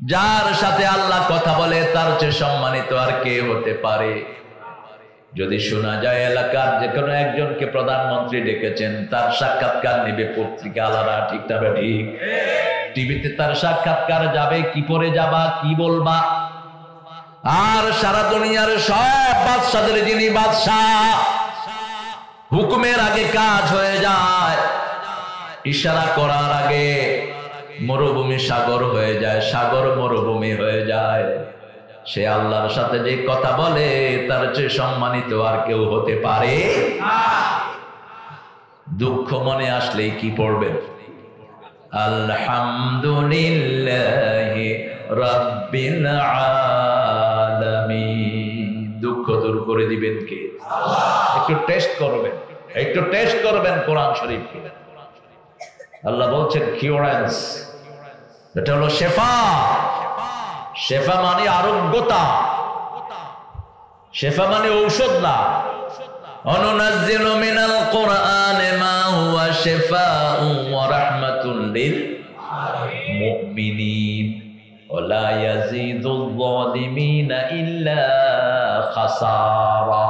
যার সাথে আল্লাহ কথা বলে তার চেয়ে সম্মানিত আর কে হতে পারে? যদি শোনা যায় এলাকার যে কোনো একজনকে প্রধানমন্ত্রী ডেকেছেন, তার সাক্ষাৎকার নেবে পত্রিকা আলাদা, ঠিক না ঠিক? টিভিতে তার সাক্ষাৎকার যাবে, কি পরে যাবা, কি বলবা। আর সারা দুনিয়ার সব বাদশাদের যিনি বাদশাহ, হুকুমের আগে কাজ হয়ে যায়, ইশারা করার আগে মরুভূমি সাগর হয়ে যায়, সাগর মরুভূমি হয়ে যায়। সে আল্লাহর সাথে যে কথা বলে তার চেয়ে সম্মানিত আর কেউ হতে পারে? দুঃখ মনে আসলেই কি পড়বেন? আলহামদুলিল্লাহি রাব্বিল আলামিন। দুঃখ দূর করে দিবেন কে? একটু টেস্ট করবেন, একটু টেস্ট করবেন কোরআন শরীফকে। আল্লাহ বলছেন কিউরেন্স, এটা হলো শেফা। শেফা মানে আরোগ্যতা, শেফা মানে ঔষধ না। অনুনাজ্জিলু মিনাল কুরআনি মা হুয়া শিফাউন ওয়া রাহমাতুল লিল মুমিনিন ওয়া লা ইয়াজিদুল যালিমিনা ইল্লা খাসারা।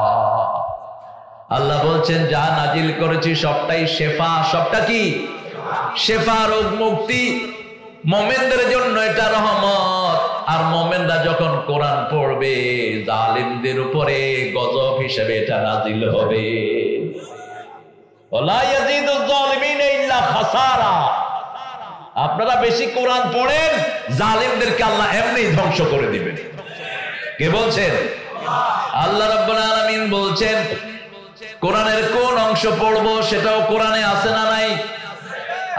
আল্লাহ বলছেন যা নাজিল করেছি সবটাই শেফা। সবটা কি? শেফা, রোগ মুক্তি। মুমিনদের জন্য এটা রহমত। আর মুমিনরা যখন কোরআন পড়বে, জালিমদের উপরে গজব হিসেবে এটা নাজিল হবে। ওয়ালা ইয়াজিদুল যালিমিনা ইল্লা খাসারা। আপনারা বেশি কোরআন পড়েন, জালিমদেরকে আল্লাহ এমনি ধ্বংস করে দিবেন। কে বলছেন? আল্লাহ রাব্বুল আলামিন বলছেন কোরআনের কোন অংশ পড়বো সেটাও কোরআনে আছে না নাই?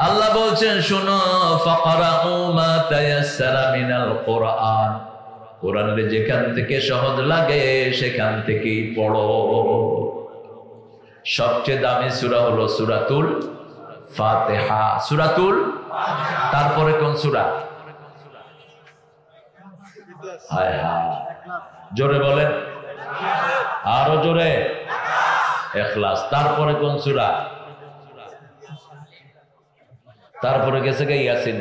আল্লাহ বলছেন শুনো, ফাকরাউ মা তায়াসসারা মিনাল কুরআন। কোরআনের যেখান থেকে সহজ লাগে সেখান থেকেই পড়ো। সবচেয়ে দামি সূরা হলো সূরাতুল ফাতিহা। সূরাতুল, তারপরে কোন সূরা? হায় হায়, জোরে বলেন, আরো জোরে। ইখলাস। তারপরে কোন সূরা? তারপরে গেছে গে ইয়াসিন।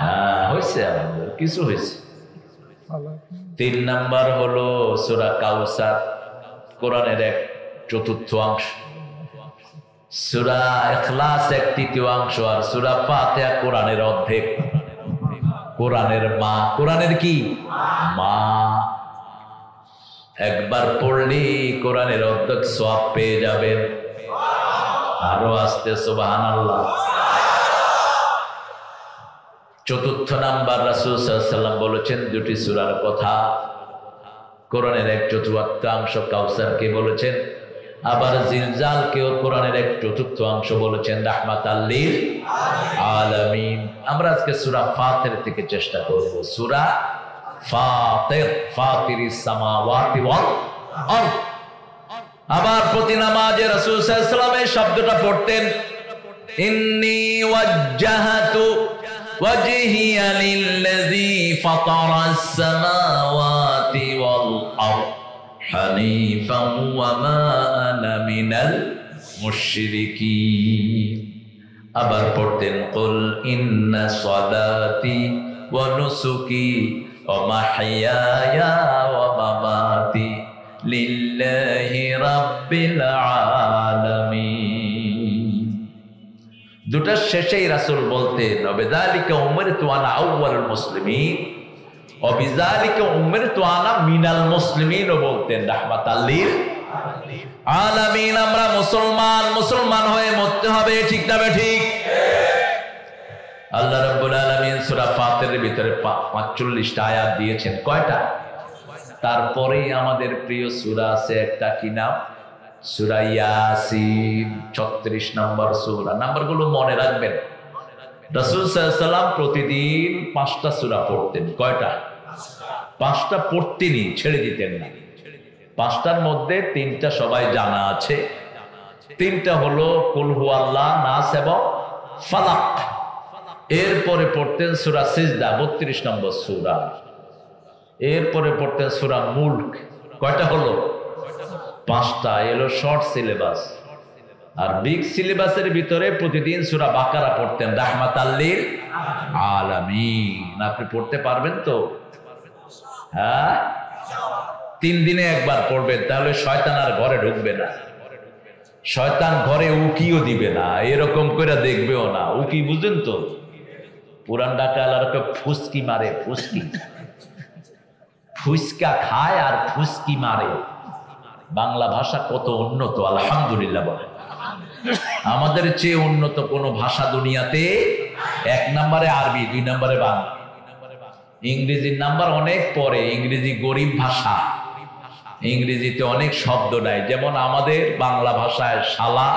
হ্যাঁ হয়েছে, কিছু হয়েছে। 3 নাম্বার হলো সূরা কাউসার, কোরআনের 1/4 অংশ। সূরা ইখলাস 1/3 অংশ। আর সূরা ফাতিহা কোরআনের অর্ধেক। কোরআনের মা। কোরআনের কি? মা। একবার পড়লি কোরআনের অর্ধেক সওয়াব পেয়ে যাবেন। আরো আসতে সুবহানাল্লাহ। 4 নাম্বার রাসূল সাল্লাল্লাহু আলাইহি ওয়াসাল্লাম বলেছেন 2টি সূরার কথা। কোরআনের 1/4 অংশ কাউসারকে বলেছেন, আবার জিলজালকেও কোরআনের 1/4 অংশ বলেছেন রাহমাতাল লিল আলামিন। আমরা আজকে সূরা ফাতির থেকে চেষ্টা করব। সূরা ফাতির, ফাতিরিস সামাওয়াতি ওয়াল আরদ। আবার প্রতি নামাজে রাসূল সাল্লাল্লাহু আলাইহি ওয়াসাল্লাম এই শব্দটা পড়তেন, ইন্নী ওয়াজ্জাহাতু ওয়াজহিয়া লিল্লাযী ফাতারাস সামাওয়াতি ওয়াল আরদ হানিফান ওয়া মা আনা মিনাল মুশরিকিন। আবার পড়তেন, কুল ইন্না সালাতি ওয়া নুসুকি ওয়া মাহইয়ায়া ওয়া মামাতি লিল্লাহি রাব্বিল আলামিন। দুটার শেষেই রাসূল বলতেন, বিযালিকা উমিরতু আনা আউয়ালুল মুসলিমিন ওয়া বিযালিকা উমিরতু আনা মিনাল মুসলিমিন ও বলতেন রাহমাতাল লিল আলামিন। আমরা মুসলমান, মুসলমান হয়ে মরতে হবে, ঠিক না ঠিক? আল্লাহ রাব্বুল আলামিন সূরা ফাতিরের ভিতরে 45টা আয়াত দিয়েছেন। কয়টা? তারপরেই আমাদের প্রিয় সূরা আছে একটা, কি নাম? সূরা ইয়াসিন, 36 নম্বর সূরা। নাম্বারগুলো মনে রাখবেন। রাসূল সাল্লাল্লাহু আলাইহি ওয়াসাল্লাম প্রতিদিন 5টা সূরা পড়তেন। কয়টা? 5টা পড়তেনই, ছেড়ে দিতেন না। 5টার মধ্যে 3টা সবাই জানা আছে। 3টা হলো কুল হুয়াল্লাহ, নাস এবং ফালাক। এরপরে পড়তেন সূরা সিজদা, 32 নম্বর সূরা। এরপরে পড়তেন সূরা মুলক। কয়টা হলো? 5টা। এলো শর্ট সিলেবাস। আর বিগ সিলেবাসের ভিতরে প্রতিদিন সূরা বাকারা পড়তেন রাহমাতাল লিল আলামিন। আপনি পড়তে পারবেন তো? হ্যাঁ, 3 দিনে একবার পড়বেন, তাহলে শয়তান আর ঘরে ঢুকবে না। শয়তান ঘরে উকিও দিবে না, এরকম করে দেখবেও না। উকি বুঝেন তো? পুরান ঢাকা এলাকা ফুসকি মারে, ফুসকি, ফুসকা খায় আর ফুসকি মারে। বাংলা ভাষা কত উন্নত, আলহামদুলিল্লাহ বলে। আমাদের চেয়ে উন্নত কোন ভাষা দুনিয়াতে, 1 নম্বরে আরবি, 2 নম্বরে বাংলা। ইংরেজির নাম্বার অনেক পরে। ইংরেজি গরিব ভাষা, ইংরেজিতে অনেক শব্দ নাই। যেমন আমাদের বাংলা ভাষায় শালা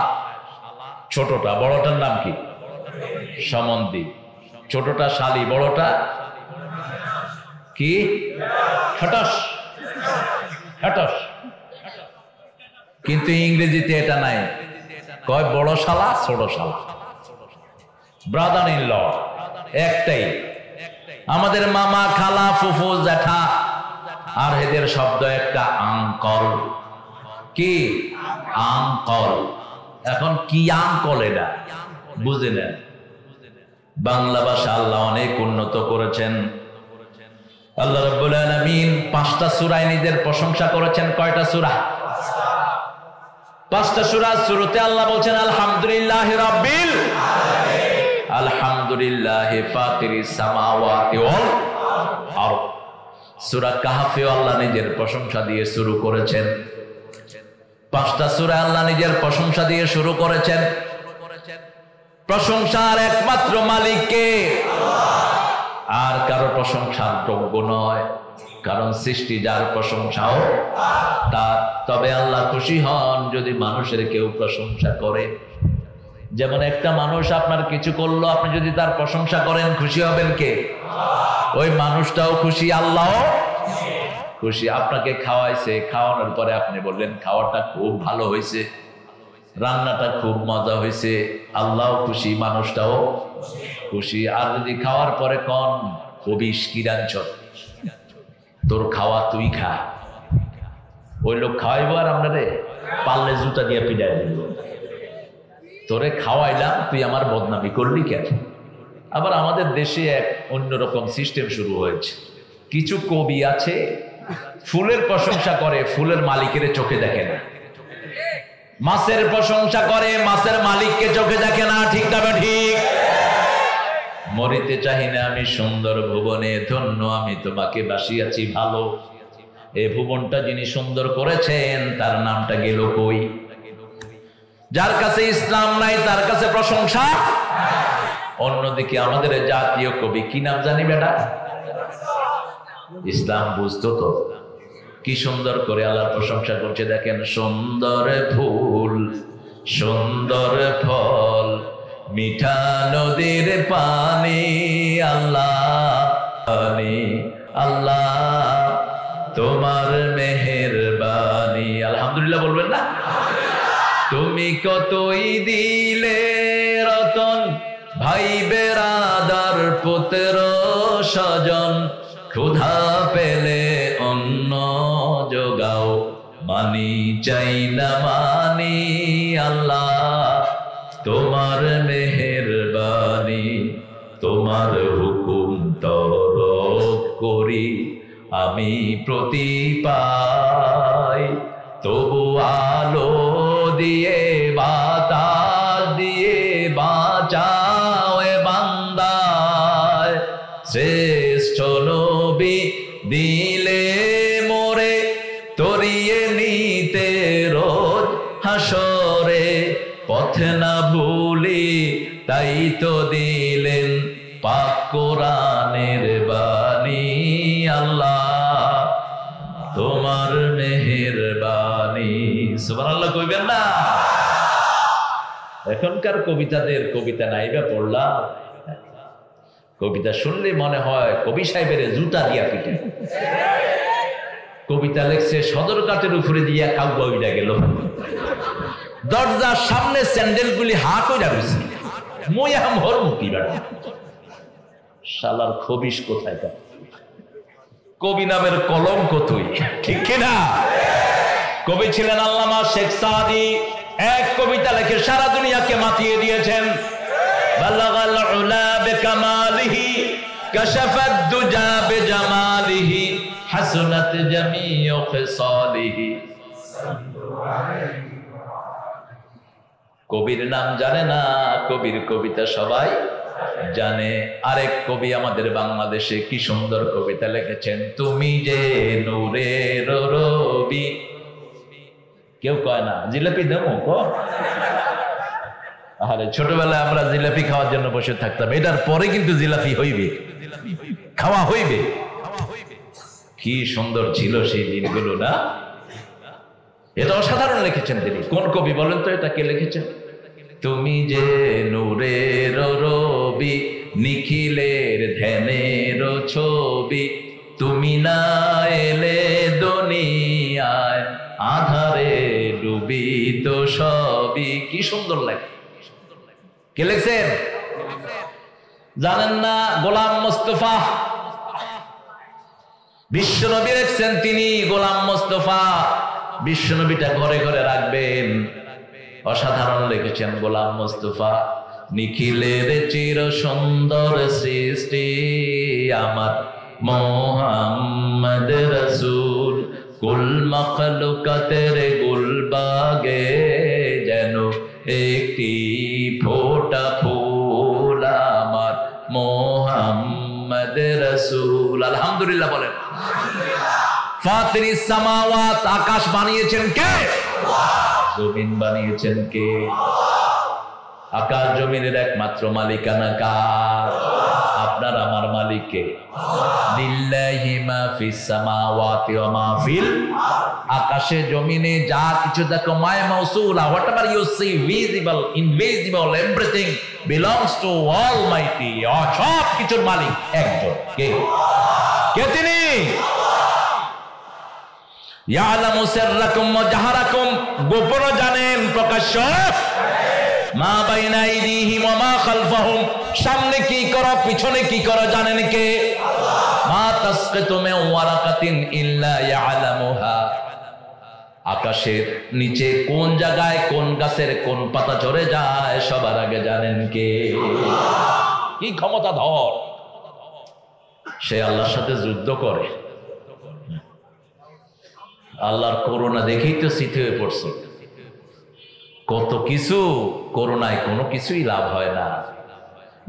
ছোটটা, বড়টার নাম কি? সমন্ধি। ছোটটা শালি, বড়টা কি? হটস, হটস। কিন্তু ইংরেজিতে এটা নাই, কয় বড় শালা, ছোট শালা। ব্রাদার ইন ল একটাই। আমাদের মামা, খালা, ফুফু, জ্যাঠা, আর এদের শব্দ একটা আঙ্কল। কি? আঙ্কল। এখন কি আঙ্কল এটা বুঝে নেন। বাংলা ভাষা আল্লাহ অনেক উন্নত করেছেন। আল্লাহ রাব্বুল আলামিন 5টা সূরায় নিজের প্রশংসা করেছেন। কয়টা সূরা? 5টা সূরা। শুরুতে আল্লাহ বলছেন আলহামদুলিল্লাহি রাব্বিল আলামিন, আলহামদুলিল্লাহি ফাতিরিস সামাওয়াতি ওয়াল আরদ। সূরা কাহফে আল্লাহ নিজের প্রশংসা দিয়ে শুরু করেছেন। 5টা সূরা আল্লাহ নিজের প্রশংসা দিয়ে শুরু করেছেন। প্রশংসার একমাত্র মালিক কে? আর কারো প্রশংসার যোগ্য নয়, কারণ সৃষ্টি যার প্রশংসাও তার। তবে আল্লাহ খুশি হন যদি মানুষের কেউ প্রশংসা করে। যেমন একটা মানুষ আপনার কিছু করলো, আপনি যদি তার প্রশংসা করেন, খুশি হবেন কে? ওই মানুষটাও খুশি, আল্লাহও খুশি। আপনাকে খাওয়াইছে, খাওয়ানোর পরে আপনি বললেন খাওয়াটা খুব ভালো হয়েছে, রান্নাটা খুব মজা হয়েছে, আল্লাহও খুশি, মানুষটাও খুশি। আর যদি খাওয়ার পরে কন কবিস কি রাঞ্চ, তোর খাওয়া তুই খা, ওই লোক খাওয়াইবো আর আপনারে পারলে জুতা দিয়ে পিটাই দিব। তোরে খাওয়াইলাম, তুই আমার বদনামি করলি কেন? আবার আমাদের দেশে এক অন্যরকম সিস্টেম শুরু হয়েছে। কিছু কবি আছে ফুলের প্রশংসা করে, ফুলের মালিকের চোখে দেখে না। মাছের প্রশংসা করে, মাছের মালিককে চোখে দেখে না। ঠিক না ঠিক? মরিতে চাহি না আমি সুন্দর ভুবনে, ধন্য আমি তোমাকে বাসিয়াছি ভালো। এই ভুবনটা যিনি সুন্দর করেছেন তার নামটা গেল কই? যার কাছে ইসলাম নাই তার কাছে প্রশংসা। অন্যদিকে আমাদের জাতীয় কবি কি নাম জানি বেটা? ইসলাম বুঝতো তো, কি সুন্দর করে আল্লাহর প্রশংসা করছে। দেখেন, সুন্দর ফুল, সুন্দর ফল, মিঠা নদীর পানি, আল্লাহ আল্লাহ তোমার মেহেরবানি। আলহামদুলিল্লাহ বলবেন না? তুমি কতই দিলে রতন, ভাই বেরাদার পুত্র স্বজন, ক্ষুধা পেলে অন্ন যোগাও, মানি চাই না মানি, আল্লাহ তোমার মেহেরবানি। তোমার হুকুম তরক করি আমি প্রতি পাই, তবু আলো দিয়ে বাতাস দিয়ে বাঁচাও এ বান্দায়। শ্রেষ্ঠ নবী দিলে মোরে তরিয়ে নিতে রোজ হাসরে, পথ না ভুলি তাই তো দিলেন পাক কোরআনের বাণী, আল্লাহ তোমার মেহেরবানি। সুবহানাল্লাহ কইবেন না? এখনকার কবিতাদের কবিতা নাইবা পড়লাম, কবিতা শুনলে মনে হয় কবি সাহেবের জুতা দিয়া পিটে। কবিতা লেখছে সদরঘাটের উপরে দিয়া কাউয়া উইড়া গেল, দরজার সামনে স্যান্ডেল গুলি হা কইরা রইছে, মই আম হর মুকি বেটা। শালার খবিস কোথায়? কবি নামের কলঙ্ক তুই, ঠিক কিনা? কবি ছিলেন আল্লামা শেখ সাদি এক কবিতা লিখে সারা দুনিয়াকে মাতিয়ে দিয়েছেন। বালাগাল উলা বিকামালিহি কাশাফাদ দুজা বিজামালিহি হাসনাত জামিউ খিসালিহি। কবির নাম জানে না, কবির কবিতা সবাই জানে। আরেক কবি আমাদের বাংলাদেশে কি সুন্দর কবিতা লিখেছেন, তুমি যে নূরের রবি। কেউ কয় না জিলাপি দেবো ক। আরে ছোটবেলায় আমরা জিলাপি খাওয়ার জন্য বসে থাকতাম, এটার পরে কিন্তু জিলাপি হইবে, খাওয়া হইবে। কি সুন্দর ছিল সেই দিনগুলো না? এটা অসাধারণ লিখেছেন তিনি। কোন কবি বলেন তো, এটা কে লিখেছেন? তুমি যে নূরের রবি, নিখিলের ধ্যানের ছবি, তুমি না এলে দুনিয়ায় আধারে ডুবি তো সবই। কি সুন্দর লাগে। কে লিখছেন জানেন না? গোলাম মোস্তফা। বিশ্বনবী লিখছেন তিনি, গোলাম মোস্তফা। বিশ্বনবীটা ঘরে ঘরে রাখবেন। অসাধারণ লিখেছেন গোলাম মোস্তফা। নিখিলের চির সুন্দর সৃষ্টি আমার মোহাম্মদ রসুল, কুল মখলুকাতের গুলবাগে যেন একটি ফোঁটা ফুল আমার মোহাম্মদ রসুল। আলহামদুলিল্লাহ বলেন। ফাতিরিস সামাওয়াত, আকাশ বানিয়েছেন কে? জমিন বানিয়েছেন কে? আকাশ জমিনের একমাত্র মালিকানা কার? আপনার আমার মালিক কে? লিল্লাহি মা ফিস সামাওয়াতি ওয়া মা ফিল। আকাশে জমিনে যা কিছু দেখো, মায় মাউসুলা, whatever you see, visible, invisible, everything belongs to Almighty. সব কিছুর মালিক একজন। কে? কে তিনি? ইয়ালামু সিররাকুম ওয়া জাহারাকুম, গোপন জানেন, প্রকাশ্য। মা বাইনা আইদিহিম ওয়া মা খালফাহুম, সামনে কি করো পিছনে কি করো জানেন কে? মা তাসকিতু মিন ওয়ারাকাতিন ইল্লা ইয়ালামুহা, আকাশের নিচে কোন জায়গায় কোন গাছের কোন পাতা ঝরে যায় সবার আগে জানেন কে? কি ক্ষমতাধর সে! আল্লাহর সাথে যুদ্ধ করে। আল্লাহর করুণা দেখেই তো শীত হয়ে পড়ছে। কত কিছু, করুণায় কোনো কিছুই লাভ হয় না।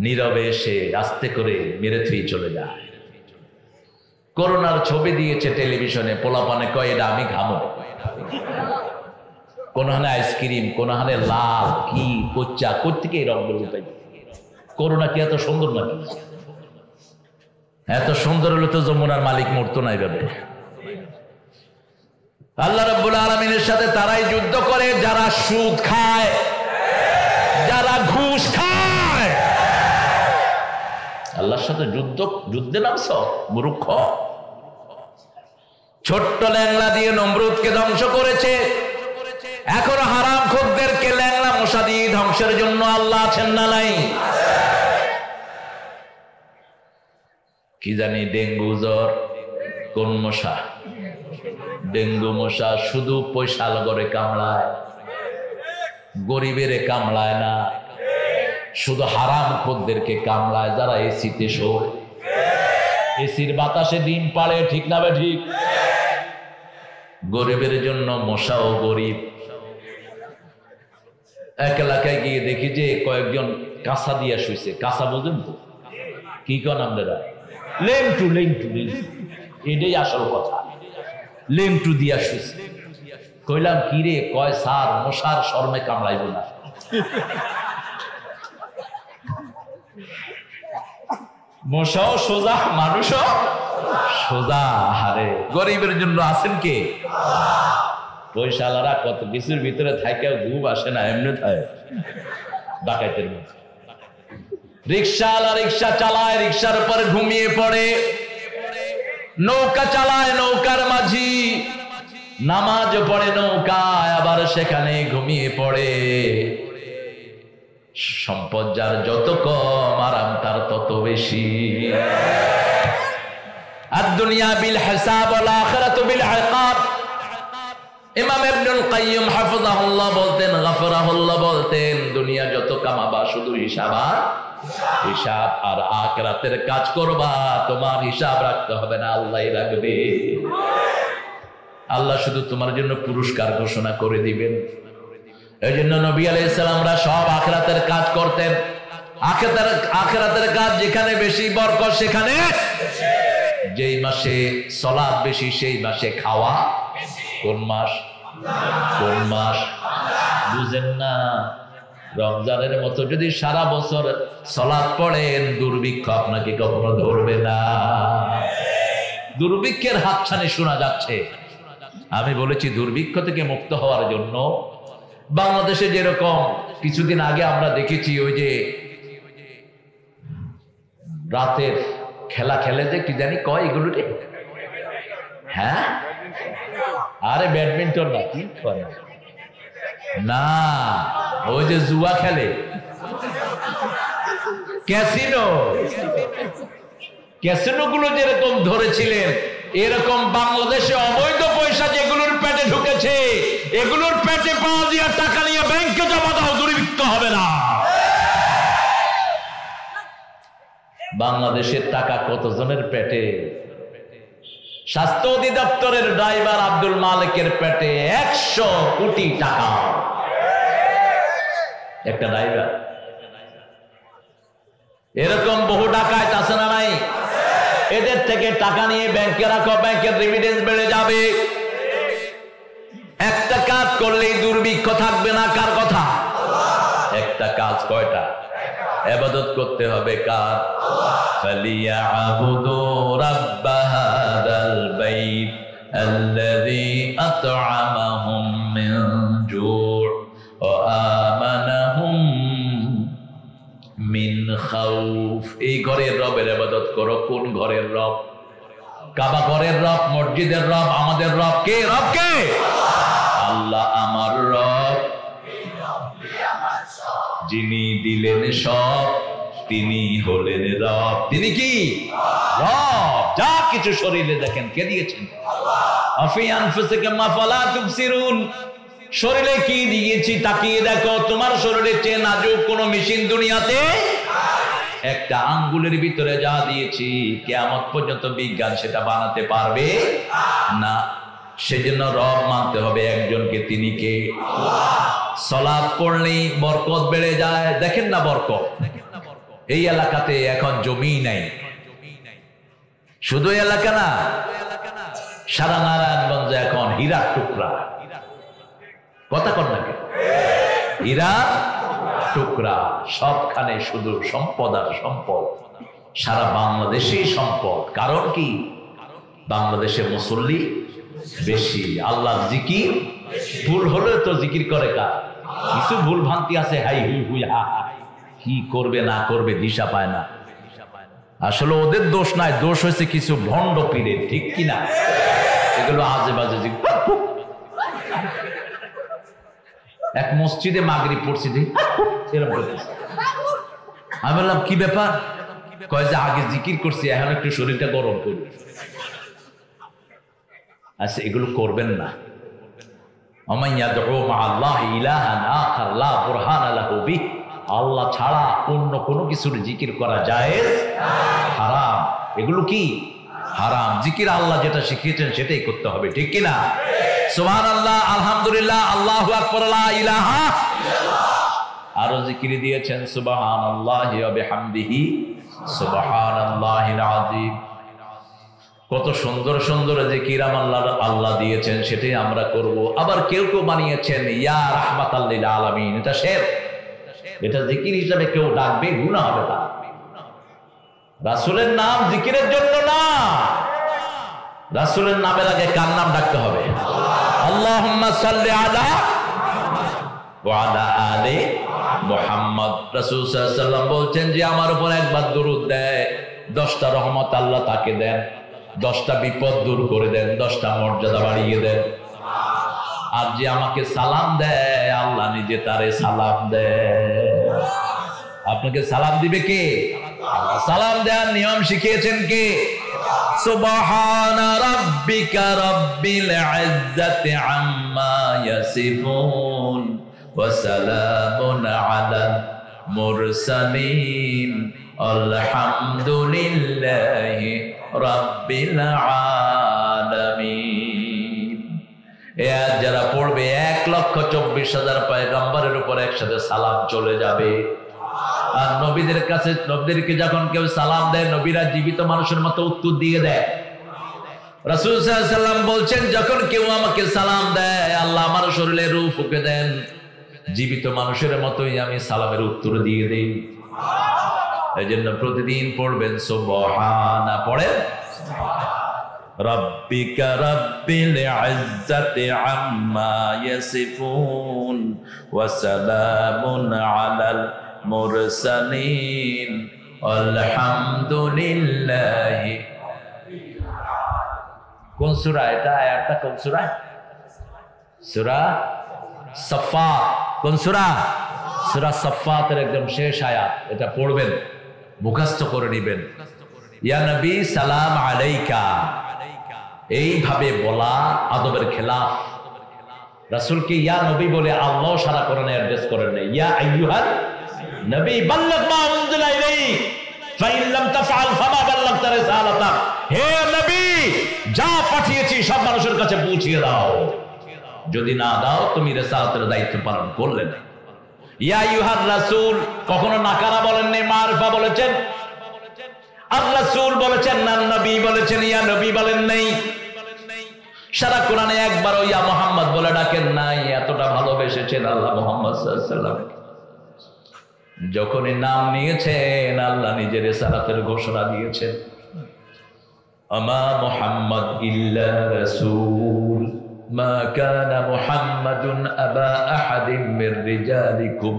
নীরবে এসে আস্তে করে মেরে থুয়ে চলে যায়। করোনার ছবি দিয়েছে টেলিভিশনে, পোলাপানে কয় এটা আমি ঘামো। কোন হানে আইসক্রিম, কোন হানে লাল, কি কোচ্চা, কোথেকে এই রঙগুলো উঠাই। করোনা কি এত সুন্দর নাকি? এত সুন্দর হলে তো যমুনার মালিক মরতো না এইভাবে। আল্লাহ রাব্বুল আলামিনের সাথে তারাই যুদ্ধ করে যারা সুদ খায়, যারা ঘুষ খায়। আল্লাহর সাথে যুদ্ধে নামছ মূর্খ। ছোট্ট ল্যাংলা দিয়ে নমরুদকে ধ্বংস করেছে। এখন হারাম খোরদেরকে ল্যাংলা মশা দিয়ে ধ্বংসের জন্য আল্লাহ আছেন না নাই? কি জানি ডেঙ্গু জ্বর, কোন মশা? ডেঙ্গু মশা শুধু পয়সা লগরে কামড়ায়, গরিবের কামড়ায় না। শুধু হারাম খোরদেরকে কামড়ায় যারা এসিতে শোয়। এসির বাতাসে ডিম পাড়ে, ঠিক না? ঠিক। গরিবের জন্য মশাও গরিব। এক এলাকায় গিয়ে দেখি যে কয়েকজন কাঁচা দিয়া শুইছে। কাঁচা বুঝেন তো কি কন আপনারা? লেংটু, এটাই আসল কথা। লেংটু দিয়া শুইছে। কইলাম কি রে? কয় স্যার মশার শর্মে কামড়াইব না। মশাও সোজা, মানুষও সোজা। হারে গরিবের জন্য আছেন কে? পয়সালারা কত কিছুর ভিতরে থাকে, ঘুম আসে না, এমনি থাকে ডাকাইতের মতো। রিক্সাওয়ালা রিক্সা চালায়, রিক্সার উপর ঘুমিয়ে পড়ে। নৌকা চালায়, নৌকার মাঝি নামাজ পড়ে নৌকায়, আবার সেখানে ঘুমিয়ে পড়ে। সম্পদ যার যত কম, আরাম তার তত বেশি। আর দুনিয়া বিল হিসাব ওয়াল আখিরাতু বিল ইকাব। ইমাম ইবনুল কাইয়্যিম হাফিজাহুল্লাহ বলতেন, গাফরাহুল্লাহ বলতেন, দুনিয়া যত কামাবা শুধু হিসাব আর আখিরাতের কাজ করবা, তোমার হিসাব রাখতে হবে না, আল্লাহই রাখবে। আল্লাহ শুধু তোমার জন্য পুরস্কার ঘোষণা করে দিবেন। এই জন্য নবী আলাইহিস সালামরা সব আখিরাতের কাজ করতেন। আখিরাতের কাজ যেখানে বেশি বরকত সেখানে, যেই মাসে সালাত বেশি সেই মাসে খাওয়া। কোন মাস? বুঝেন না? রমজানের মতো যদি সারা বছর সালাত পড়েন, দুর্ভিক্ষ আপনাকে কখনো ধরবে না। দুর্ভিক্ষের হাতছানি শোনা যাচ্ছে। আমি বলেছি দুর্ভিক্ষ থেকে মুক্ত হওয়ার জন্য বাংলাদেশে যেরকম কিছুদিন আগে আমরা দেখেছি, ওই যে রাতের খেলা খেলে যে কি জানি কয় এগুলোকে, হ্যাঁ, আরে ব্যাডমিন্টন না, কি না, ওই যে জুয়া খেলে, ক্যাসিনো গুলো যেরকম ধরেছিলেন, এরকম বাংলাদেশে অবৈধ পয়সা যেগুলোর পেটে ঢুকেছে, এগুলোর পেটে পাওয়া দিয়ে টাকা নিয়ে ব্যাংকে জমা দাও, দুর্ভিক্ষ হবে না। বাংলাদেশের টাকা কতজনের পেটে? স্বাস্থ্য অধিদপ্তরের ড্রাইভার আব্দুল মালিকের পেটে 100 কোটি টাকা। একটা ড্রাইভার। এরকম বহু ডাকাত আছে না নাই? এদের থেকে টাকা নিয়ে ব্যাংকে রাখো, ব্যাংকের রেমিটেন্স বেড়ে যাবে। একটা কাজ করলেই দুর্ভিক্ষ থাকবে না। কার কথা? একটা কাজ। কয়টা? ইবাদত করতে হবে কার? ফালিয়াবুদু রাব্ব হাযাল বাইত আল্লাযী আত'আমাহুম মিন জু' ওয়া আমানাহুম মিন খাউফ। এই ঘরের রবের ইবাদত করো। কোন ঘরের রব? কাবা ঘরের রব, মসজিদের রব, আমাদের রব কে? রব কে? আল্লাহ আমার রব, যিনি দিলেন সব, তিনি হলেন রব। তিনি কি? রব। যা কিছু শরীরে দেখেন কে দিয়েছেন? আফি আনফুসিকুম আফালা তুবসিরুন। শরীরে কি দিয়েছি তাকিয়ে দেখো। তোমার শরীরের চেয়ে নাজুক কোন মেশিন দুনিয়াতে? একটা আঙ্গুলের ভিতরে যা দিয়েছি, কিয়ামত পর্যন্ত বিজ্ঞান সেটা বানাতে পারবে না। সেজন্য রব মানতে হবে একজনকে। তিনি কে? সালাত পড়লেই বরকত বেড়ে যায়। দেখেন না বরকত? এই এলাকাতে এখন জমি নাই, শুধু এলাকা না, সারা নারায়ণগঞ্জে এখন হীরার টুকরা। কথা কর নাকি? হীরা টুকরা সবখানে, শুধু সম্পদ আর সম্পদ। সারা বাংলাদেশে সম্পদ। কারণ কি? বাংলাদেশে মুসল্লি বেশি, আল্লাহ জিকির। ভুল হলে তো জিকির করে কার? কিছু ভুল ভ্রান্তি আছে, হাই হুই হুই হা হা, কি করবে না করবে দিশা পায় না। আসলে ওদের দোষ নাই, দোষ হয়েছে কিছু ভণ্ড পীরের। ঠিক কিনা? এগুলো আজে বাজে। এক মসজিদে মাগরিব পড়ছি, আমি বললাম কি ব্যাপার? কয় যে আগে জিকির করছি, এখন একটু শরীরটা গরম করি। আচ্ছা, এগুলো করবেন না। আল্লাহ ছাড়া অন্য কোনো কিছুর জিকির করা জায়েজ হারাম। এগুলো কি? হারাম। জিকির আল্লাহ যেটা শিখিয়েছেন সেটাই করতে হবে। ঠিক কিনা? সুবহানাল্লাহ, আলহামদুলিল্লাহ, আল্লাহু আকবার, লা ইলাহা ইল্লাল্লাহ। আরো জিকির দিয়েছেন সুবহানাল্লাহি ওয়া বিহামদিহি সুবহানাল্লাহিল আযীম। কত সুন্দর সুন্দর জিকির আল্লাহ দিয়েছেন, সেটাই আমরা করব। আবার কেউ কেউ বানিয়েছেন ইয়া রাহমাতাল লিল আলামিন। এটা শিরক। এটা জিকির হিসাবে কেউ ডাকবে, গুনাহ হবে। তা রাসূলের নাম জিকিরের জন্য না। রাসূলের নামের আগে কার নাম ডাকতে হবে? আল্লাহুম্মা সাল্লি আলা ওয়া আলা আলি মুহাম্মদ। রাসূল সাল্লাল্লাহু আলাইহি ওয়াসাল্লাম বলছেন যে আমার উপর একবার দরুদ দেয়, 10টা রহমত আল্লাহ তাকে দেন, 10টা বিপদ দূর করে দেন, 10টা মর্যাদা বাড়িয়ে দেন। আর যে আমাকে সালাম দেয়, আল্লাহ নিজে তারে সালাম দেয়। আপনাকে সালাম দিবে কে? সালাম দেওয়ার নিয়ম শিখিয়েছেন কে? সুবহানা রাব্বিকা রাব্বিল ইজ্জাতি আম্মা ইয়াসিফুন ওয়া সালামুন আলাল মুরসালিন আলহামদুলিল্লাহি রাব্বিল আলামিন। যারা পড়বে 1,24,000 পয়গম্বরের উপর একসাথে সালাম চলে যাবে। আর নবীদের কাছে, নবীদেরকে যখন কেউ সালাম দেয়, নবীরা জীবিত মানুষের মতো উত্তর দিয়ে দেয়। রাসূল সাল্লাল্লাহু আলাইহি ওয়াসাল্লাম বলছেন, যখন কেউ আমাকে সালাম দেয়, আল্লাহ আমার শরীরে রূহ ফুঁকে দেন, জীবিত মানুষের মতোই আমি সালামের উত্তর দিয়ে দেই। এই জন্য প্রতিদিন পড়বেন সুবহানা, পড়েন রাব্বিকা রাব্বিল ইজ্জাতি আম্মা ইয়াসিফুন ওয়া সালামুন আলাল মুরসালিন আলহামদুলিল্লাহি। কোন সূরা এটা? আয়াতটা কোন সূরা? সূরা সাফফাত। কোন সূরা? সূরা সাফফাতের একদম শেষ আয়াত। এটা পড়বেন, মুখস্থ করে নেবেন। ইয়া নবী সালাম আলাইকা, এইভাবে বলা আদবের খেলাফ। রাসূলকে ইয়া নবী বলে আল্লাহ সারা কোরআনে অ্যাড্রেস করেন না। ইয়া আইয়ুহান নবী বাল্লিগ মা উনজিলা ইলাইক ফাইন লাম তাফআল ফামা বাল্লাগতা রিসালাতা। হে নবী, যা পাঠিয়েছি সব মানুষের কাছে পৌঁছিয়ে দাও, যদি না দাও তুমি রিসালাতের দায়িত্ব পালন করলে না। ইয়া আইয়ুহার রাসূল কখনো নাকারা বলেন নাই, মারফা বলেছেন। আর রাসূল বলেছেন না, নবী বলেছেন, ইয়া নবী বলেন নাই। সারা কোরআনে একবারও ইয়া মুহাম্মদ বলে ডাকেন নাই। এতটা ভালোবেসেছেন আল্লাহ মুহাম্মদ সাল্লাল্লাহু আলাইহি ওয়াসাল্লাম। যখনই নাম নিয়েছেন, আল্লাহ নিজের রিসালাতের ঘোষণা দিয়েছেন, আমা মুহাম্মদ ইল্লা রাসূল মা কানা মুহাম্মাদুন আবা আহাদিন মির রিজালিকুম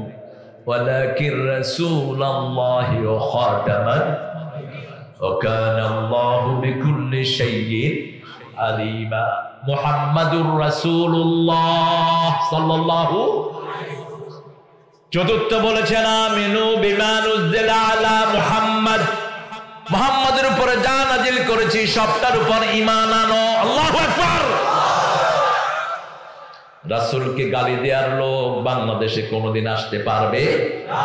ওয়ালাকিন রাসূলুল্লাহি ওয়া খাতামান ওয়া কানা আল্লাহু বিকুল্লি শাইইন আলিমা। মুহাম্মাদুর রাসূলুল্লাহ সাল্লাল্লাহু। চতুর্থ বলেছেন আমিনু বিমা নুজিলা আলা মুহাম্মদ, মুহাম্মাদের উপরে যা নাজিল করেছি সবটার উপর ঈমান আনো। আল্লাহু আকবার। রাসূলকে গালি দেওয়ার লোক বাংলাদেশে কোনোদিন আসতে পারবে না।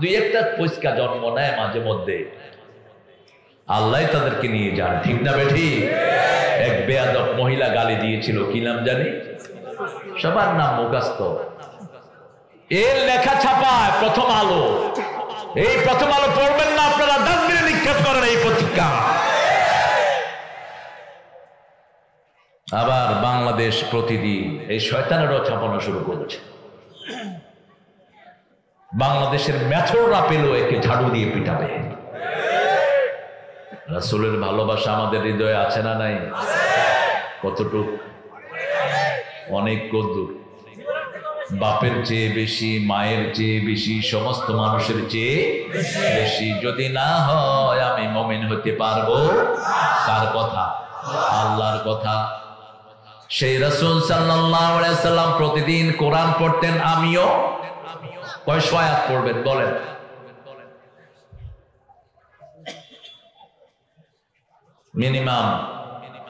দুই একটা পয়সা জন্ম নেয় মাঝে মধ্যে, আল্লাহ তাদেরকে নিয়ে যান, ঠিক না বেঠি? এক বেয়াদব মহিলা গালি দিয়েছিল, কি নাম জানি, সবার নাম মুখস্থ। এর লেখা ছাপায় প্রথম আলো। এই প্রথম আলো পড়বেন না আপনারা, ডাস্টবিনে নিক্ষেপ করেন এই পত্রিকা। আবার বাংলাদেশ প্রতিদিন এই শয়তানেরও ছাপানো শুরু করেছে। বাংলাদেশের মেথররা পেল একে ঝাড়ু দিয়ে পিটাবে। রাসূলের ভালোবাসা আমাদের হৃদয়ে আছে না নাই? কতটুক? অনেক কদ্দুর। বাপের চেয়ে বেশি, মায়ের চেয়ে বেশি, সমস্ত মানুষের চেয়ে বেশি। যদি না হয় আমি মুমিন হতে পারবো? কার কথা? আল্লাহর কথা। সেই রাসূল সাল্লাল্লাহু আলাইহি সাল্লাম প্রতিদিন কোরআন পড়তেন। আমিও কয়শো আয়াত পড়বেন বলেন? মিনিমাম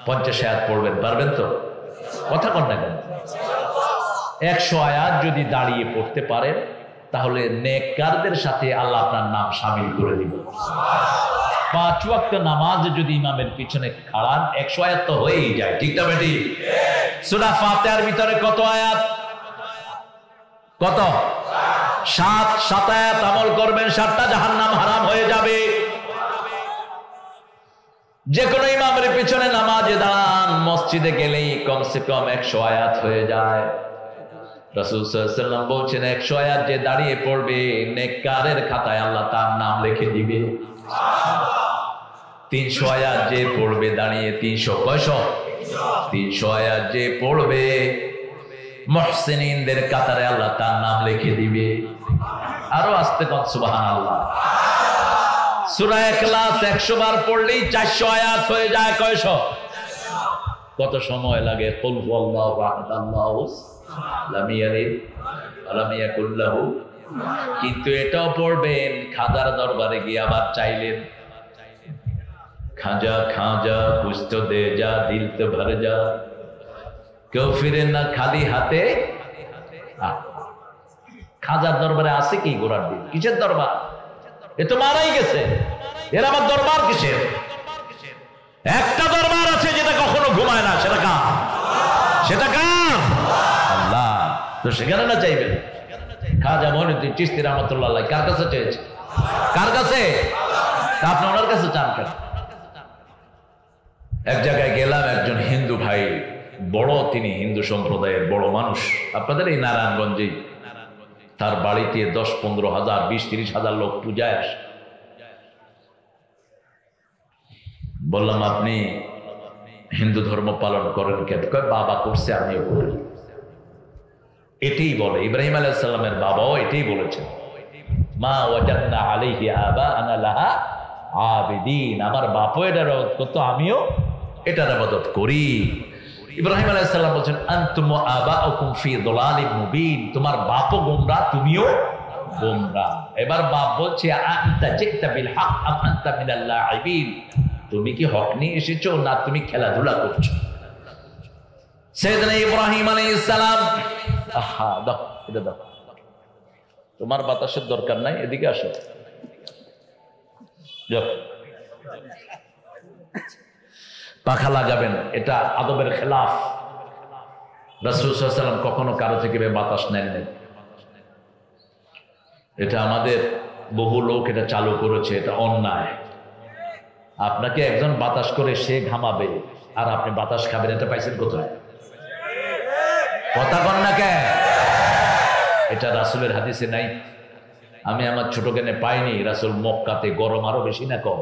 50 আয়াত পড়বেন, পারবেন তো? কথা কন না কেন? 100 আয়াত যদি দাঁড়িয়ে পড়তে পারেন তাহলে নেককারদের সাথে আল্লাহ আপনার নাম শামিল করে দিবেন। 5 ওয়াক্ত নামাজ যদি ইমামের পিছনে খাড়ান 100 আয়াত তো হয়েই যায়, ঠিক না বেটি? সূরা ফাতিহার ভিতরে কত আয়াত? কত? 7 আয়াত আমল করবেন, 7টা জাহান্নাম হারাম হয়ে যাবে। যে কোনো ইমামের পিছনে নামাজে দাঁড়ান, মসজিদে গেলেই কমসে কম 100 আয়াত হয়ে যায়। রাসূল সাল্লাল্লাহু আলাইহি ওয়াসাল্লাম বলছেন 100 আয়াত যে দাঁড়িয়ে পড়বে নেককারের খাতায় আল্লাহ তার নাম লিখে দিবে। 300 আয়াত যে পড়বে দাঁড়িয়ে, 300 আয়াত যে পড়বে মুহসিনিনদের কাতারে আল্লাহ তার নাম লিখে দিবে। আরো আস্তে কন সুবহানাল্লাহ। সূরা ইখলাস 100 বার পড়লেই 400 আয়াত হয়ে যায়। কয়শো? কত সময় লাগে? কুল হুয়াল্লাহু আহাদ আল্লাহু লাম ইয়ালিদ ওয়া লাম ইয়াকুল লাহু কিন্তু এটাও পড়বেন খাজার দরবারে গিয়ে আবার চাইলেন, খাজা খাজা কুছ তো দে যা দিল তো ভর যা, কেউ ফিরেন না খালি হাতে। খাজার দরবারে আছে কি ঘোড়ার দিন? কিসের দরবার? এ তো মারাই গেছে, এর আবার দরবার কিসের? একটা দরবার আছে যেটা কখনো ঘুমায় না, সেটা কার? সেটা কার? আল্লাহ। তো সেখানে না চাইবেন? খাজা মঈনুদ্দিন চিশতি রাহমাতুল্লাহ আলাইহি কার কাছে চেয়েছে? কার কাছে? আপনি ওনার কাছে চান কেন? এক জায়গায় গেলাম, একজন হিন্দু ভাই, বড়, তিনি হিন্দু সম্প্রদায়ের বড় মানুষ, আপনাদের এই নারায়ণগঞ্জে। তার বাড়িতে 10-15 হাজার 20-30 হাজার লোক পূজায় আসে। বললাম আপনি হিন্দু ধর্ম পালন করেন কেন? কয় বাবা করছে আমিও করি। এটাই বলে, ইব্রাহিম আলাইহিস সালামের বাবাও এটাই বলেছেন, মা ওয়াজাদনা আলাইহি আবাআনা লাহা আবিদিন। আমার বাপও এটার ইবাদত করতো, আমিও এটার ইবাদত করি। ইব্রাহিম আলাইহিস সালাম বলেন আনতুম ওয়া আবাউকুম ফি দালালিম মুবিন, তোমার বাপও গোমরা, তুমিও গোমরা। এবার বাপ বলছে আনতা জিতা বিল হক আম আনতা মিনাল লাইবিন, তুমি কি হক নিয়ে এসেছো না তুমি খেলাধুলা করছো? সাইয়েদনা ইব্রাহিম আলাইহিস সালাম, আহা দাও এটা দাও, তোমার বাতাসের দরকার নাই, এদিকে আসো। পাখা লাগাবেন, এটা আদবের খেলাফ। রাসূল সাল্লাল্লাহু আলাইহি ওয়াসাল্লাম কখনো কারো থেকে বাতাস নেন নাই। এটা আমাদের বহু লোক এটা চালু করেছে, এটা অন্যায়। আপনাকে একজন বাতাস করে সে ঘামাবে আর আপনি বাতাস খাবেন, এটা পাইছেন কোথায়? কথা বল না কেন? এটা রাসূলের হাদিসে নাই। আমি আমার ছোট জ্ঞানে পাইনি। রাসূল মক্কাতে গরম আরো বেশি না কম?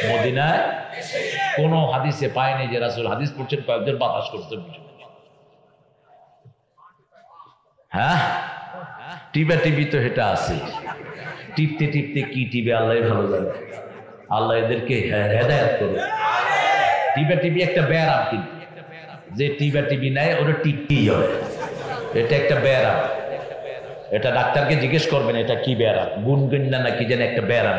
মদিনায় কোন হাদিসে পাইনি যে রাসূল হাদিস পড়ছেন কয়েকজন বাতাস করতেন। হ্যাঁ, টিভি তো এটা আছে, টিপতে টিপতে কি টিভি আল্লাহ ভালো জানে। আল্লাহ এদেরকে হেদায়েত করুন। টিভি একটা ব্যারাম, কিন্তু যে টিভি নেয় ওটা টিপি হয়, এটা একটা ব্যারাম। এটা ডাক্তারকে জিজ্ঞেস করবেন এটা কি ব্যারাম, গুনগুন না কি জানি একটা ব্যারাম।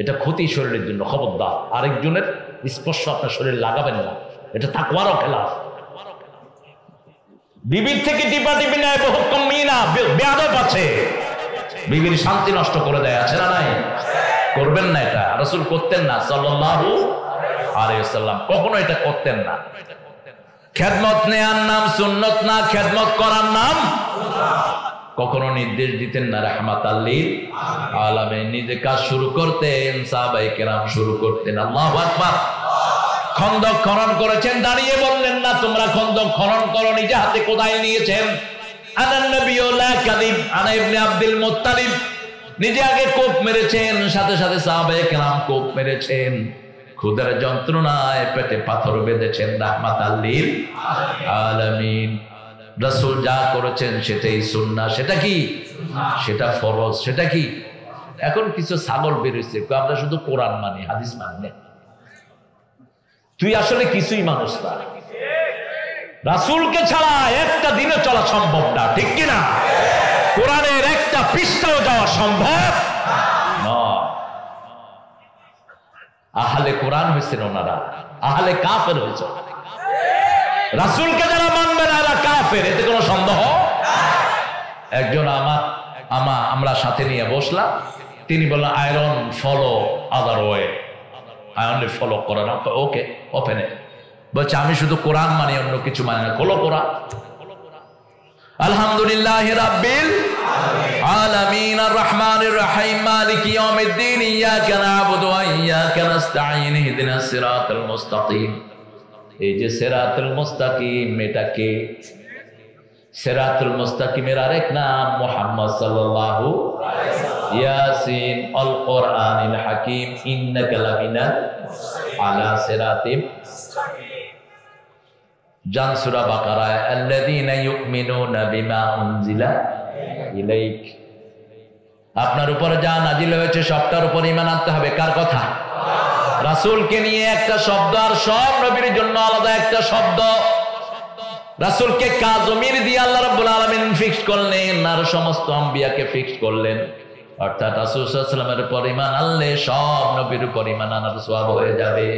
এটা ক্ষতি শরীরের জন্য, খবরদার। আরেকজনের স্পর্শ আপনার শরীর লাগাবেন না, এটা তাকওয়ারও খেলাফ। বিবির থেকে টিপি নেয় বহু কমই না, বেয়াদব আছে, বিবির শান্তি নষ্ট করে দেয়, আছে না নাই? করবেন না, এটা রাসূল করতেন না সাল্লাল্লাহু আলাইহি ওয়াসাল্লাম, কখনো এটা করতেন না। খেদমত নেয়ার নাম সুন্নত না, খেদমত করার নাম কখনো নির্দেশ দিতেন না। রাহমাতাল লিল আলামিন, নিজে কাজ শুরু করতেন, সাহাবায়ে কেরাম শুরু করতেন। আল্লাহু আকবার। খন্দক খনন করেছেন, দাঁড়িয়ে বললেন না তোমরা খন্দক খনন করো, নিজে হাতে কোদাল নিয়েছেন। আনান নবিয়্যু লা কাযিব আনা ইবনে আব্দুল মুত্তালিব, নিজে আগে কোপ মেরেছেন, সাথে সাথে সাহাবায়ে কেরাম কোপ মেরেছেন। ক্ষুধার যন্ত্রণায় পেটে পাথর বেঁধেছেন। রাহমাতাল লিল আলামিন। রাসূল যা করেছেন সেটাই সুন্নাহ। সেটা কি? সেটা ফরজ। সেটা কি? এখন কিছু ছাগল বেরিয়েছে, আমরা শুধু কোরআন মানি, হাদিস মানি না। তুই আসলে কিছুই মানুষ না। রাসূলকে ছাড়া একটা দিনে চলা সম্ভব না, ঠিক কিনা? কোরআনের একটা পৃষ্ঠাও যাওয়া সম্ভব নয়। আহলে কোরআন হয়েছেন ওনারা, আহলে কাফের হয়েছে। রাসূলকে যারা মানবে না এরা কাফের, এতে কোনো সন্দেহ। একজন আমরা সাথে নিয়ে বসলাম, তিনি বললেন I don't follow other way, I only follow Quran. Okay, open it. বলছে আমি শুধু কোরআন মানি, অন্য কিছু মানি না। খোলো কোরআন। আলহামদুলিল্লাহি রাব্বিল আলামিন আর রহমানির রহিম মালিকি ইয়াউমিদ্দিন ইয়াকা না'বুদু ওয়া ইয়াকা নাস্তাঈন ইহদিনাস সিরাতাল মুস্তাকিম। এই যে সিরাতুল মুস্তাকিম, এটা কি? সিরাতুল মুস্তাকিমের আরেক নাম মুহাম্মদ সাল্লাল্লাহু আলাইহি ওয়াসাল্লাম। ইয়াসিন আল কোরআনিল হাকিম ইন্নাকা লামিনা আলা সিরাতিম মুস্তাকিম। জান সূরা বাকারা, আল্লাযীনা ইউমিনুনা বিমা উনজিলা ইলাইক। আপনার উপর যা নাজিল হয়েছে সবটার উপর ঈমান আনতে হবে। কার কথা? রাসূলকে নিয়ে একটা শব্দ, আর সব নবীর জন্য আলাদা একটা শব্দ। রাসূলকে কাজমির দিয়ে আল্লাহ রাব্বুল আলামিন ফিক্স করলেন, আর সমস্ত আম্বিয়াকে ফিক্স করলেন। অর্থাৎ রাসূল সাল্লাল্লাহু আলাইহি ওয়াসাল্লামের পরিমাণ আনলে সব নবীর পরিমাণ আনার সওয়াব হয়ে যাবে।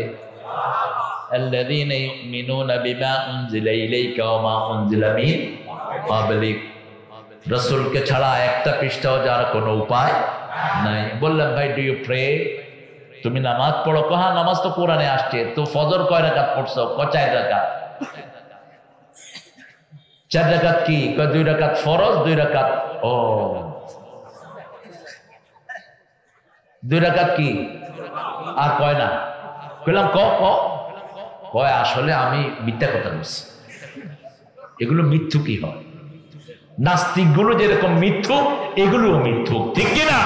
আল্লাযীনা ইউমিনুনা বিমা উনজিলা ইলাইকা ওয়া মা উনজিলা মিন ক্বাবলিক। রাসূলকে ছাড়া একটা পৃষ্ঠাও যার কোনো উপায় নাই। বললাম ভাই ডু ইউ প্রে, তুমি নামাজ পড়ো? হ্যাঁ নামাজ তো কোরআনে আসছে। তো ফজর কয় রাকাত পড়ছো? 4 রাকাত। 4 রাকাত কি? 2 রাকাত ফরজ, 2 রাকাত ও 2 রাকাত কি আর কয় না? কইলাম কয় আসলে আমি মিথ্যা কথা বলছি। এগুলো মিথ্যু কি হয়? নাস্তিক গুলো যেরকম মিথ্যু, এগুলোও মিথ্যু, ঠিক কিনা?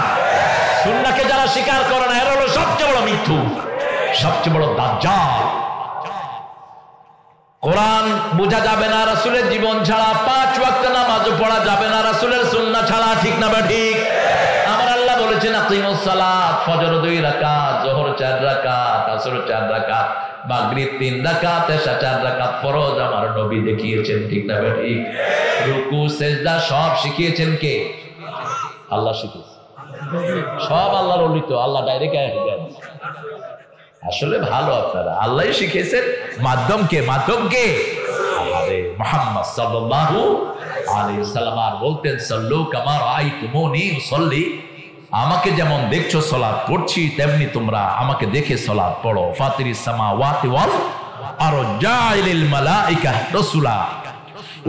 সুন্নাহকে যারা স্বীকার করে না এরা হলো সবচেয়ে বড় মিথ্যু, সবচেয়ে বড় দাজ্জাল। কোরআন বোঝা যাবে না রাসূলের জীবন ছাড়া, 5 ওয়াক্ত নামাজও পড়া যাবে না রাসূলের সুন্নাহ ছাড়া, ঠিক না ঠিক? আমার আল্লাহ বলেছেন আকিমুস সালাত, ফজর 2 রাকাত, যোহর 4 রাকাত, আসর 4 রাকাত, মাগরিব 3 রাকাত, এশা 4 রাকাত ফরজ আমার নবী দেখিয়েছেন, ঠিক না ঠিক? রুকু সিজদা সব শিখিয়েছেন কে? আল্লাহ শিখিয়েছেন। সব আল্লাহর ওলি তো, আল্লাহ ডাইরেক্ট আসলে ভালো আপনারা আল্লাহই শিখিয়েছেন। মাধ্যম কে? আরে মুহাম্মদ সাল্লাল্লাহু আলাইহি ওয়াসাল্লাম আর বলতেন সাল্লু কামা রাআইতুমুনি উসাল্লি, আমাকে যেমন দেখছো সালাত পড়ছি তেমনি তোমরা আমাকে দেখে সালাত পড়ো। ফাতিরিস সামাওয়াতি ওয়াল আরদ জাইলিল মালাইকা রাসূলা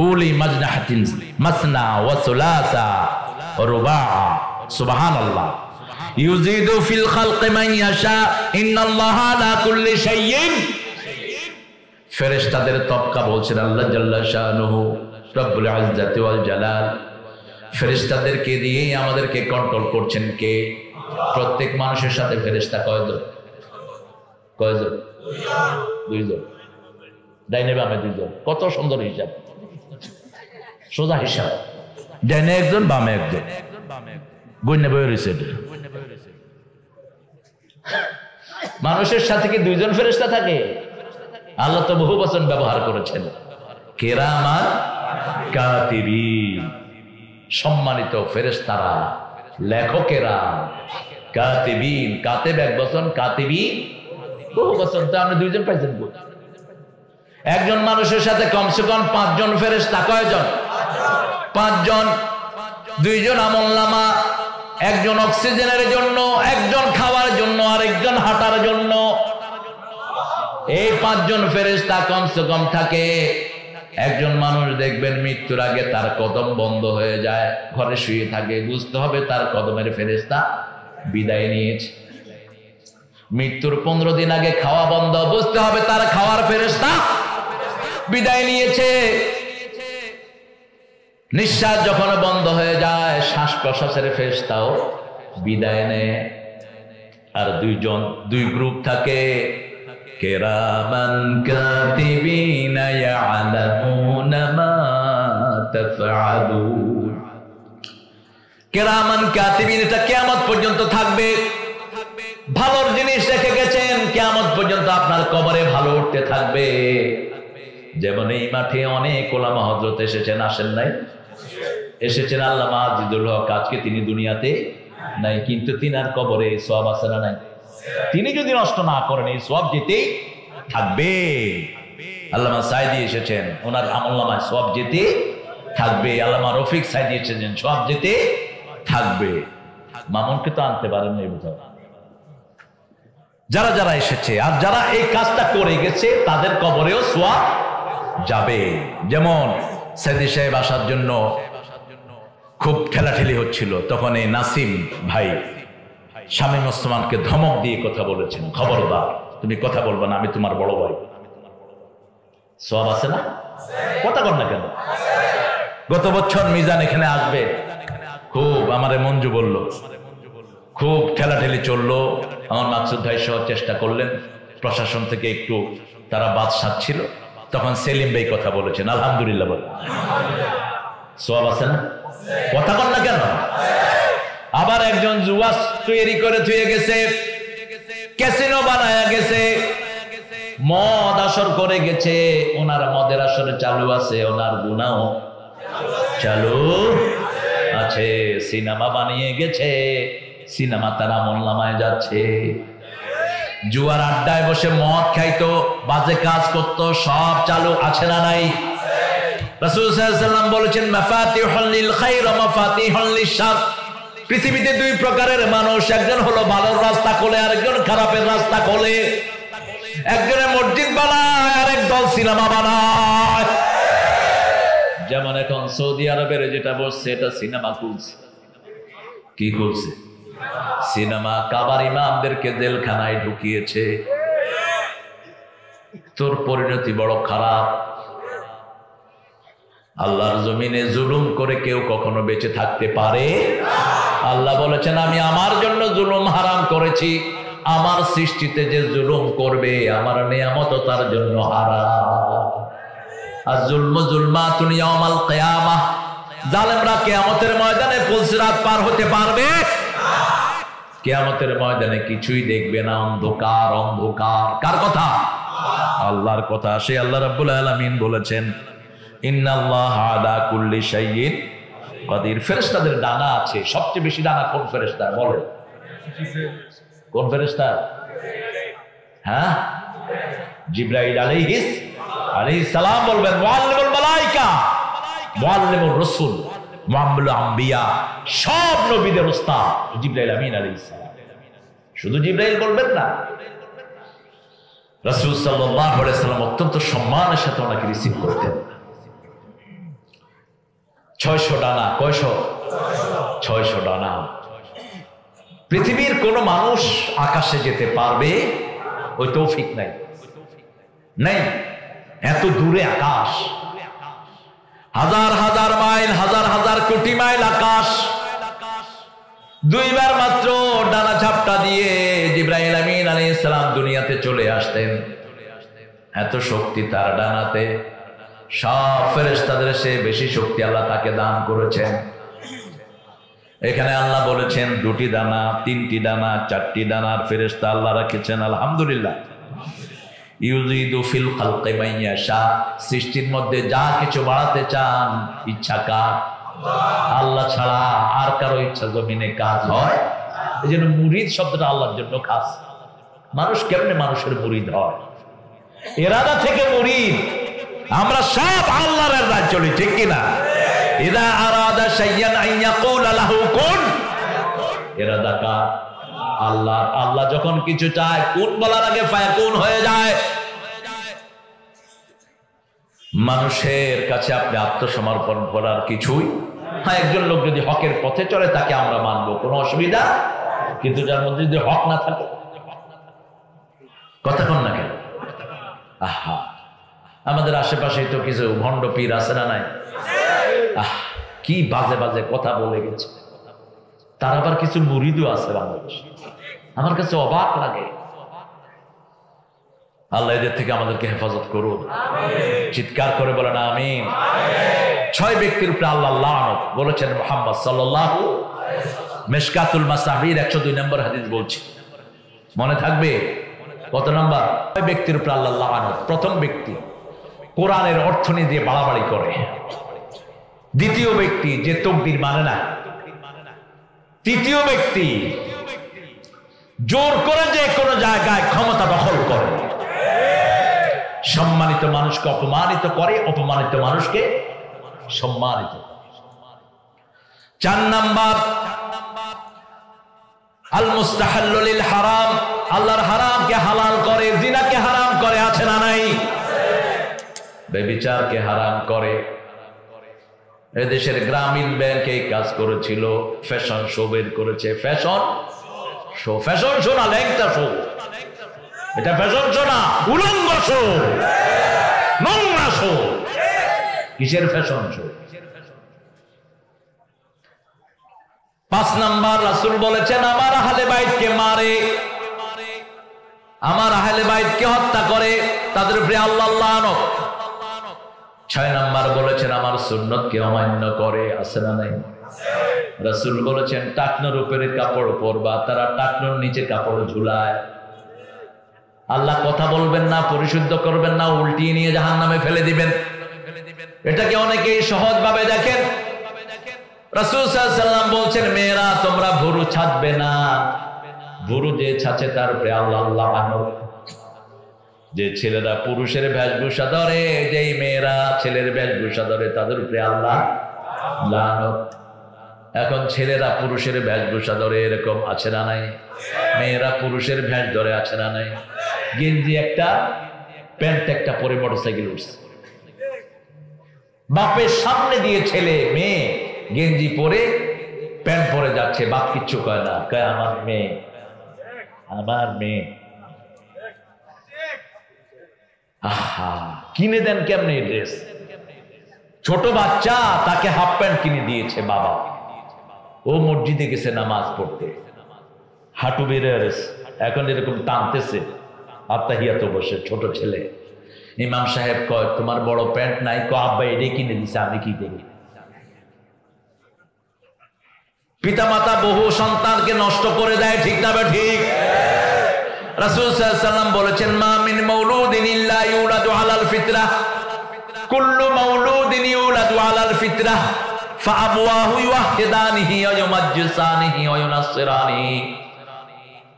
উলি মাজনাহাতিন মাসনা ওয়া সুলাসা ওয়া রুবা। সুবহানাল্লাহ। ইউজিদু ফিল খালকি মান ইয়াশা ইন্নাল্লাহা আলা কুল্লি শাইইন। ফেরেশতাদের তবকা বলছেন আল্লাহ জাল্লা শানুহু রব্বুল ইজ্জাতি ওয়াল জালাল। ফেরেশতাদেরকে দিয়ে আমাদেরকে কন্ট্রোল করছেন কে? প্রত্যেক মানুষের সাথে ফেরেশতা কয়জন? 2জন। ডাইনে বামে 2জন। কত সুন্দর হিসাব, সোজা হিসাব। ডাইনে 1জন, বামে 1জন। গইনা বই রইছে। মানুষের সাথে কি 2জন ফেরেশতা থাকে? আল্লাহ তো বহু বচন ব্যবহার করেছেন, কিরামান কাতিবিন, সম্মানিত ফেরেশতারা, লেখকেরা। কাতিবিন, কাতেব এক বচন, কাতিবিন বহু বচন। তো আপনি 2জন পাইছেন? একজন মানুষের সাথে কমসে কম 5জন ফেরেশতা। কয়জন? 5জন। 2জন আমলনামা, 1জন অক্সিজেনের জন্য, 1জন খাওয়ার জন্য, আর 1জন হাঁটার জন্য। এই 5জন ফেরেশতা কমসে কম থাকে। একজন মানুষ দেখবেন মৃত্যুর আগে তার কদম বন্ধ হয়ে যায়, ঘরে শুয়ে থাকে, বুঝতে হবে তার কদমের ফেরেশতা বিদায় নিয়েছে। মৃত্যুর 15 দিন আগে খাওয়া বন্ধ, বুঝতে হবে তার খাওয়ার ফেরেশতা বিদায় নিয়েছে। নিঃশ্বাস যখন বন্ধ হয়ে যায়, শ্বাস প্রশ্বাসের ফেরেশতাও বিদায় নেয়। আর 2 গ্রুপ থাকে, কিরামান কাতিবিনা ইয়ালামুনা মা তাফআলুন। কিরামান কাতিবিন, এটা কিয়ামত পর্যন্ত থাকবে। ভালোর জিনিস রেখে গেছেন, কিয়ামত পর্যন্ত আপনার কবরে ভালো উঠতে থাকবে। যেমন এই মাঠে অনেক ওলামা হযরত এসেছেন, আসেন নাই? এসেছেন। আল্লামা আজিজুল হক আজকে তিনি দুনিয়াতে নাই, কিন্তু তিনার কবরে সওয়াব আছে না নাই? তিনি যদি নষ্ট না করেন এই সওয়াব যেতেই থাকবে। আল্লামা সাইদি এসেছেন, ওনার আমলনামায় সওয়াব যেতে থাকবে। আল্লামা রফিক সাইদি এসেছেন, সওয়াব যেতে থাকবে। মামুনকে তো আনতে পারেন না, বোঝাও। যারা যারা এসেছে আর যারা এই কাজটা করে গেছে তাদের কবরেও সওয়াব যাবে। যেমন সাইদি সাহেব আসার জন্য খুব ঠেলাঠেলি হচ্ছিল, তখন এই নাসিম ভাই শামীম ওসমানকে ধমক দিয়ে কথা বলেছেন, খবরদার তুমি কথা বলবা না, আমি তোমার বড় ভাই। সওয়াব আছে না? কথা বল না কেন? গত বছর মিজান এখানে আসবে, খুব আমারে মঞ্জু বলল, খুব ঠেলাঠেলি চললো। আমার মাকসুদ ভাই সহ চেষ্টা করলেন, প্রশাসন থেকে একটু তারা বাদ সাধছিল। তখন সেলিম ভাই কথা বলেছেন, আলহামদুলিল্লাহ বলে। সওয়াব আছে না? কথা বল না কেন? আবার একজন জুয়া তৈরি করে থুয়ে গেছে, ক্যাসিনো বানায়া গেছে, মদ আসর ভরে গেছে, ওনার মদের আসরে চালু আছে, ওনার গুনাহ চালু আছে। সিনেমা বানিয়ে গেছে, সিনেমা তার আমলনামায় যাচ্ছে। জুয়ার আড্ডায় বসে মদ খাইতো, বাজে কাজ করতো, সব চালু আছে না নাই? রাসূল সাল্লাল্লাহু আলাইহি ওয়াসাল্লাম বলেছেন মাফাতিহুল লিল খায়র ওয়া মাফাতিহুল লিশ-শার। পৃথিবীতে দুই প্রকারের মানুষ, একজন হলো ভালোর রাস্তা খোলে, আরেকজন খারাপের রাস্তা খোলে। একজনে মসজিদ বানায়, আরেক দল সিনেমা বানায়। যেমন এখন সৌদি আরবের যেটা বসছে, এটা সিনেমা খুলছে। কি খুলছে? সিনেমা। কাবার ইমামদেরকে জেলখানায় ঢুকিয়েছে। তোর পরিণতি বড় খারাপ। আল্লাহর জমিনে জুলুম করে কেউ কখনো বেঁচে থাকতে পারে? আল্লাহ বলেছেন আমি আমার জন্য জুলুম হারাম করেছি। আমার সৃষ্টিতে যে জুলুম করবে, আমার নিয়ামত তার জন্য হারাম। আর জুলমু জুলমাতুন ইয়াউমাল কিয়ামাহ। জালেমরা কিয়ামতের ময়দানে পুলসিরাত পার হতে পারবে না। কিয়ামতের ময়দানে কিছুই দেখবে না, অন্ধকার অন্ধকার। কার কথা? আল্লাহর কথা। সে আল্লাহ রাব্বুল আলামিন বলেছেন ইন্নাল্লাহা আলা কুল্লি শাইইন কাদির। ফেরেশতাদের ডানা আছে। সবচেয়ে বেশি ডানা কোন ফেরেশতার? বলেন কোন ফেরেশতা? হ্যাঁ, জিবরাইল আলাইহিস সালাম বলবেন মুআল্লিমুল মালায়েকা, মুআল্লিমুর রাসূল, মুআল্লিমুল আম্বিয়া, সব নবীদের উস্তাদ জিবরাইল আমিন আলাইহিস সালাম। শুধু জিবরাইল বলবেন না, রাসূল সাল্লাল্লাহু আলাইহি সাল্লাম অত্যন্ত সম্মানের সাথে ওনাকে রিসিভ করতেন। 600 ডানা। কয়শো? 600 ডানা। পৃথিবীর কোন মানুষ আকাশে যেতে পারবে ওই তৌফিক নাই, নাই। এত দূরে আকাশ, হাজার হাজার মাইল, হাজার হাজার কোটি মাইল আকাশ। দুইবার মাত্র ডানা ঝাপটা দিয়ে জিবরাইল আমিন আলাইহিস সালাম দুনিয়াতে চলে আসতেন। এত শক্তি তার ডানাতে। সব ফেরেশতাদের সে বেশি শক্তি আল্লাহ তাকে দান করেছেন। এখানে আল্লাহ বলেছেন 2টি ডানা, 3টি ডানা, 4টি ডানার ফেরেশতা আল্লাহ রেখেছেন। আলহামদুলিল্লাহ। ইউজিদু ফিল খালকি মান ইয়াশা। সৃষ্টির মধ্যে যা কিছু বাড়াতে চান, ইচ্ছা কার? আল্লাহ ছাড়া আর কারো ইচ্ছা জমিনে কাজ হয়? এই জন্য মুরিদ শব্দটা আল্লাহর জন্য খাস। মানুষ কেমনে মানুষের মুরিদ হয়? ইরাদা থেকে মুরিদ। আমরা সব আল্লাহর রাজ চলি, ঠিক কিনা? ইদা আরাদা শাইয়ান আন ইয়াকুলা লাহু কুন। ইরাদা কার? আল্লাহ। আল্লাহ যখন কিছু চায়, কুন বলার আগে ফায়াকুন হয়ে যায়। মানুষের কাছে আপনি আত্মসমর্পণ করার কিছুই। হ্যাঁ, একজন লোক যদি হকের পথে চলে তাকে আমরা মানবো, কোনো অসুবিধা। কিন্তু যার মধ্যে যদি হক না থাকে, কথা কন না কেন? আহা, আমাদের আশেপাশে তো কিছু ভণ্ড পীর আছে না নাই? কি বাজে বাজে কথা বলে গেছে। তার আবার কিছু মুরিদও আছে বাংলাদেশ। আমার কাছে অবাক লাগে। আল্লাহ এদের থেকে আমাদেরকে হেফাজত করুন। চিৎকার করে বলেন আমিন। 6 ব্যক্তির উপরে আল্লাহ লানত বলেছেন মুহাম্মদ সাল্লাল্লাহু আলাইহি ওয়াসাল্লাম। মিশকাতুল মাসাবির 102 নম্বর হাদিস বলছি, মনে থাকবে? কত নাম্বার? 6 ব্যক্তির উপরে আল্লাহ লানত। প্রথম ব্যক্তি কোরআনের অর্থ নিয়ে দিয়ে বাড়াবাড়ি করে। দ্বিতীয় ব্যক্তি যে তাকবীর মানে না। তৃতীয় ব্যক্তি জোর করে যে কোনো জায়গায় ক্ষমতা দখল করে। সম্মানিত মানুষকে অপমানিত করে, অপমানিত মানুষকে সম্মানিত। 4 নাম্বার আল মুস্তাহাল্লু লিল হারাম। আল্লাহর হারামকে হালাল করে, জিনাকে হারাম করে, আছে না নাই? ব্যভিচারকে হারাম করে। এদেশের গ্রামীণ ব্যাংক এই কাজ করেছিল, ফ্যাশন শো বের করেছে। ফ্যাশন শো, ফ্যাশন শো না, ল্যাংটা শো। এটা ফ্যাশন শো না, উলঙ্গ শো, নোংরা শো। কিসের ফ্যাশন শো? 5 নাম্বার রাসূল বলেছেন আমার আহলে বাইতকে মারে, আমার আহলে বাইতকে হত্যা করে, তাদের উপরে আল্লাহ লানত। 6 নাম্বার বলেছেন আমার সুন্নতকে অমান্য করে, আছে না নাই? রাসূল বলেছেন টাকনোর উপরে কাপড় পরবা, তারা টাকনোর নিচে কাপড় ঝুলায়। আল্লাহ কথা বলবেন না, পরিশুদ্ধ করবেন না, উল্টিয়ে নিয়ে জাহান্নামে ফেলে দিবেন। এটাকে অনেকেই সহজ ভাবে দেখেন। রাসূল সাল্লাল্লাহু আলাইহি ওয়াসাল্লাম বলছেন, মেয়েরা তোমরা ভুরু ছাড়বে না, ভুরু যে ছাড়ছে তার উপরে আল্লাহ লানত। যে ছেলেরা পুরুষের বেশভূষা ধরে, যেই মেয়েরা ছেলের বেশভূষা ধরে, তাদের উপরে আল্লাহ লানত। এখন ছেলেরা পুরুষের বেশভূষা ধরে, এরকম আছে না নাই? মেয়েরা পুরুষের ভেষ ধরে, আছে না নাই? গেঞ্জি একটা, প্যান্ট একটা পরে মোটরসাইকেল উঠছে, বাপের সামনে দিয়ে ছেলে মেয়ে গেঞ্জি পরে প্যান্ট পরে যাচ্ছে, বাপ কিচ্ছু কয় না, কয় আমার মেয়ে, আমার মেয়ে। আহা, কিনে দেন কেমনে ড্রেস? ছোট বাচ্চা, তাকে হাফ প্যান্ট কিনে দিয়েছে বাবা। ও মসজিদে গেছে নামাজ পড়তে, হাঁটু বেড়ে এখন এরকম টানতেছে, আত্তাহিয়াত বসে, ছোট ছেলে। ইমাম সাহেব কয়, তোমার বড় প্যান্ট নাই? কয়, আব্বা এটাই কিনে দিছে, আমি কি দেখি। পিতামাতা বহু সন্তানকে নষ্ট করে দেয়, ঠিক না ঠিক? রাসূল সাল্লাল্লাহু আলাইহি ওয়াসাল্লাম বলেছেন, মা মিন মাউলুদিন ইল্লা ইউলাদু আলাল ফিতরাহ, কুল্লু মাউলুদিন ইউলাদু আলাল ফিতরাহ, ফাআবওয়াহু ইউওয়াহিদানিহি ওয়া ইউমাজ্জিসানিহি ওয়া ইউনাসসিরানিহি।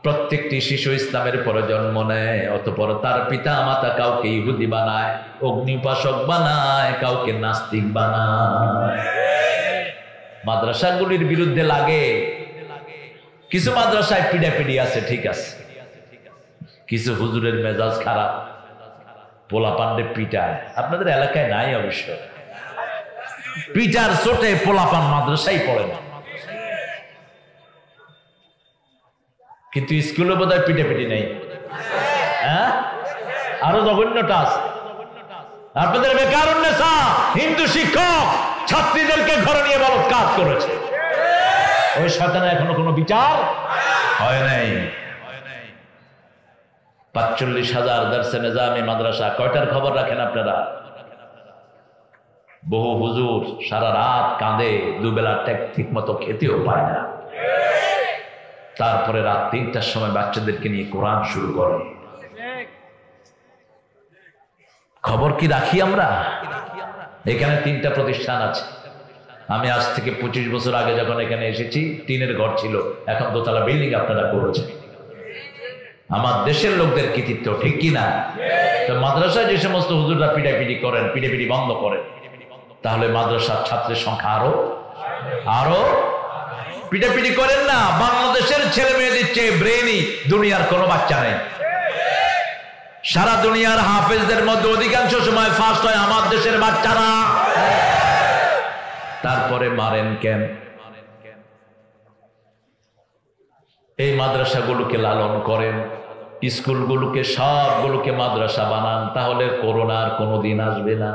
প্রত্যেকটি শিশু ইসলামের পরে জন্ম নেয়, অতঃপর তার পিতা মাতা কাউকে ইহুদি বানায়, অগ্নি উপাসক বানায়, কাউকে নাস্তিক বানায়। মাদ্রাসাগুলির বিরুদ্ধে লাগে। কিছু মাদ্রাসায় পিড়াপিড়ি আছে, ঠিক আছে, কিছু হুজুরের মেজাজ খারাপ, পোলা পান্ডে পিটায়। আপনাদের এলাকায় নাই অবশ্য, পিটার চোটে পোলাপান মাদ্রাসাই পড়ে না, কিন্তু স্কুলে বোধহয় পিটাপিটি নেই। হ্যাঁ, আরো জঘন্যটা আছে। আপনাদের বেকার নেশা, হিন্দু শিক্ষক ছাত্রীদেরকে ঘরে নিয়ে বলৎকার করেছে, ওই শয়তানের এখনো কোনো বিচার হয় নাই। ৪৫,০০০ দারসে নিজামি মাদ্রাসা, কয়টার খবর রাখেন আপনারা? বহু হুজুর সারা রাত কাঁদে, দুবেলা ঠিক মতো খেতেও পায় না, তারপরে রাত ৩টার সময় বাচ্চাদেরকে নিয়ে কোরআন শুরু করে। খবর কি রাখি আমরা? এখানে ৩টা প্রতিষ্ঠান আছে। আমি আজ থেকে ২৫ বছর আগে যখন এখানে এসেছি, টিনের ঘর ছিল, এখন দোতলা বিল্ডিং আপনারা করেছেন। আমার দেশের লোকদের কৃতিত্ব, ঠিক কিনা? তো মাদ্রাসায় যে সমস্ত হুজুররা পিটাপিটি করেন, পিটাপিটি বন্ধ করেন, তাহলে মাদ্রাসার ছাত্রের সংখ্যা আরো পিটাপিটি করেন না। বাংলাদেশের ছেলে মেয়েদের চেয়ে ব্রেইনি দুনিয়ার কোনো বাচ্চা নেই। সারা দুনিয়ার হাফেজদের মধ্যে অধিকাংশ সময় ফার্স্ট হয় আমার দেশের বাচ্চারা। তারপরে মারেন কেন? এই মাদ্রাসাগুলোকে লালন করেন, স্কুলগুলোকে সবগুলোকে মাদ্রাসা বানান, তাহলে করোনার কোনোদিন আসবে না।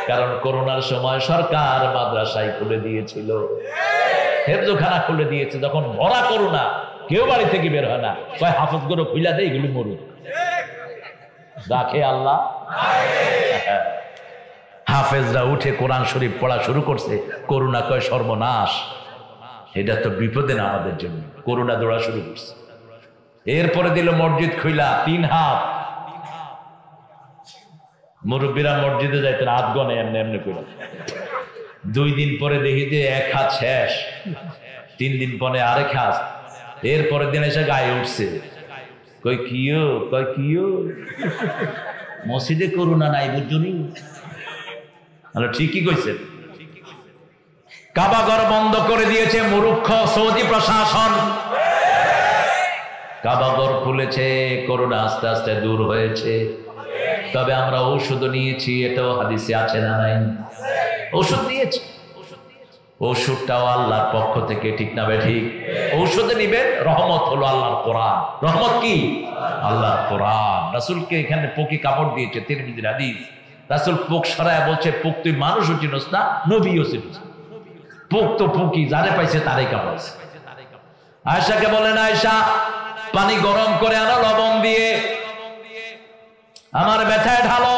কারণ করোনার সময় সরকার মাদ্রাসায় খুলে দিয়েছিল, হেফজখানা খুলে দিয়েছে। যখন ভরা করোনা, কেউ বাড়ি থেকে বের হয় না, কয় হাফেজগুলো খুলে দেয়, এগুলি মরুক, রাখে আল্লাহ। হাফেজরা উঠে কোরআন শরীফ পড়া শুরু করছে, করোনা কয় সর্বনাশ, এটা তো বিপদে না আমাদের জন্য। করোনা দৌড়া শুরু করছে। এরপরে দিল মসজিদ খুইলা ৩ হাত। মুরব্বীরা মসজিদে যাইতেন হাত গনে এমনি এমনি করে। 2 দিন পরে দেখি যে 1 হাত শেষ, 3 দিন পরে আরেক হাত, এরপরের দিন এসে গায়ে উঠছে, কই কিও, কই কিও, মসজিদে করোনা নাই বুঝুনি। ঠিকই কইছেন। কাবাঘর বন্ধ করে দিয়েছে মূর্খ সৌদি প্রশাসন, কাবাঘর খুলেছে, করোনা আস্তে আস্তে দূর হয়েছে। তবে আমরা ঔষধ নিয়েছি, এটাও হাদিসে আছে না নাই? ঔষধ নিয়েছি, ঔষধটাও আল্লাহর পক্ষ থেকে, ঠিক না ঠিক? ঔষধে নিবেন, রহমত হলো আল্লাহর কোরআন। রহমত কি? আল্লাহর কোরআন। রাসূলকে এখানে পোকি কামড় দিয়েছে, তিরমিজির হাদিস। রাসূল পোক সরায় বলছে, পোক তুই মানুষও চিনস না, নবীও চিনস না, পোক তো পোকি, যারে পাইছে তারাই কামড়াইছে। আয়েশাকে বলেন, আয়েশা পানি গরম করে আনো, লবণ দিয়ে আমার ব্যথায় ঢালো।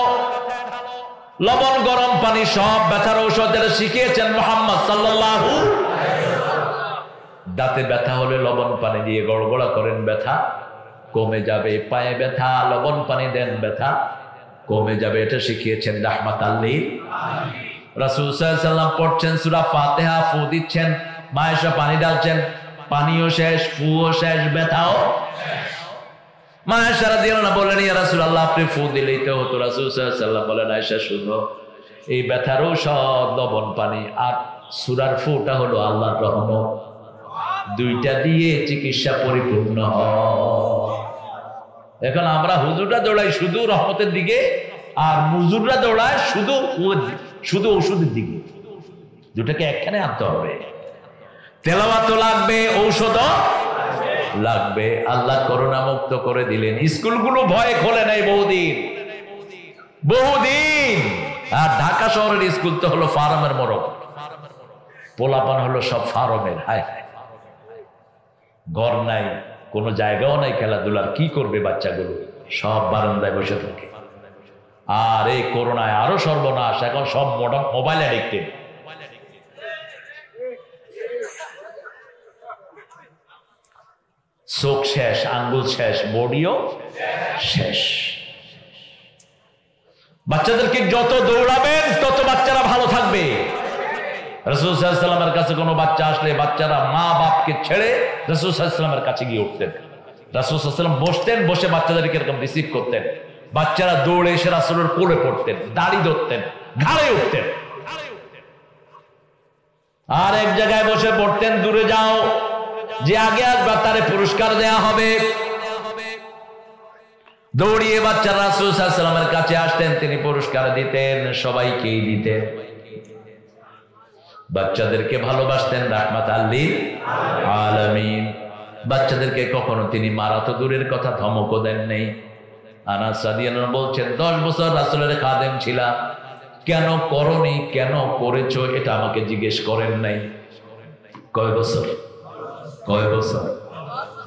লবণ গরম পানি সব ব্যথার ঔষধ শিখিয়েছেন মুহাম্মদ সাল্লাল্লাহু আলাইহি ওয়াসাল্লাম। দাঁতে ব্যথা হলে লবণ পানি দিয়ে গড়গড়া করেন ব্যথা, কমে যাবে। পায়ে ব্যথা, লবণ পানি দেন, ব্যথা কমে যাবে। এটা শিখিয়েছেন রাহমাতাল লিল আলামিন। রাসূল সাল্লাল্লাহু আলাইহি ওয়াসাল্লাম পড়ছেন সূরা ফাতিহা, ফু দিচ্ছেন, মায়েশা পানি ঢালছেন, পানিও শেষ, ফুও শেষ, ব্যথাও শেষ। মায়েশা রাদিয়াল্লাহু আনহা বললেন, ইয়া রাসূলুল্লাহ, আপনি ফু দিলেই তো হতো। রাসূল সাল্লাল্লাহু আলাইহি ওয়াসাল্লাম বলেন, আয়েশা শুনো, এই ব্যথার ঔষধ লবণ পানি, আর সূরার ফুটা হলো আল্লাহর রহমত। দুইটা দিয়ে চিকিৎসা পরিপূর্ণ হয়। এখন আমরা হুজুররা দৌড়াই শুধু রহমতের দিকে, আর মুজুররা দৌড়ায় শুধু ঔষধের দিকে। দুটাকে একখানে আনতে হবে। তেলাওয়াতও লাগবে, ঔষধও লাগবে। আল্লাহ করোনা মুক্ত করে দিলেন, স্কুলগুলো ভয়ে খোলে নাই বহুদিন। আর ঢাকা শহরের স্কুল তো হলো ফার্মের মরক, পোলাপান হলো সব ফার্মের। হায় হায়, ঘর নাই, কোনো জায়গাও নাই খেলাধুলার। কি করবে বাচ্চাগুলো? সব বারান্দায় বসে থাকে। আর এই করোনায় আরো সর্বনাশ, এখন সব মোবাইল অ্যাডিক্টেড। চোখ শেষ, আঙ্গুল শেষ, বডিও শেষ। বাচ্চাদেরকে যত দৌড়াবেন তত বাচ্চারা ভালো থাকবে। রাসূল সাল্লাল্লাহু আলাইহি ওয়াসাল্লামের কাছে কোনো বাচ্চা আসলে বাচ্চারা মা বাপকে ছেড়ে রাসূল সাল্লাল্লাহু আলাইহি ওয়াসাল্লামের কাছে গিয়ে উঠতেন। রাসূল সাল্লাল্লাহু আলাইহি ওয়াসাল্লাম বসতেন, বসে বাচ্চাদেরকে এরকম রিসিভ করতেন। বাচ্চারা দৌড়ে এসে রাসূলের কোলে পড়তেন, দাড়ি ধরতেন, ঘাড়ে উঠতেন। আর এক জায়গায় বসে পড়তেন, দূরে যাও, যে আগে আসবে তারে পুরস্কার দেয়া হবে। দৌড়িয়ে বাচ্চারা রাসূল সাল্লাল্লাহু আলাইহি ওয়াসাল্লামের কাছে আসতেন, তিনি পুরস্কার দিতেন, সবাইকেই দিতেন। বাচ্চাদেরকে ভালোবাসতেন রাহমাতাল লিল আলামিন। বাচ্চাদেরকে কখনো তিনি মারা তো দূরের কথা, ধমকও দেন নেই। আনাস রাদিয়াল্লাহু আনহু বলছেন, 10 বছর রাসূলের খাদেম ছিলাম, কেন করনি, কেন করেছো, এটা আমাকে জিজ্ঞেস করেন নাই। কয় বছর?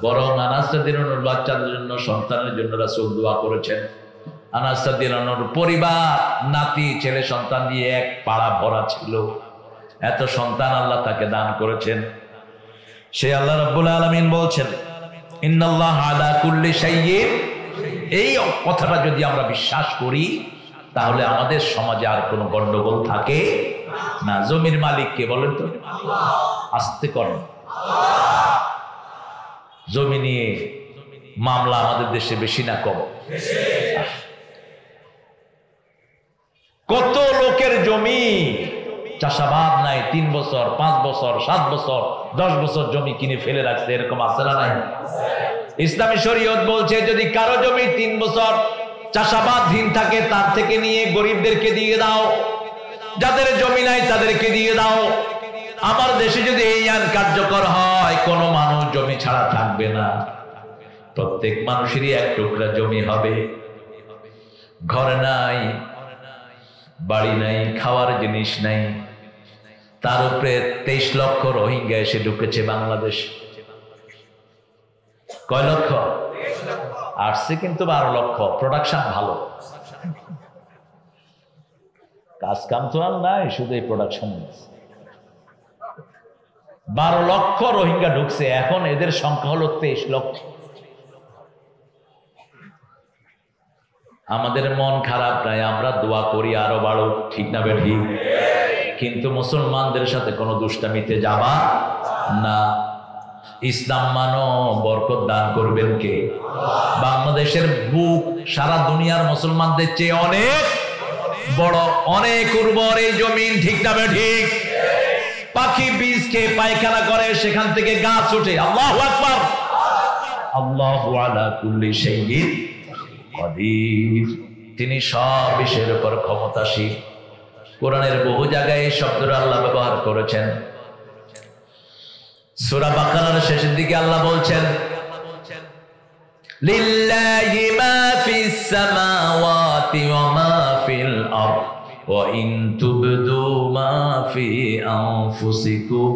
বরং আনাস রাদিয়াল্লাহু আনহুর বাচ্চাদের জন্য, সন্তানের জন্য রাসূল দোয়া করেছেন। আনাস রাদিয়াল্লাহু আনহুর পরিবার, নাতি, ছেলে সন্তান দিয়ে এক পাড়া ভরা ছিল। এত সন্তান আল্লাহ তাকে দান করেছেন। সে আল্লাহ রাব্বুল আলামিন বলছেন, ইন্নাল্লাহা আলা কুল্লি শাইইন। এই কথাটা যদি আমরা বিশ্বাস করি, তাহলে আমাদের সমাজে আর কোনো গন্ডগোল থাকে না। জমির মালিক কে বলেন তো? আস্তে করেন। জমি নিয়ে মামলা আমাদের দেশে বেশি না কম? কত লোকের জমি চাষাবাদ নাই, 3 বছর, 5 বছর, 7 বছর, 10 বছর জমি কিনে ফেলে রাখছে, এরকম আছে না নাই? ইসলামী শরীয়ত বলছে, যদি কারো জমি 3 বছর চাষাবাদহীন থাকে, তার থেকে নিয়ে গরিবদেরকে দিয়ে দাও, যাদের জমি নাই তাদেরকে দিয়ে দাও। আমার দেশে যদি এই আইন কার্যকর হয়, কোনো মানুষ জমি ছাড়া থাকবে না। প্রত্যেক মানুষেরই এক টুকরা জমি হবে। ঘর নাই, বাড়ি নাই, খাওয়ার জিনিস নাই, তার উপরে 23 লক্ষ রোহিঙ্গা এসে ঢুকেছে বাংলাদেশ। কয় লক্ষ? আসছে কিন্তু 12 লক্ষ। প্রোডাকশন ভালো, কাজ কাম তো আর নাই, শুধু এই প্রোডাকশন। 12 লক্ষ রোহিঙ্গা ঢুকছে, এখন এদের সংখ্যা হলো 23 লক্ষ। আমাদের মন খারাপ নাই, আমরা দোয়া করি আরো বাড়ুক, ঠিক না বেঠি? কিন্তু মুসলমানদের সাথে কোনো দুষ্টামিতে যাবা না। ইসলাম মানো, বরকত দান করবেন কে? বাংলাদেশের বুক সারা দুনিয়ার মুসলমানদের চেয়ে অনেক বড়, অনেক উর্বর এই জমিন, ঠিক না বেঠিক? পাখি বীজ খেয়ে পায়খানা করে, সেখান থেকে গাছ ওঠে। আল্লাহু আকবার। আল্লাহু আলা কুল্লি শাইইন কাদির। তিনি সব বিষয়ের উপর ক্ষমতাশীল। কোরআনের বহু জায়গায় এই শব্দটা আল্লাহ ব্যবহার করেছেন। সূরা বাকারার শেষের দিকে আল্লাহ বলছেন, লিল্লাহি মা ফিস সামাওয়াতি ওয়া মা ফিল আরদ ওয়া ইন তুবদু মা ফি আনফুসিকুম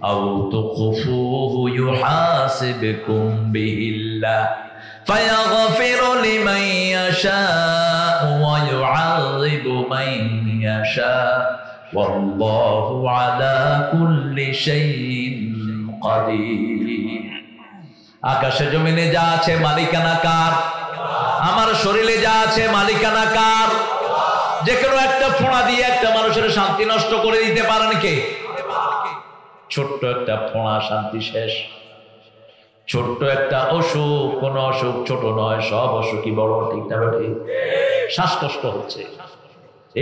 আও তুখফুহু ইউহাসিবকুম বিহিল্লাহ ফায়াগফিরু লিমান ইয়াশা ওয়া ইউআযিবু মান ইয়াশা ওয়াল্লাহু আলা কুল্লি শাইইন কাদির। আকাশে জমিনে যা আছে মালিকানা কার? আমার শরীরে যা আছে মালিকানা কার? যে কোনো একটা ফোঁড়া দিয়ে একটা মানুষের শান্তি নষ্ট করে দিতে পারেন কে? ছোট্ট একটা ফোঁড়া, শান্তি শেষ। ছোট্ট একটা অসুখ, কোন অসুখ ছোট নয়, সব অসুখই বড়, ঠিক না ঠিক? শ্বাসকষ্ট হচ্ছে,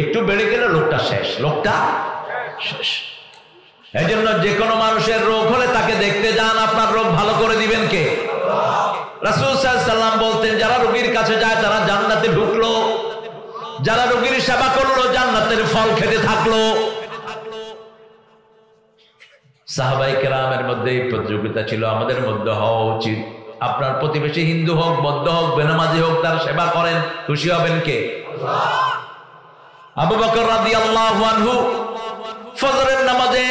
একটু বেড়ে গেলে লোকটা শেষ, লোকটা শেষ। এই জন্য যে কোনো মানুষের রোগ হলে তাকে দেখতে যান, আপনার রোগ ভালো করে দিবেন কে? রাসূল সাল্লাল্লাহু আলাইহি ওয়াসাল্লাম বলতেন, যারা রোগীর কাছে যায় তারা জান্নাতে ঢুকলো, যারা রোগীর সেবা করলো জান্নাতের ফল খেতে থাকলো। সাহাবায়ে কেরামের মধ্যে এই প্রতিযোগিতা ছিল, আমাদের মধ্যে হওয়া উচিত। আপনার প্রতিবেশী হিন্দু হোক, বৌদ্ধ হোক, বেনামাজি হোক, তার সেবা করেন, খুশি হবেন কে? আবু বকর রাদিয়াল্লাহু আনহু ফজরের নামাজে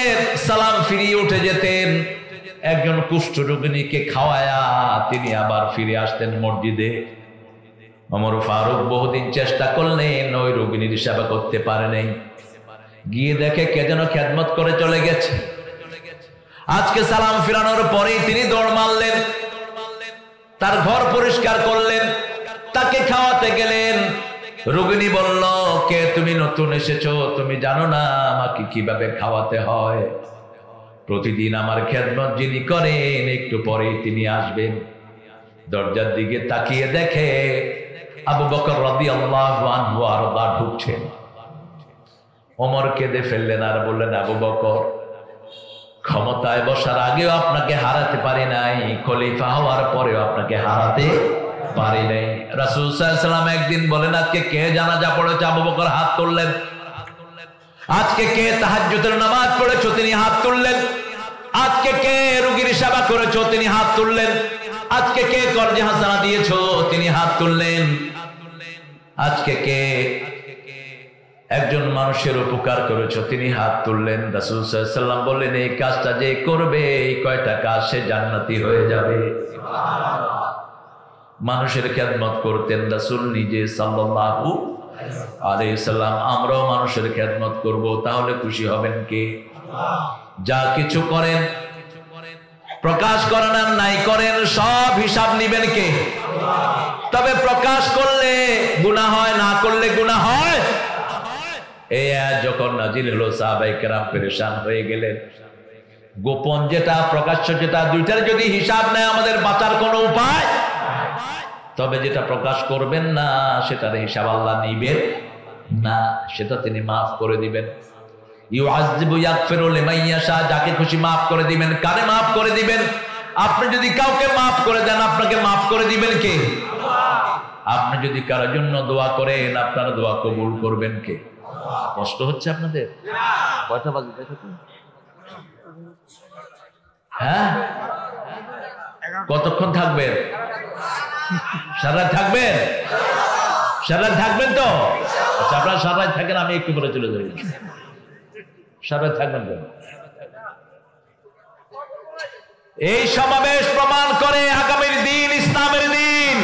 সালাম ফিরিয়ে উঠে যেতেন, একজন কুষ্ঠরোগীকে খাওয়ায়া তিনি আবার ফিরে আসতেন মসজিদে। ওমর ফারুক বহুদিন চেষ্টা করলেন, ওই রোগিনীর সেবা করতে পারে নাই। গিয়ে দেখে কে যেন খেদমত করে চলে গেছে। আজকে সালাম ফিরানোর পরেই তিনি দৌড় মারলেন, তার ঘর পরিষ্কার করলেন, তাকে খাওয়াতে গেলেন। রোগিনী বলল, কে তুমি? নতুন এসেছো, তুমি জানো না আমাকে কিভাবে খাওয়াতে হয়? প্রতিদিন আমার খেদমত যিনি করেন, একটু পরেই তিনি আসবেন। দরজার দিকে তাকিয়ে দেখে আবু বকর রাদিয়াল্লাহু আনহু আরদা ঢুকছেন। ওমর কেঁদে ফেললেন আর বললেন, আবু বকর, ক্ষমতায় বসার আগেও আপনাকে হারাতে পারি নাই, খলিফা হওয়ার পরেও আপনাকে হারাতে পারি নাই। রাসূল সাল্লাল্লাহু আলাইহি ওয়াসাল্লাম একদিন বলেন, আজকে কে জানাজা পড়েছে? আবু বকর হাত তুললেন। আজকে কে তাহাজ্জুদের নামাজ পড়েছো? তিনি হাত তুললেন। আজকে কে রোগীর সেবা করেছো? তিনি হাত তুললেন। আজকে কে কর্জে হাসানা দিয়েছো? তিনি হাত তুললেন। আজকে কে একজন মানুষের উপকার করেছো? তিনি হাত তুললেন। রাসূল সাল্লাল্লাহু আলাইহি ওয়াসাল্লাম বললেন, এই কাজটা যে করবে, এই কয়টা কাজ, সে জান্নাতি হয়ে যাবে। মানুষের খেদমত করতেন রাসূল নিজে সাল্লাল্লাহু আলাইহি ওয়াসাল্লাম। আমরাও মানুষের খেদমত করব, তাহলে খুশি হবেন কে? যা কিছু করেন, প্রকাশ করেন আর নাই করেন, সব হিসাব নিবেন কে? তবে প্রকাশ করলে গুনাহ হয়, না করলে গুনাহ হয়। এই আয়াত যখন নাজিল হলো, সাহাবায়ে কেরাম পেরেশান হয়ে গেলেন। গোপন যেটা, প্রকাশ্য যেটা, দুইটার যদি হিসাব নেয় আমাদের বাঁচার কোনো উপায়। তবে যেটা প্রকাশ করবেন না, সেটার হিসাব আল্লাহ নিবেন না, সেটা তিনি মাফ করে দিবেন। ইউআযযিবু ইয়াগফিরু লিমান ইয়াশা, যাকে খুশি মাফ করে দিবেন। কারে মাফ করে দিবেন? আপনি যদি কাউকে মাফ করে দেন, আপনাকে মাফ করে দিবেন কে? আপনি যদি কারোর জন্য দোয়া করেন, আপনার দোয়া কবুল করবেন কে? কষ্ট হচ্ছে আপনাদের? কয়টা বাজে দেখো তো? হ্যাঁ, কতক্ষণ থাকবেন? সারা থাকবেন? সারা থাকবেন তো? আচ্ছা, আপনারা সারা থাকেন, আমি একটু করে চলে যাই। সারা থাকবেন তো? এই সমাবেশ প্রমাণ করে আগামীর দিন ইসলামের দিন,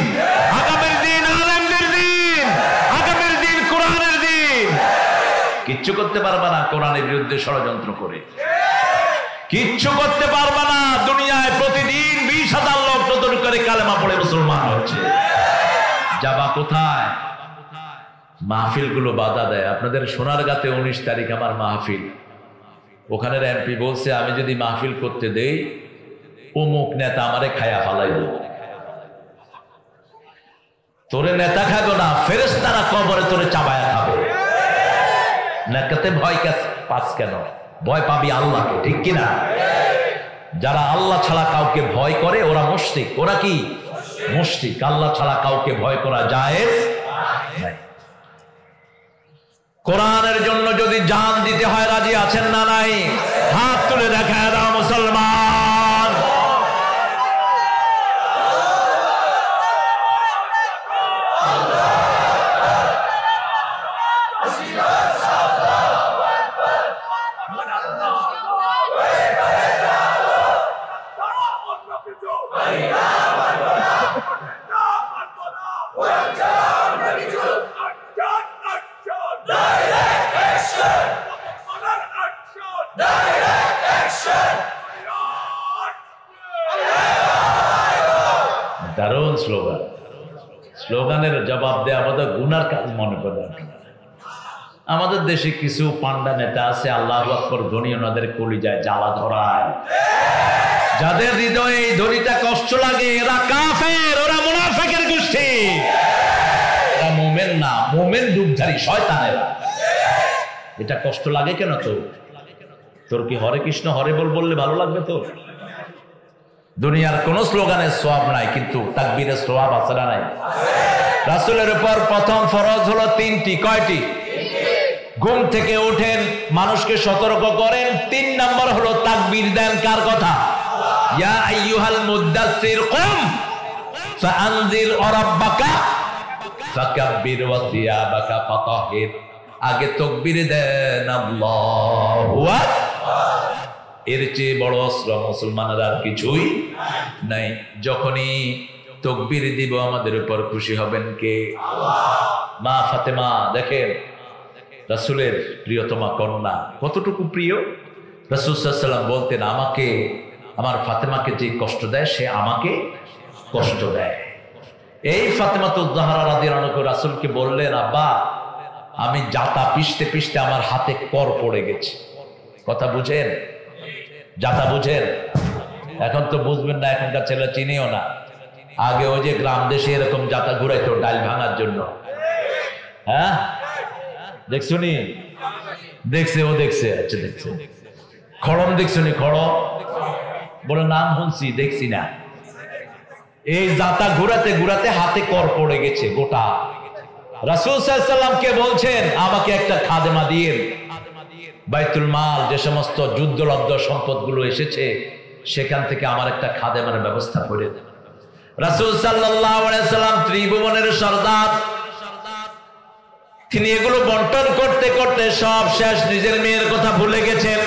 আগামীর দিন আলেমদের দিন, আগামীর দিন কোরআনের দিন। কিচ্ছু করতে পারবা না কোরআনের বিরুদ্ধে ষড়যন্ত্র করে, কিচ্ছু করতে পারবা না। দুনিয়ায় প্রতিদিন 20,000 লোক নতুন করে কালেমা পড়ে মুসলমান হচ্ছে। যাবা কোথায়? মাহফিল গুলো বাধা দেয়। আপনাদের সোনারগাঁতে 19 তারিখ আমার মাহফিল। ওখানের এমপি বলছে, আমি যদি মাহফিল করতে দেই, অমুক নেতা আমারে খায়া ফালাইব। তোরে নেতা খাবো না, ফেরেশতারা কবরে তোরে চাবায়া খাবে। নেতাতে ভয় পাস কেন? ভয় পাবি আল্লাহকে, ঠিক কিনা? যারা আল্লাহ ছাড়া কাউকে ভয় করে ওরা মুশরিক। ওরা কি? মুশরিক। আল্লাহ ছাড়া কাউকে ভয় করা জায়েজ নাই। কোরআনের জন্য যদি জান দিতে হয়, রাজি আছেন না নাই? হাত তুলে দেখায় দাও মুসলমান। স্লোগান, স্লোগানের জবাব দেয়া আমাদের গুনার কাজ মনে করে। আমাদের দেশে কিছু পান্ডা নেতা আছে, আল্লাহু আকবার ধ্বনি ওনাদের কলিজায় জ্বালা ধরায়। যাদের হৃদয়ে এই ধ্বনিটা কষ্ট লাগে, এরা কাফের, ওরা মুনাফিকের গোষ্ঠী, এরা মুমিন না, মুমিন রূপধারী শয়তানেরা। এটা কষ্ট লাগে কেন? তোর কি হরে কৃষ্ণ হরে বল বললে ভালো লাগবে? তো দুনিয়ার কোন স্লোগানের সওয়াব নাই, কিন্তু তাকবীরের সওয়াব আছে না নাই? রাসূলের উপর প্রথম ফরজ হলো তিনটি। কয়টি? ঘুম থেকে ওঠেন, মানুষকে সতর্ক করেন। 3 নাম্বার হলো তাকবীর দেন। কার কথা? ইয়া আইয়ুহাল মুদ্দাসসির কুম ফাআনজির রাব্বাকা ফাকাব্বির ওয়া সিয়াবাকা ফাতাহির। আগে তাকবীর দেন, আল্লাহু আকবার। এর চেয়ে বড় অস্ত্র মুসলমানরা আর কিছুই নাই। যখনই তাকবীর দিব আমাদের উপর খুশি হবেন কে? মা ফাতেমা। দেখেন রাসূলের প্রিয়তমা কন্যা, কতটুকু প্রিয়। রাসূল সাল্লাল্লাহু আলাইহি ওয়াসাল্লাম বলতেন, আমাকে, আমার ফাতেমাকে যে কষ্ট দেয় সে আমাকে কষ্ট দেয়। এই ফাতেমাতুজ জাহরা রাদিয়াল্লাহু আনহা রাসূলকে বললেন, আব্বা আমি জাতা পিষতে পিষতে আমার হাতে কর পড়ে গেছে। কথা বুঝেন? জাতা বুঝেন? এখন তো বুঝবেন না, এখনকার ছেলে চিনিও না। আগে ওই যে গ্রাম দেশে এরকম জাতা ঘুরাইতো ডাল ভাঙার জন্য। হ্যাঁ দেখছুনি? দেখছে, ও দেখছে। আচ্ছা দেখছে। খড়ম দেখছুনি? খড়ম বলে নাম শুনছি, দেখছি না। এই জাতা ঘুরাতে ঘুরাতে হাতে কর পড়ে গেছে গোটা। রাসূল সাল্লাল্লাহু আলাইহি ওয়াসাল্লামকে বলছেন, আমাকে একটা খাদেমা দিয়েন। বাইতুল মাল, যে সমস্ত যুদ্ধলব্ধ সম্পদগুলো এসেছে সেখান থেকে আমার একটা খাদেমার ব্যবস্থা করে দেন। রাসূল সাল্লাল্লাহু আলাইহি ওয়াসাল্লাম ত্রিভুবনের সরদার, তিনি এগুলো বন্টন করতে করতে সব শেষ, নিজের মেয়ের কথা ভুলে গেছেন।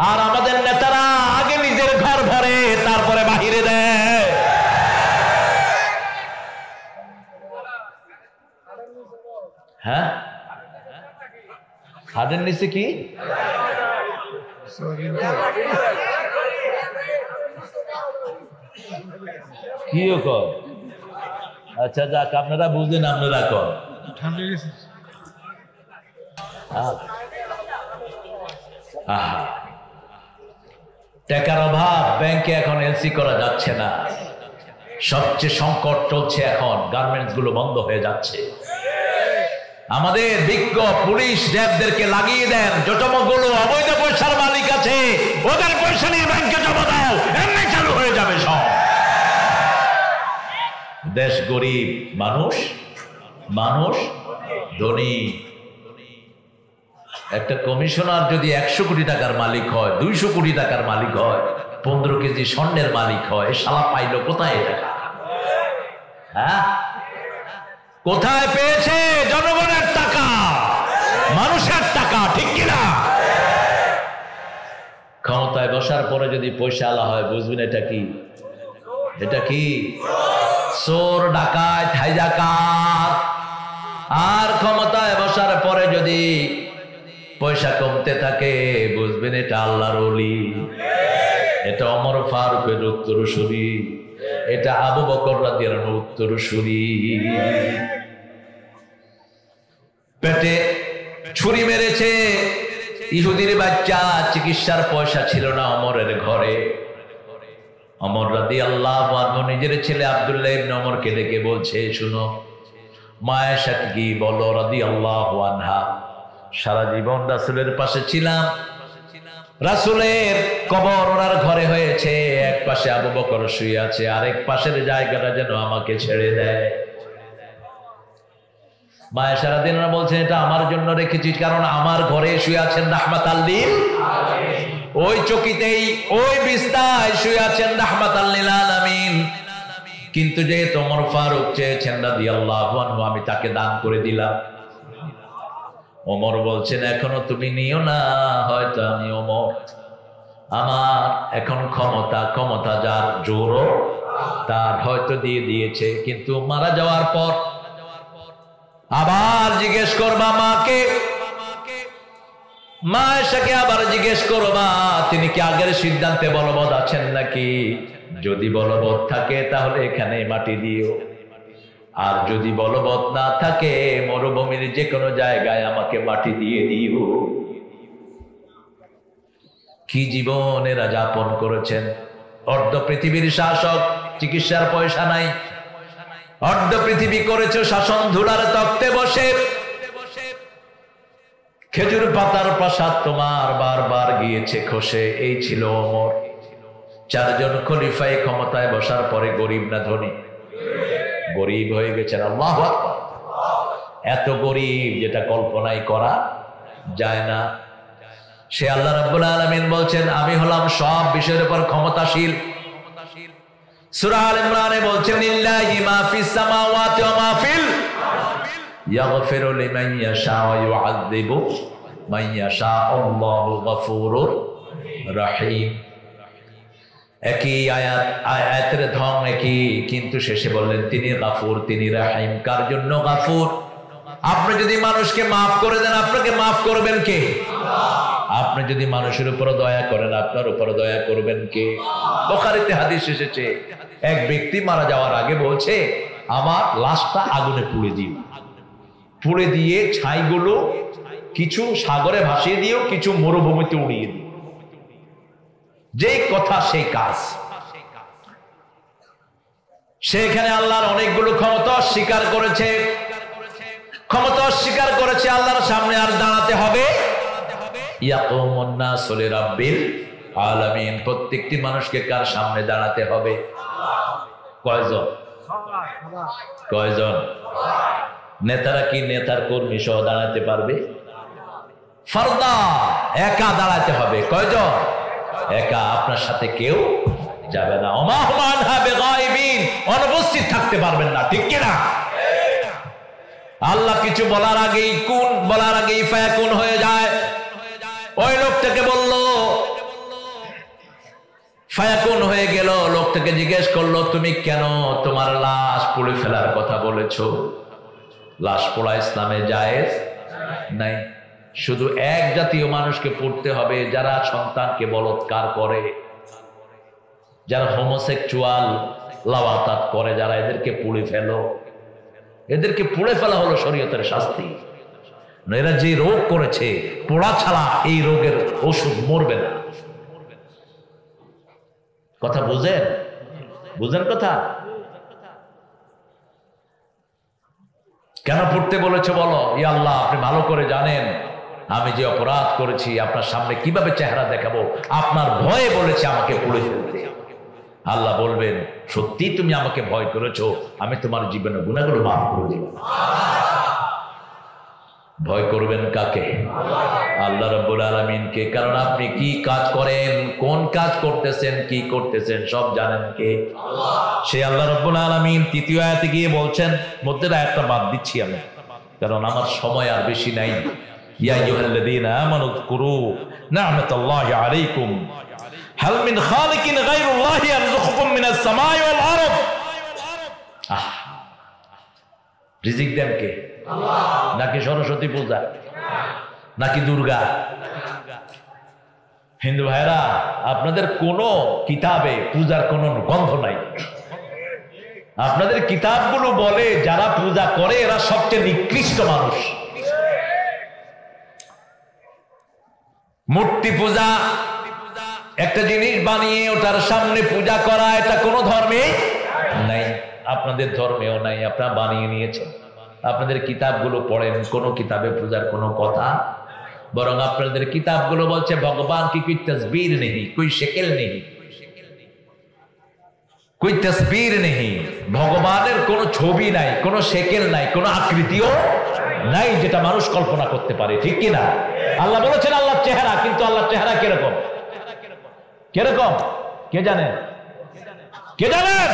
আর আমাদের নেতারা আগে নিজের ঘর ভরে তারপরে বাহিরে দেয়। হ্যাঁ খাদের নিচে কি? কি কর? আচ্ছা যাক, আপনারা বুঝলেন, আপনারা কর। টাকার অভাব, ব্যাংকে এখন এলসি করা যাচ্ছে না। সবচেয়ে সংকট চলছে এখন, গার্মেন্টস গুলো বন্ধ হয়ে যাচ্ছে। আমাদের বিজ্ঞ পুলিশ র্যাবদেরকে লাগিয়ে দেন, যতগুলো অবৈধ পয়সার মালিক আছে ওদের পয়সা নিয়ে ব্যাংকে জমা দাও, এমনি চালু হয়ে যাবে সব। দেশ গরিব, মানুষ মানুষ ধনী। একটা কমিশনার যদি 100 কোটি টাকার মালিক হয়, 200 কোটি টাকার মালিক হয়, 15 কেজি স্বর্ণের মালিক হয়, শালা পাইলো কোথায় টাকা? হ্যাঁ কোথায় পেয়েছে? জনগণের টাকা, মানুষের টাকা, ঠিক কিনা? ক্ষমতায় বসার পরে যদি পয়সা আলা হয়, বুঝবেন এটা কি? এটা কি? চোর, ডাকাত, হাইজাকার। আর ক্ষমতায় বসার পরে যদি পয়সা কমতে থাকে, বুঝবেন এটা আল্লাহর ওলি। এটা ওমর ফারুকের উত্তরসূরি, এটা আবু বকর রাদিয়াল্লাহু আনহুর উত্তরসূরি। পেটে ছুরি মেরেছে ইহুদির বাচ্চা, চিকিৎসার পয়সা ছিল না ওমরের ঘরে। ওমর রাদিয়াল্লাহু আনহু নিজের ছেলে আব্দুল্লাহ ইবনে ওমরকে ডেকে বলছে, শুনো, মা আয়েশাকে কি বলো রাদিয়াল্লাহু আনহা, সারা জীবন রাসূলের পাশে ছিলাম, রাসূলের কবর ওনার ঘরে হয়েছে, এক পাশে আবু বকর শুয়ে আছে, আরেক পাশের জায়গাটা যেন আমাকে ছেড়ে দেয়। মা আয়েশা রাদিয়াল্লাহু আনহা বলছেন, এটা আমার জন্য রেখেছি, কারণ আমার ঘরে শুয়ে আছেন রাহমাতাল লিল আলামিন। ওই চকিতেই, ওই বিছানায় শুয়ে আছেন রাহমাতাল লিল আলামিন। কিন্তু যেহেতু ওমর ফারুক চেয়েছেন রাদিয়াল্লাহু আনহু, আমি তাকে দান করে দিলাম। ওমর বলছেন, এখনো তুমি নিও না, হয়তো আমি ওমর, আমার এখন ক্ষমতা যার জোরও তার, হয়তো দিয়ে দিয়েছে, কিন্তু মারা যাওয়ার পর আবার জিজ্ঞেস করবা মাকে, মা আয়েশাকে আবার জিজ্ঞেস করো, মা তিনি কি আগের সিদ্ধান্তে বলবৎ আছেন নাকি? যদি বলবৎ থাকে তাহলে এখানে মাটি দিও, আর যদি বলবৎ না থাকে মরুভূমির যে কোনো জায়গায় আমাকে মাটি দিয়ে দিও। কি জীবন এরা যাপন করেছেন। অর্ধ পৃথিবীর শাসক, চিকিৎসার পয়সা নাই, অর্ধ পৃথিবী করেছে শাসন ধুলার তক্তে বসে। খেজুর পাতার প্রাসাদ তোমার বারবার গিয়েছে খসে। এই ছিল ওমর। 4 জন খলিফায় ক্ষমতায় বসার পরে গরিব না ধনী? গরিব হয়ে গেছেন। আল্লাহু আকবার। এত গরিব যেটা কল্পনাই করা যায় না। সে আল্লাহ রাব্বুল আলামিন বলছেন আমি হলাম সব বিষয়ের উপর ক্ষমতাশীল। সূরা আল ইমরানে বলছেন লিল্লাহি মা ফিস সামাওয়াতি ওয়া মা ফিল ইয়াগফিরু লিমান ইয়াশা ওয়া ইউআযযিবু মান ইয়াশা আল্লাহু গফুরুর রহিম। একই আয়াতের ধং একই, কিন্তু শেষে বললেন তিনি গাফুর, তিনি রহিম। কার জন্য গাফুর? আপনি যদি মানুষকে মাফ করে দেন আপনাকে মাফ করবেন কে? আপনি যদি মানুষের উপর দয়া করেন আপনার উপর দয়া করবেন কে? বুখারীতে হাদিস এসেছে, এক ব্যক্তি মারা যাওয়ার আগে বলছে আমার লাশটা আগুনে পুড়ে দিও, পুড়ে দিয়ে ছাইগুলো কিছু সাগরে ভাসিয়ে দিও, কিছু মরুভূমিতে উড়িয়ে দিও। যেই কথা সেই কাজ। সেখানে আল্লাহর অনেকগুলো ক্ষমতা অস্বীকার করেছে, ক্ষমতা অস্বীকার করেছে। আল্লাহর সামনে আর দাঁড়াতে হবে। ইয়াকুমুন নাসু লিরাব্বিল আলামিন। প্রত্যেকটি মানুষকে কার সামনে দাঁড়াতে হবে? কয়জন? কয়জন? নেতারা কি নেতার কর্মী সহ দাঁড়াতে পারবে? ফরদা, একা দাঁড়াতে হবে। কয়জন? একা। আপনার সাথে কেউ যাবে না। ওমা হুম আনহা বিগাইবিন। অনুপস্থিত থাকতে পারবেন না, ঠিক কি না? আল্লাহ কিছু বলার আগেই কুন, বলার আগেই ফায়াকুন হয়ে যায়। ওই লোকটাকে বলল, ফায়াকুন হয়ে গেল। লোকটাকে জিজ্ঞেস করলো তুমি কেন তোমার লাশ পুড়ে ফেলার কথা বলেছো? লাশ পোড়া ইসলামে জায়েজ নাই। শুধু এক জাতীয় মানুষকে পড়তে হবে, যারা সন্তানকে বলৎকার করে, যারা হোমোসেক্সুয়াল লাওয়াতাত করে, যারা এদেরকে পুড়ে ফেলো। এদেরকে পুড়ে ফেলা হলো শরীয়তের শাস্তি। এরা যে রোগ করেছে, পোড়া ছাড়া এই রোগের ওষুধ মরবে না। কথা বুঝেন? বুঝেন কথা? কেন পড়তে বলেছে বলো? ইয়া আল্লাহ আপনি ভালো করে জানেন আমি যে অপরাধ করেছি, আপনার সামনে কিভাবে চেহারা দেখাবো, আপনার ভয়ে বলেছে আমাকে পুড়ে ফেলতে। আল্লাহ বলবেন সত্যি তুমি আমাকে ভয় করেছো, আমি তোমার জীবনের গুনাহগুলো মাফ করে দিব। ভয় করবেন কাকে? আল্লাহ রাব্বুল আলামিনকে। কারণ আপনি কি কাজ করেন, কোন কাজ করতেছেন, কি করতেছেন সব জানেন কে? সে আল্লাহ রাব্বুল আলামিন তৃতীয় আয়াতে গিয়ে বলছেন, মধ্যে আয়াতটা বাদ দিচ্ছি আমি কারণ আমার সময় আর বেশি নাই। ইয়া আইয়ুহাল্লাযীনা আমানু যকুরু নি'মাতাল্লাহি আলাইকুম হাল মিন খালিকিন গায়রুল্লাহি ইয়ারযুকুকুম মিনাস সামাই ওয়াল আরদ। রিজিক দেন কে? আল্লাহ। নাকি সরস্বতী পূজা, নাকি দুর্গা? হিন্দু ভাইরা আপনাদের কোন কিতাবে পূজার কোনো গন্ধ নাই। আপনাদের কিতাবগুলো বলে যারা পূজা করে এরা সবচেয়ে নিকৃষ্ট মানুষ। মূর্তি পূজা, একটা জিনিস বানিয়ে ওটার সামনে পূজা করা, এটা কোনো ধর্মে নাই, আপনাদের ধর্মেও নাই। আপনারা বানিয়ে নিয়েছেন। আপনাদের কিতাবগুলো পড়েন, কোন কিতাবে পূজার কোনো কথা, বরং আপনাদের কিতাবগুলো বলছে ভগবান কি কোई तस्वीर नहीं, कोई शक्ल नहीं, कोई तस्वीर नहीं। ভগবানের কোনো ছবি নাই, কোনো শেকেল নাই, কোনো আকৃতিও নাই যেটা মানুষ কল্পনা করতে পারে, ঠিক কি না? আল্লাহ বলেছেন আল্লাহর চেহারা, কিন্তু আল্লাহর চেহারা কিরকম? কিরকম কে জানেন? কে জানেন?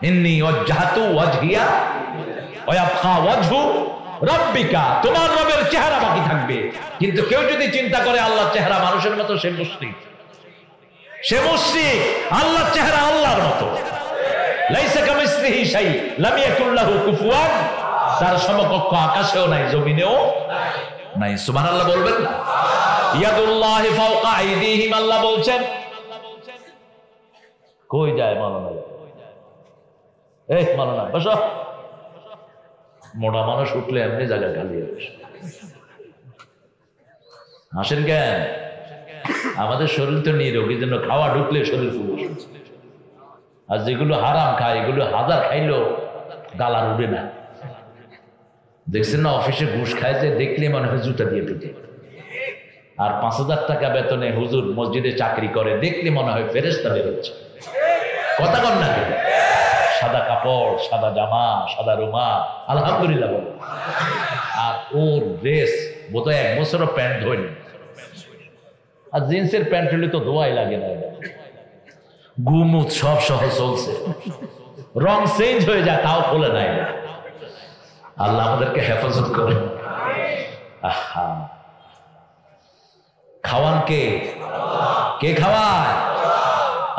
ইন্নী ওয়াজহাতু ওয়াজহিয়া ওয়া ইয়াবকা ওয়াজহু রাব্বিকা। তোমার রবের চেহারা বাকি থাকবে। কিন্তু কেউ যদি চিন্তা করে আল্লাহর চেহারা মানুষের মতো, সে মুশরিক। সে মুশরিক। আল্লাহর চেহারা আল্লাহর মতো। লাইসা কামিসলিহি শাই লাম ইয়াকুল লাহু কুফুয়ান। তার সমকক্ষ আকাশেও নাই, জমিনেও নাই। সুবহানাল্লাহ বলবেন না? ইয়াদুল্লাহি ফাওকা আইদিহিম, আল্লাহ বলছেন। কই যায় মাওলানা? এই মাওলানা বসো। মোটা মানুষ উঠলে এমনি জায়গা খালি হবে। হাসেন কেন? আমাদের শরীর তো নিরোগ, এই জন্য খাওয়া ঢুকলে শরীর ফুলে। আর যেগুলো হারাম খায় এগুলো হাজার খাইলেও গালার উঠে না। দেখছেন না অফিসে ঘুষ খায় যে, দেখলে মনে হয় জুতা দিয়ে পিটে। আর 5,000 টাকা বেতনে হুজুর মসজিদে চাকরি করে, দেখলে মনে হয় ফেরেশতা বের হচ্ছে। কথা কন না কেন? সাদা কাপড়, সাদা জামা, সাদা রুমাল, আলহামদুলিল্লাহ বলো। আর ওর ড্রেস বোধহয় 1 বছরও প্যান্ট ধোয়নি। আর জিন্সের প্যান্ট হলে তো ধোয়াই লাগে না। গুমুত সব সহ চলছে, রং চেঞ্জ হয়ে যায় তাও খোলে নাই। আল্লাহ আমাদেরকে হেফাজত করে। আহা, খাওয়ান কে? কে খাওয়ায়?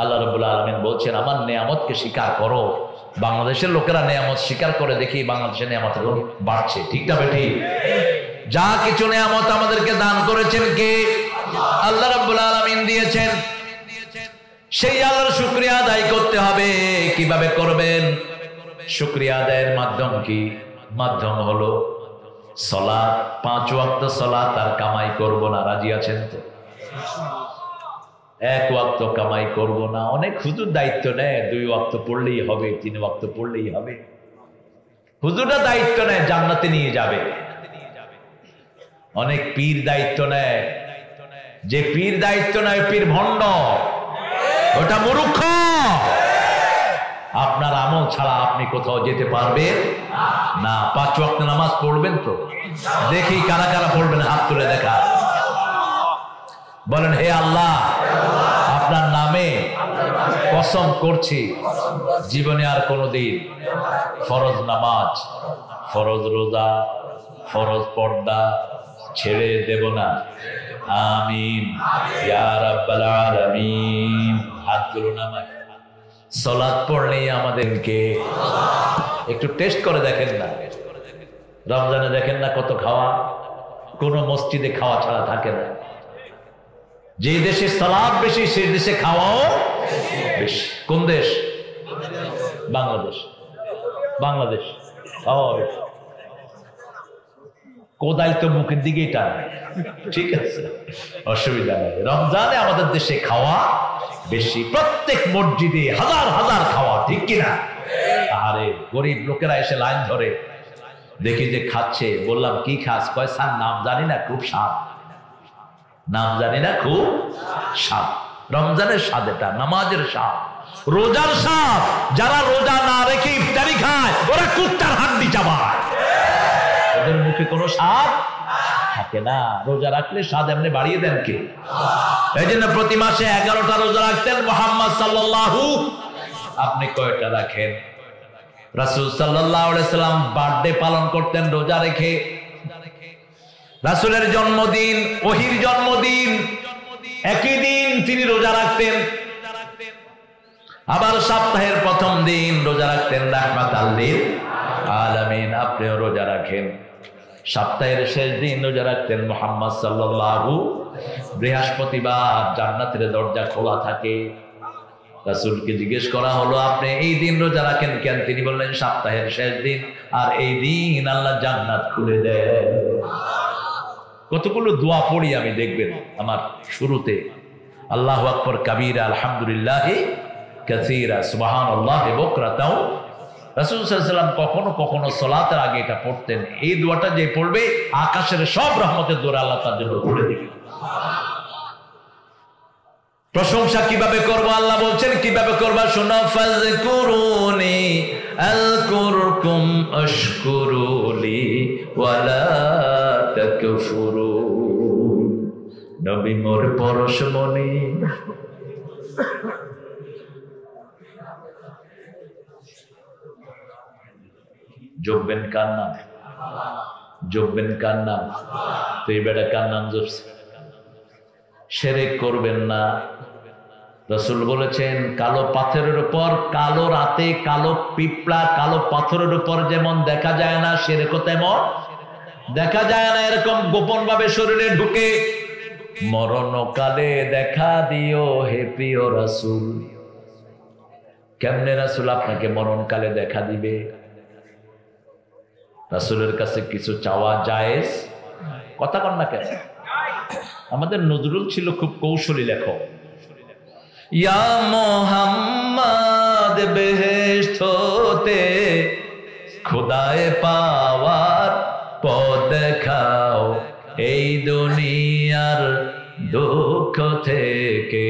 আল্লাহ রাব্বুল আলামিন বলছেন, আমার নেয়ামতকে স্বীকার করো। বাংলাদেশের লোকেরা নেয়ামত স্বীকার করে দেখি বাংলাদেশের নেয়ামত বাড়ছে। ঠিক না বেঠি? যা কিছু নেয়ামত আমাদেরকে দান করেছেন কে? আল্লাহ রাব্বুল আলামিন দিয়েছেন। সেই আল্লাহর শুকরিয়া আদায় করতে হবে। কিভাবে করবেন? শুকরিয়া আদায়ের মাধ্যম কি? মাধ্যম হলো সালাত। 5 ওয়াক্ত সালাত আর কামাই করব না। রাজি আছেন তো? 1 ওয়াক্ত কামাই করব না। অনেক হুজুর দায়িত্ব নেয়, 2 ওয়াক্ত পড়লেই হবে, 3 ওয়াক্ত পড়লেই হবে। হুজুররা দায়িত্ব নেয় জান্নাতে নিয়ে যাবে। অনেক পীর দায়িত্ব নেয়। যে পীর দায়িত্ব নেয় পীর ভণ্ড, ওটা মূর্খ। আপনার আমল ছাড়া আপনি কোথাও যেতে পারবেন না। 5 ওয়াক্ত নামাজ পড়বেন তো? দেখি কারা কারা পড়বেন, হাত তুলে দেখা। বলেন, হে আল্লাহ, আপনার নামে কসম করছি জীবনে আর কোনোদিন ফরজ নামাজ, ফরজ রোজা, ফরজ পর্দা ছেড়ে দেব না। আমিন ইয়া রাব্বাল আলামিন। হাতগুলো নামায়। সালাত পড়লেই আমাদেরকে একটু টেস্ট করে দেখেন না। রমজানে দেখেন না কত খাওয়া, কোন মসজিদে খাওয়া ছাড়া থাকে না। যে দেশে সালাত বেশি সেই দেশে খাওয়াও বেশি। কোন দেশ? বাংলাদেশ। বাংলাদেশ খাওয়া বেশি। কোদাল তো মুখের দিকেই টানে। ঠিক আছে, অসুবিধা নেই। রমজানে আমাদের দেশে খাওয়া বেশি। প্রত্যেক মসজিদে হাজার হাজার খাওয়া। ঠিক কিনা? আরে গরিব লোকেরা এসে লাইন ধরে, দেখি যে খাচ্ছে। বললাম কি খাস? কয় স্যার নাম জানি না, খুব স্বাদ। নাম জানি না, খুব স্বাদ। রমজানের স্বাদ এটা, নামাজের স্বাদ, রোজার স্বাদ। যারা রোজা না রেখে ইফতারি খায় ওরা কুত্তার হাড্ডি চাবায়। ওদের মুখে কোনো স্বাদ থাকে না। রোজা রাখলে স্বাদ এমনি বাড়িয়ে দেন কে? এই জন্য প্রতি মাসে 11টা রোজা রাখতেন মুহাম্মদ সাল্লাল্লাহু। আপনি কয়টা রাখেন? রাসূল সাল্লাল্লাহু আলাইহি সাল্লাম বার্থডে পালন করতেন রোজা রেখে। রাসূলের জন্মদিন, ওহীর জন্মদিন, একই দিন তিনি রোজা রাখতেন। আবার সপ্তাহের প্রথম দিন রোজা রাখতেন রাহমাতাল লিল আলামিন। আপনিও রোজা রাখেন। সপ্তাহের শেষ দিন রোজা রাখতেন মুহাম্মদ সাল্লাল্লাহু। বৃহস্পতিবার জান্নাতের দরজা খোলা থাকে। রাসূলকে জিজ্ঞেস করা হলো, আপনি এই দিন রোজা রাখেন কেন? তিনি বললেন, সপ্তাহের শেষ দিন আর এই দিন আল্লাহ জান্নাত খুলে দেন। কতগুলো দোয়া পড়ি আমি, দেখবেন আমার শুরুতে আল্লাহু আকবার কাবীরা, আলহামদুলিল্লাহি কাসীরা, সুবহানাল্লাহি বুকরাতাও। রাসূল সাল্লাল্লাহু আলাইহি ওয়াসাল্লাম কখনো কখনো সালাতের আগে এটা পড়তেন। এই দোয়াটা যে পড়বে আকাশের সব রহমতের দোয়া আল্লাহ তার জন্য খুলে দিবেন। প্রশংসা কিভাবে করব? আল্লাহ বলছেন কিভাবে করবা, শোনো। ফাযকুরুনি আযকুরকুম আশকুরুলি ওয়ালা তাকফুরুন। নবী মোর পরশমণি। যোগবেন কার নাম? যোগবেন কার নাম? তো এই বেটা কার নাম জপছে? শিরক করবেন না। রাসূল বলেছেন, কালো পাথরের উপর, কালো রাতে কালো পিঁপড়া কালো পাথরের উপর যেমন দেখা যায় না, শিরকও তেমন দেখা যায় না এরকম গোপন ভাবে শরীরে ঢুকে। মরণকালে দেখা দিও হে প্রিয় রাসূল। কেমনে রাসূল আপনাকে মরণকালে দেখা দিবে? রাসূলের কাছে কিছু চাওয়া জায়েজ? কথা কন না কেন? আমাদের নজরুল ছিল খুব কৌশলী লেখক। ইয়া মুহাম্মদ বেহেশত হতে খোদায়ে পাওয়ার পথ দেখাও, এই দুনিয়ার দুঃখ থেকে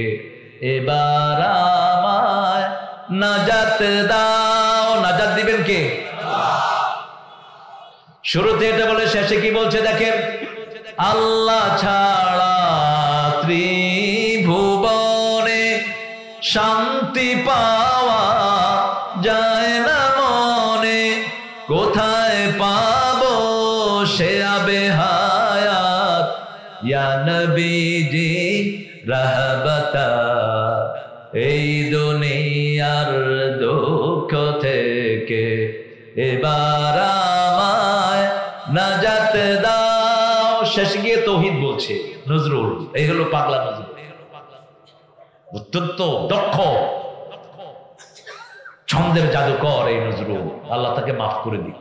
এবার আমায় নাজাত দাও। নাজাত দিবেন কে? শুরুতে এটা বলে শেষে কি বলছে দেখেন, আল্লাহ ছাড়া ত্রিভুবনে শান্তি পাওয়া যায় না মনে, কোথায় পাবো সে আবে হায়াত, ইয়া নবীজি রাহবাতা, এই দুনিয়ার দুঃখ থেকে এবার আমায় নাজাত দাও। শেষ গিয়ে তৌহিদ বলছে নজরুল। এই হলো পাগলা নজরুল, অত্যন্ত দক্ষ ছন্দের জাদুকর এই নজরুল। আল্লাহ তাকে মাফ করে দিক।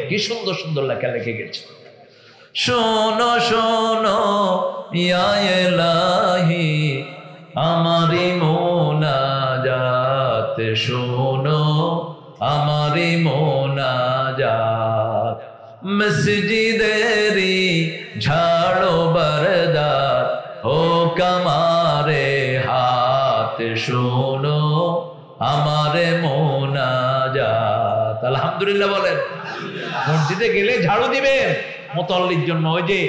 কি সুন্দর সুন্দর লেখা লিখে গেছে। শোনো শোনো ইয়া ইলাহি আমারি মোনাজাত, শোনো আমারি মোনাজাত, মসজিদেরি ঝাড়ো বরদার হোক আমারে হাত, শোনো আমারে মোনাজাত। আলহামদুলিল্লাহ বলেন। মসজিদে গেলে ঝাড়ু দিবেন মুতাল্লির জন্য, ওই যে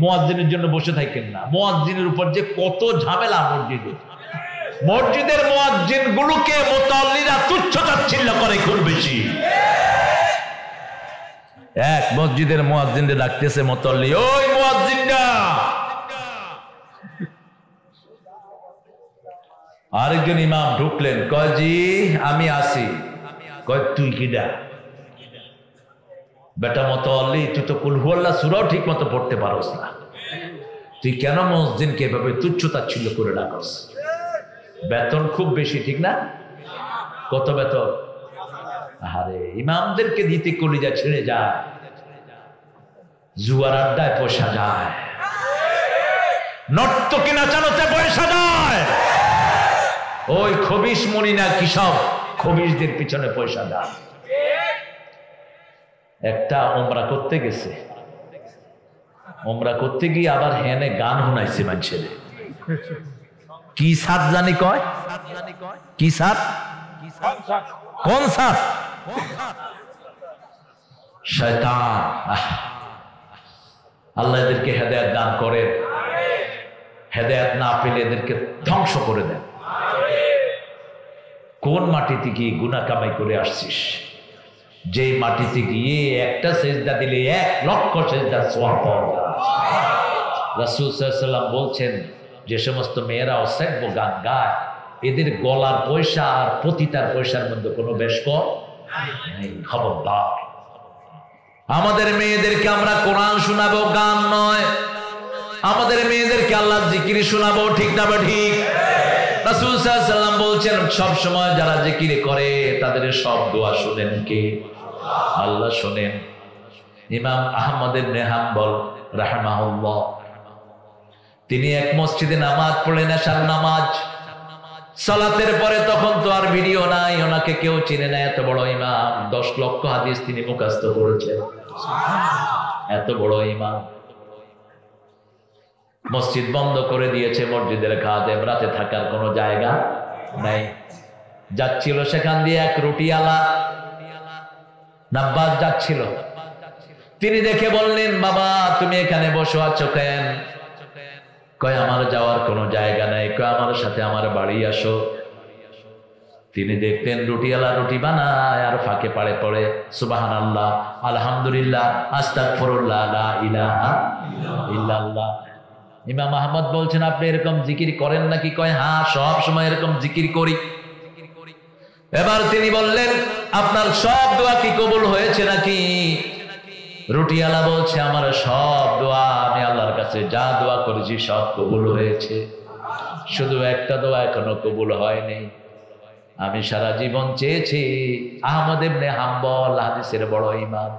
মুয়াজ্জিনের জন্য বসে থাকেন না। মুয়াজ্জিনের উপর যে কত ঝামেলা মসজিদে। মসজিদের মুয়াজ্জিন গুলোকে মুতাল্লিরা তুচ্ছ তাচ্ছিল্য করে খুব বেশি। এক মসজিদের মুয়াজ্জিনকে ডাকতেছে মুতাল্লি, ওই মুয়াজ্জিনরা। আরেকজন ইমাম ঢুকলেন, কয় জি আমি আসি। কয় তুই কিডা? বেটা মুতাল্লি, তুই তো কুল হুয়াল্লাহ সূরাও ঠিক মতো পড়তে পারোস না, তুই কেন মসজিদকে এভাবে তুচ্ছ তাচ্ছিল্য করে ডাকস? বেতন খুব বেশি, ঠিক না? কত বেতন? আরে ইমামদেরকে দিতে কলিজা ছেড়ে যায়, জুয়ার আড্ডায় পয়সা যায়, নর্তকী নাচানোতে পয়সা যায়, ওই খবিশ মনি না কি সব খবিশদের পিছনে পয়সা দেয়। একটা ওমরা করতে গেছে, ওমরা করতে গিয়ে আবার হেনে গান শোনাইছে মানুষের। কি সাত জানি কয়? কি সাত? কোন সাত? শয়তান। আল্লাহ এদেরকে হেদায়েত দান করেন, হেদায়েত না পেলে এদেরকে ধ্বংস করে দেন। কোন মাটিতে গিয়ে গুনাহ কামাই করে আসছিস? যে মাটিতে গিয়ে একটা সেজদা দিলে 1 লক্ষ সেজদার সওয়াব পাওয়া যায়। রাসূল সাল্লাল্লাহু আলাইহি ওয়াসাল্লাম বলছেন, যে সমস্ত মেয়েরা অসভ্য গান গায় এদের গলার পয়সা আর পতিতার পয়সার মধ্যে কোনো বেশ কম নেই। খবরদার, আমাদের মেয়েদেরকে আমরা কোরআন শোনাবো, গান নয়। আমাদের মেয়েদেরকে আল্লাহর জিকির শোনাবো, ঠিক না? ঠিক। রাসূল সাল্লাল্লাহু আলাইহি ওয়াসাল্লাম বলছেন, সব সময় যারা জিকির করে তাদের সব দোয়া শুনেন কে? আল্লাহ শুনেন। ইমাম আহমদ ইবনে হাম্বল রাহিমাহুল্লাহ, তিনি এক মসজিদে নামাজ পড়লেন, এশার নামাজ। সালাতের পরে তখন তো আর ভিডিও নাই, ওনাকে কেউ চিনে না। এত বড় ইমাম, 10 লক্ষ হাদিস তিনি মুখস্থ করেছেন। এত বড় ইমাম। মসজিদ বন্ধ করে দিয়েছে মসজিদের খাদেম, রাতে থাকার কোনো জায়গা নাই। যাচ্ছিল সেখান দিয়ে এক রুটিওয়ালা নাব্বাস যাচ্ছিল, তিনি দেখে বললেন, বাবা তুমি এখানে বসে আছো কেন? কয় আমার যাওয়ার কোনো জায়গা নাই, কয় আমার সাথে আমার বাড়ি আসো। তিনি দেখতেন রুটিওয়ালা রুটি বানায় আর ফাঁকে পাড়ে পড়ে সুবহানাল্লাহ, আলহামদুলিল্লাহ, আস্তাগফিরুল্লাহ, লা ইলাহা ইল্লাল্লাহ। ইমাম আহমদ বলছেন, আপনি এরকম জিকির করেন নাকি? কয় হ্যাঁ, সব সময় এরকম জিকির করি। এবার তিনি বললেন, আপনার সব দোয়া কি কবুল হয়েছে নাকি? রুটিওয়ালা বলছে আমার সব দোয়া আমি আল্লাহর কাছে যা দোয়া করেছি সব কবুল হয়েছে, শুধু একটা দোয়া এখনো কবুল হয়নি। আমি সারা জীবন চেয়েছি আহমদ ইবনে হাম্বল হাদিসের বড় ইমাম,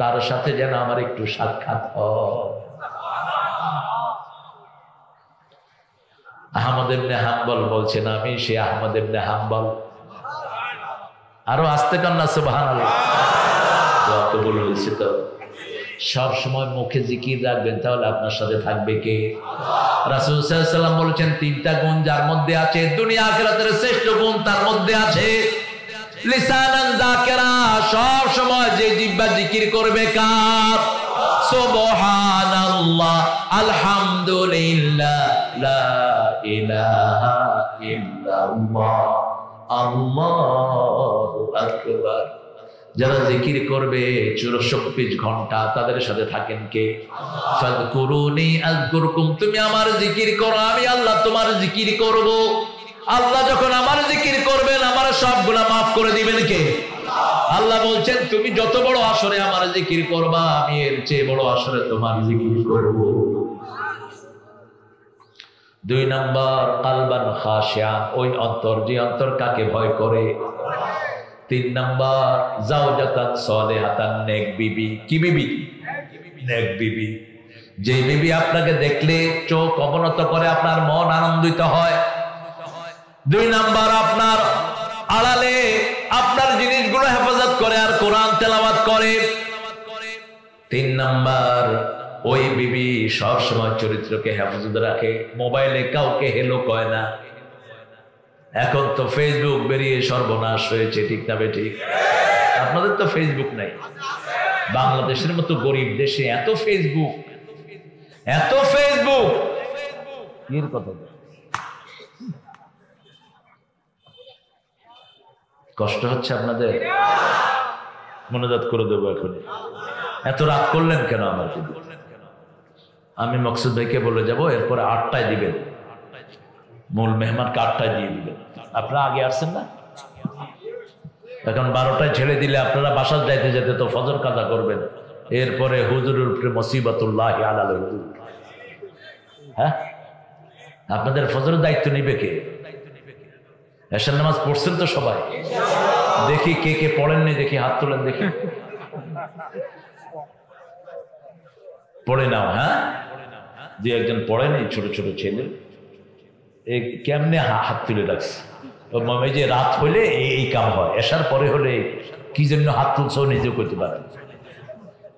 তার সাথে যেন আমার একটু সাক্ষাৎ হয়। আহমদ ইবনে হাম্বল বলছেন আমি সে আহমদ ইবনে হাম্বল। আরো আস্তে কান্না সুবহানাল্লাহ। দোয়া কবুল হয়েছে তো? সব সময় মুখে জিকির রাখবেন, তাহলে আপনার সাথে থাকবে কে? রাসূল সাল্লাল্লাহু আলাইহি ওয়াসাল্লাম বলেছেন তিনটা গুণ যার মধ্যে আছে, দুনিয়া আখিরাতের শ্রেষ্ঠ গুণ তার মধ্যে আছে লিসানান যাকিরা, সব সময় যে জিহ্বা জিকির করবে কার? সুবহানাল্লাহ, আলহামদুলিল্লাহ, লা ইলাহা ইল্লাল্লাহ, আল্লাহু আকবার। যারা জিকির করবে 24 ঘন্টা, তাদের সাথে থাকেন কে? ফাযকুরুনি আযকুরকুম, তুমি আমার জিকির করো, আমি আল্লাহ তোমার জিকির করব। আল্লাহ যখন আমার জিকির করবেন আমার সব গুনাহ মাফ করে দিবেন কে? আল্লাহ বলছেন তুমি যত বড় আসরে আমার জিকির করবা, আমি এর চেয়ে বড় আসরে তোমার জিকির করব। 2 নাম্বার কালবান খাশিয়া, ওই অন্তর যে অন্তর কাকে ভয় করে। 3 নাম্বার জাওজাতান সালিহাতান, নেক বিবি। কি বিবি? নেক বিবি। যে বিবি আপনাকে দেখলে চোখ অবনত করে, আপনার মন আনন্দিত হয়। 2 নাম্বার আপনার আড়ালে আপনার জিনিসগুলো হেফাজত করে আর কোরআন তেলাওয়াত করে। 3 নাম্বার ওই বিবি সব সময় চরিত্রকে হেফাজত রাখে, মোবাইলে কাউকে হেলো কয় না। এখন তো ফেসবুক বেরিয়ে সর্বনাশ হয়েছে, ঠিক না বেঠিক? আপনাদের তো ফেসবুক নাই। বাংলাদেশের মতো গরিব দেশে এত ফেসবুক, এত ফেসবুক। এর কথা কষ্ট হচ্ছে আপনাদের? মনোজাত করে দেবো এখন। এত রাত করলেন কেন আমার দিদি? আমি মকসুদ ভাইকে বলে যাব, এরপরে 8টায় দিবেন, মূল মেহমানকে 8টায় দিয়ে দিবেন। আপনারা আগে আসছেন না? এখন 12টায় ছেড়ে দিলে আপনারা বাসার যাইতে যেতে তো ফজর কাজা করবেন। এরপরে হুজুরের উপরে মুসিবতুল্লাহ আলাল হুজুর। হ্যাঁ, আপনাদের ফজরের দায়িত্ব নিবে কে? এশার নামাজ পড়ছেন তো সবাই? দেখি কে কে পড়েননি, দেখি হাত তোলেন দেখি। পড়ে নাও। হ্যাঁ, যে একজন পড়েনি ছোট ছোট ছেলে, কেমনে হাত তুলে রাখছে। এই যে রাত হইলে এই কাম হয়, এশার পরে হলে কি জন্য হাত তুলছ নিজেও করতে পারে।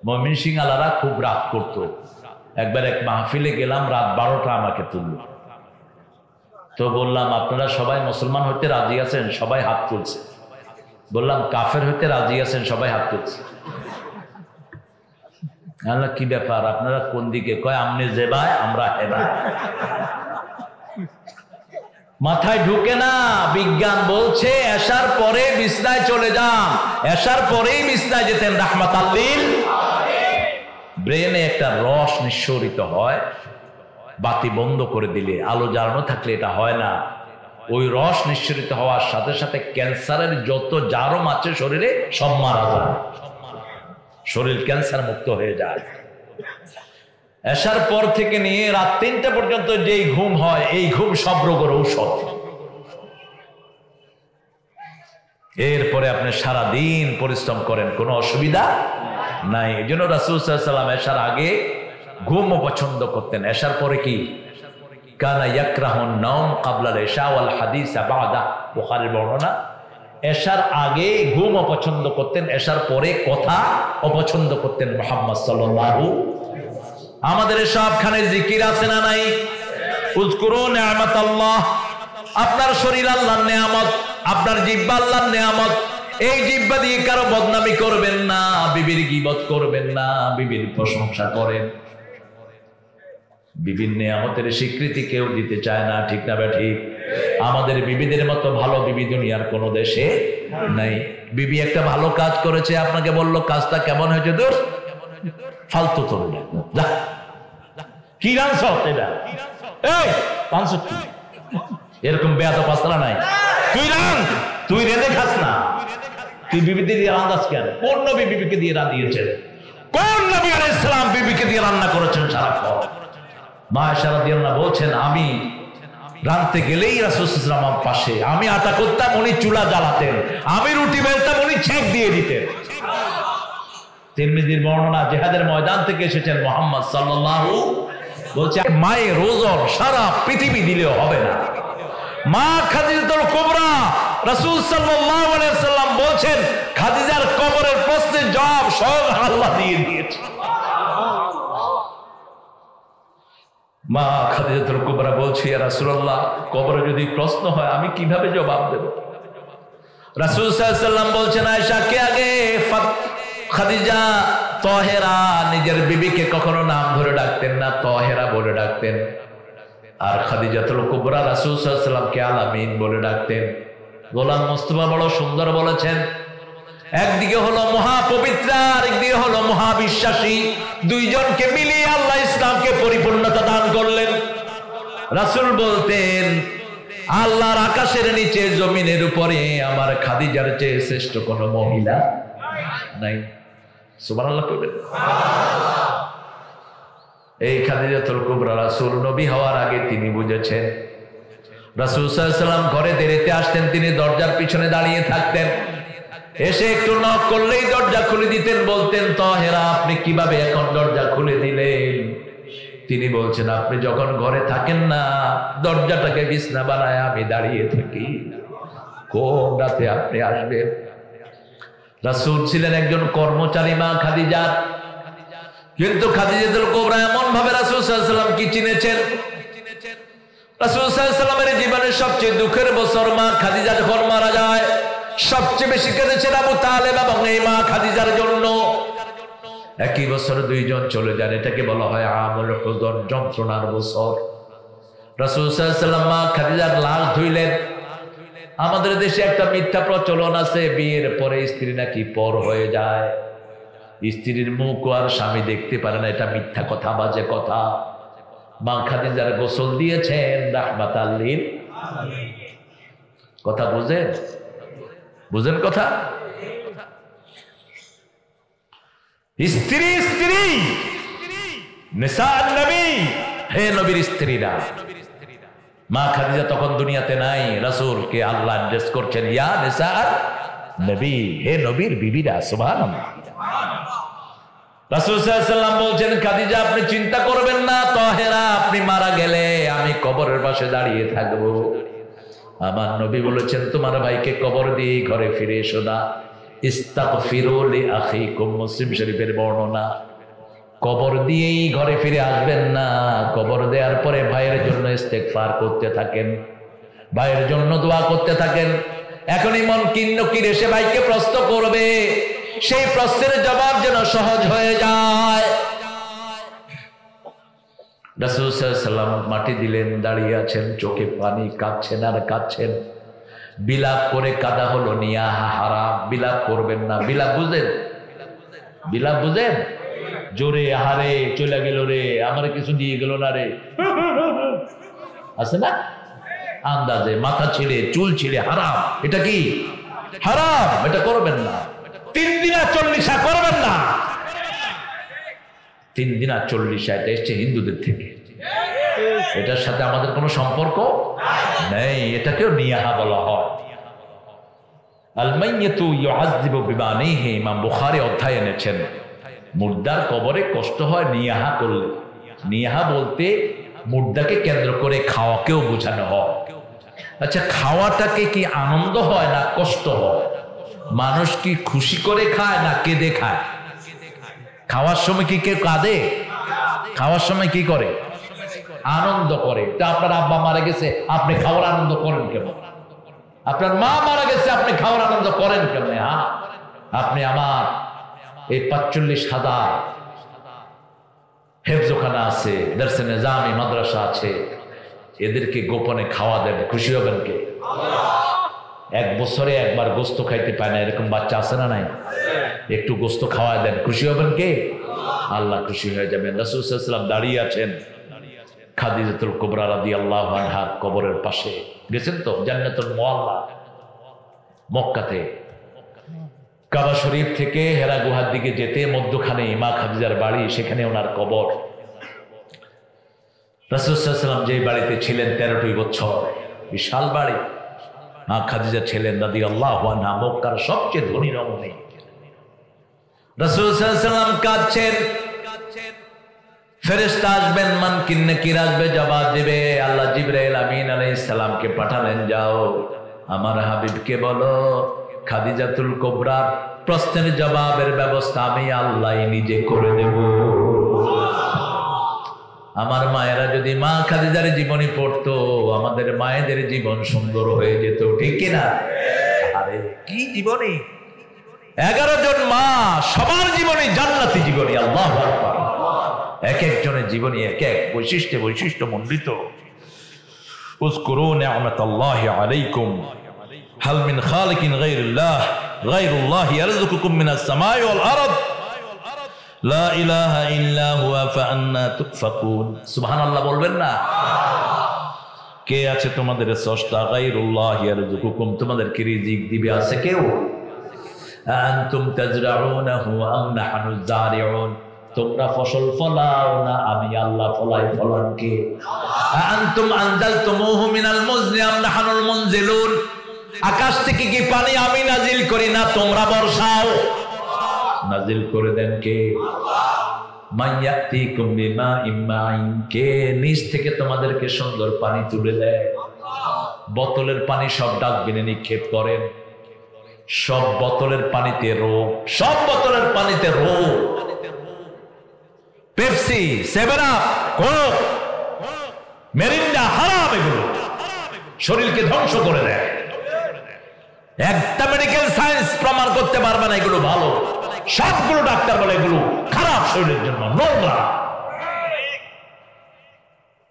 ময়মনসিংহ আলারা খুব রাত করতো। একবার এক মাহফিলে গেলাম, রাত 12টা আমাকে তুলল। তো বললাম আপনারা সবাই মুসলমান হইতে রাজি আছেন? সবাই হাত তুলছে। বললাম কাফের হইতে রাজি আছেন? সবাই হাত তুলছে। কি ব্যাপার, আপনারা কোন দিকে? কয় আমনে যেবায় আমরা হেবায়। মাথায় ঢুকে না। বিজ্ঞান বলছে এশার পরে বিছনায় চলে যান। এশার পরেই বিছনায় যেতেন রাহমাতাল লিল। ব্রেনে একটা রস নিঃসরিত হয়, বাতি বন্ধ করে দিলে, আলো জ্বালানো থাকলে এটা হয় না। ওই রস নিঃসরিত হওয়ার সাথে সাথে ক্যান্সারের যত জারম আছে শরীরে সব মারা যায়, শরীর ক্যান্সার মুক্ত হয়ে যায়। এশার পর থেকে নিয়ে রাত 3টা পর্যন্ত যেই ঘুম হয়, এই ঘুম সব রোগের ঔষধ। এরপরে আপনি সারা দিন পরিশ্রম করেন, কোনো অসুবিধা নাই। এই জন্য রাসূল সাল্লাল্লাহু আলাইহি ওয়াসাল্লাম এশার আগে ঘুমও পছন্দ করতেন। এশার পরে কি? কানা ইয়াকরাহুন নাওম ক্বাবলাল ইশা ওয়াল হাদিস বাদা, বুখারীর বর্ণনা। এশার আগে ঘুম অপছন্দ করতেন, এশার পরে কথা অপছন্দ করতেন মুহাম্মদ সাল্লাল্লাহু। আমাদের সবখানে জিকির আছে না নাই? উযকুরু নি'মাতাল্লাহ। আপনার শরীর আল্লাহর নিয়ামত, আপনার জিহ্বা আল্লাহর নিয়ামত। এই জিহ্বা দিয়ে কারো বদনামি করবেন না, বিবির গীবত করবেন না, বিবির প্রশংসা করেন। বিভিন্ন নিয়ামতের স্বীকৃতি কেউ দিতে চায় না, ঠিক না ঠিক? আমাদের বিবিদের মতো ভালো বিবি দুনিয়ার কোনো দেশে নাই। বিবি একটা ভালো কাজ করেছে, আপনাকে বললো কাজটা কেমন হয়েছে, দোষ ফালতু তোর যা কি রানছ এটা, এই 65 এরকম বেয়াদব পাসরা নাই। তুই রান, তুই রেঁধে খাস না, তুই বিবিদের দিয়ে রান্দাস কেন? কোন নবী বিবিকে দিয়ে রাঁধিয়েছেন? কোন নবী আলাইহিস সালাম বিবিকে দিয়ে রান্না করেছেন সারাক্ষণ? মা আয়েশা রাদিয়াল্লাহু বলছেন, আমি রাঁধতে গেলেই রাসূল সাল্লাল্লাহু আলাইহি ওয়াসাল্লাম আমার পাশে, আমি আটা করতাম উনি চুলা জ্বালাতেন, আমি রুটি বেলতাম উনি ছেঁক দিয়ে দিতেন। তিরমিজির বর্ণনা, জিহাদের ময়দান থেকে এসেছেন মুহাম্মদ সাল্লাল্লাহু, বলছে মায়ের ওজন সারা পৃথিবী দিলেও হবে না। মা খাদিজাতুল কুবরা, রাসূল সাল্লাল্লাহু আলাইহি ওয়াসাল্লাম বলছেন খাদিজার কবরের প্রশ্নের জবাব স্বয়ং আল্লাহ দিয়ে দিয়েছে। মা খাদিজাতুল কুবরা বলছে, ইয়া রাসূলুল্লাহ, কবরে যদি প্রশ্ন হয় আমি কিভাবে জবাব দেব? রাসূল সাল্লাল্লাহু আলাইহি ওয়াসাল্লাম বলছেন, আয়েশা কে আগে? খাদিজা তাহেরা, নিজের বিবিকে কখনো নাম ধরে ডাকতেন না, তাহেরা বলে ডাকতেন। আর খাদিজাতুল কুবরা রাসূল সাল্লাল্লাহু আলাইহি ওয়াসাল্লামকে আলামিন বলে ডাকতেন। গোলাম মুস্তাফা বড় সুন্দর বলেছেন, একদিকে হলো মহাপবিত্রা, আরেকদিকে হলো মহাবিশ্বাসী, দুইজনকে মিলিয়ে আল্লাহ ইসলামকে পরিপূর্ণতা দান করলেন। রাসূল বলতেন, আল্লাহর আকাশের নিচে জমিনের উপরে আমার খাদিজার চেয়ে শ্রেষ্ঠ কোনো মহিলা নাই। সুবহানাল্লাহ কইবেন। এই খাদিজাতুল কুবরা রাসূল নবী হওয়ার আগে তিনি বুঝেছেন। রাসূল সাল্লাল্লাহু আলাইহি ওয়াসাল্লাম ঘরে দেরিতে আসতেন, তিনি দরজার পিছনে দাঁড়িয়ে থাকতেন, এসে একটু নক করলেই দরজা খুলে দিতেন। বলতেন, তাহেরা আপনি কিভাবে এখন দরজা খুলে দিলেন? তিনি বলছেন, আপনি যখন ঘরে থাকেন না, দরজাটাকে বিছনা বানায় আমি দাঁড়িয়ে থাকি, কোন রাতে আপনি আসবেন? রাসূল ছিলেন একজন কর্মচারী মা খাদিজা, কিন্তু খাদিজাতুল কুবরা এমন ভাবে রাসূল সাল্লাল্লাহু আলাইহি ওয়াসাল্লাম কি চিনেছেন। রাসূল সাল্লাল্লাহু আলাইহি ওয়াসাল্লামের জীবনের সবচেয়ে দুঃখের বছর মা খাদিজা যখন মারা যায়, সবচেয়ে বেশি কেঁদেছেন আবু তালেব এবং এই মা খাদিজার জন্য। একই বছর দুইজন চলে যান, এটাকে বলা হয় আমুল হুজন, যন্ত্রণার বছর। রাসূল সাল্লাল্লাহু আলাইহি ওয়াসাল্লাম মা খাদিজার লাশ ধুইলেন। আমাদের দেশে একটা মিথ্যা প্রচলন আছে, বিয়ের পরে স্ত্রী নাকি পর হয়ে যায়, স্ত্রীর মুখ আর স্বামী দেখতে পারে না। এটা মিথ্যা কথা, বাজে কথা। মা খাদিজার গোসল দিয়েছেন রাহমাতাল লিল আলামিন। কথা বুঝেন? বুঝেন কথা? স্ত্রী স্ত্রী, নিসা নবী, হে নবীর স্ত্রীরা। মা খাদিজা তখন দুনিয়াতে নাই, রাসূলকে আল্লাহ আদেশ করছেন, ইয়া নিসা নবী, হে নবীর বিবিরা। সুবহানাল্লাহ। রাসূল সাল্লাল্লাহু আলাইহি ওয়াসাল্লাম বলছেন, খাদিজা আপনি চিন্তা করবেন না, তাহেরা আপনি মারা গেলে আমি কবরের পাশে দাঁড়িয়ে থাকবো। আমার নবী বলেছেন, তোমার ভাইকে কবর দিয়ে ঘরে ফিরে এসো না। ইস্তাগফিরু লিআখিকুম, মুসলিম শরীফের বর্ণনা। কবর দিয়েই ঘরে ফিরে আসবেন না, কবর দেওয়ার পরে ভাইয়ের জন্য ইস্তেগফার করতে থাকেন, ভাইয়ের জন্য দোয়া করতে থাকেন। এখনই মন কিন্নকির এসে ভাইকে প্রশ্ন করবে, সেই প্রশ্নের জবাব যেন সহজ হয়ে যায়। রাসূল সাল্লাল্লাহু আলাইহি ওয়াসাল্লাম মাটি দিলেন, দাঁড়িয়ে আছেন, চোখে পানি, কাঁদছেন আর কাঁদছেন। বিলাপ করে কাঁদা হলো নিয়াহা হারাম, বিলাপ করবেন না। বিলাপ বুঝেন? বিলাপ বুঝেন? জোরে আহারে চলে গেল রে, আমার কিছু দিয়ে গেল না রে, আছে না? আন্দাজে মাথা ছিঁড়ে চুল ছিঁড়ে হারাম। এটা কি হারাম? এটা করবেন না। 3 দিনা 40 করবেন না। 3 দিনা 40, এটা এসছে হিন্দুদের থেকে, এটার সাথে আমাদের কোনো সম্পর্ক নেই। এটাকেও নিয়াহা বলা হয়। আল মাইয়াতু ইউআযযিবু বিবানিহি, ইমাম বুখারী অধ্যায় এনেছেন, মুর্দার কবরে কষ্ট হয় নিয়াহা করলে। নিয়াহা বলতে মুর্দাকে কেন্দ্র করে খাওয়াকেও বোঝানো হয়। আচ্ছা, খাওয়াটাকে কি আনন্দ হয় না কষ্ট হয়? মানুষ কি খুশি করে খায় না কেঁদে খায়? খাওয়ার সময় কি কেউ কাঁদে? খাওয়ার সময় কি করে? আনন্দ করে। তা আপনার আব্বা মারা গেছে, আপনি খাওয়ার আনন্দ করেন কেন? আপনার মা মারা গেছে, আপনি খাওয়ার আনন্দ করেন কেন? হ্যাঁ, আপনি আমার এই 45,000 হেফজখানা আছে, দরসে নিজামি মাদ্রাসা আছে, এদেরকে গোপনে খাওয়া দেন, খুশি হবেন কে? এক বছরে একবার গোস্ত খাইতে পায় না, এরকম বাচ্চা আছে না নাই? একটু গোস্ত খাওয়া দেন, খুশি হবেন কে? আল্লাহ খুশি হয়ে যাবেন। রাসূল সাল্লাল্লাহু আলাইহি ওয়াসাল্লাম দাঁড়িয়ে আছেন খাদিজাতুল কুবরা রাদিয়াল্লাহু আনহা কবরের পাশে। গেছেন তো জান্নাতুল মুআল্লা মক্কাতে, কাবা শরীফ থেকে হেরা গুহার দিকে যেতে মধ্যখানে মা খাদিজার বাড়ি, সেখানে ওনার কবর। রাসূল সাল্লাল্লাহু আলাইহি ওয়াসাল্লাম যে বাড়িতে ছিলেন 13টি বছর, বিশাল বাড়ি। মা খাদিজা ছিলেন রাদিয়াল্লাহু আনহা মক্কার সবচেয়ে ধনী রমণী। রাসূল সাল্লাল্লাহু আলাইহি ওয়াসাল্লাম কাঁদছেন, ফেরেশতা আসবেন, মুনকির নাকির আসবে, জবাব দেবে। আল্লাহ জিবরাইল আমিন আলাইহিস সালামকে পাঠালেন, যাও আমার হাবিবকে বলো খাদিজাতুল কুবরার প্রশ্নের জবাবের ব্যবস্থা আমি আল্লাহ নিজে করে দেব। আমার মায়েরা যদি মা খাদিজার জীবনী পড়তো, আমাদের মায়েদের জীবন সুন্দর হয়ে যেত, ঠিক কিনা? আরে কি জীবনী! 11 জন মা, সবার জীবনী জান্নাতি জীবনী। আল্লাহু আকবার। এক একজনের জীবনী এক এক বৈশিষ্ট্য মণ্ডিত। উযকুরু নি'মাতাল্লাহি আলাইকুম হাল মিন খালিকিন গায়রুল্লাহ ইয়ারযুকুকুম মিনাস সামাই ওয়াল আরদ লা ইলাহা ইল্লা হুয়া ফাআন্না তুফাকুন। সুবহানাল্লাহ বলবেন না? কে আছে তোমাদের স্রষ্টা? গায়রুল্লাহ ইয়ারযুকুকুম, তোমাদেরকে রিজিক দিবে আছে কেউ? আনতুম তাজরাউনাহু আম নাহনুজ জারিউন, তোমরা ফসল ফলাও না আমি আল্লাহ ফলাই ফলনকে? আনতুম আনজালতুমুহু মিনাল মুজনি আম নাহনুল মুনজিলুন, আকাশ থেকে কি পানি আমি নাজিল করি না তোমরা বর্ষাও? নাজিল করে দেন কে? মাইয়াতিকুম বিমাইম মাইন, কে নিচ থেকে তোমাদেরকে সুন্দর পানি তুলে দেয়? বোতলের পানি সব ডাস্টবিনে নিক্ষেপ করেন, সব বোতলের পানিতে রোগ, সব বোতলের পানিতে রোগ। পেপসি, 7 আপ, কোক, মেরিন্ডা হারাম, এগুলো শরীরকে ধ্বংস করে দেয়। একটা মেডিকেল সায়েন্স প্রমাণ করতে পারবে না এগুলো ভালো, সবগুলো ডাক্তার বলে এগুলো খারাপ, শরীরের জন্য নোংরা।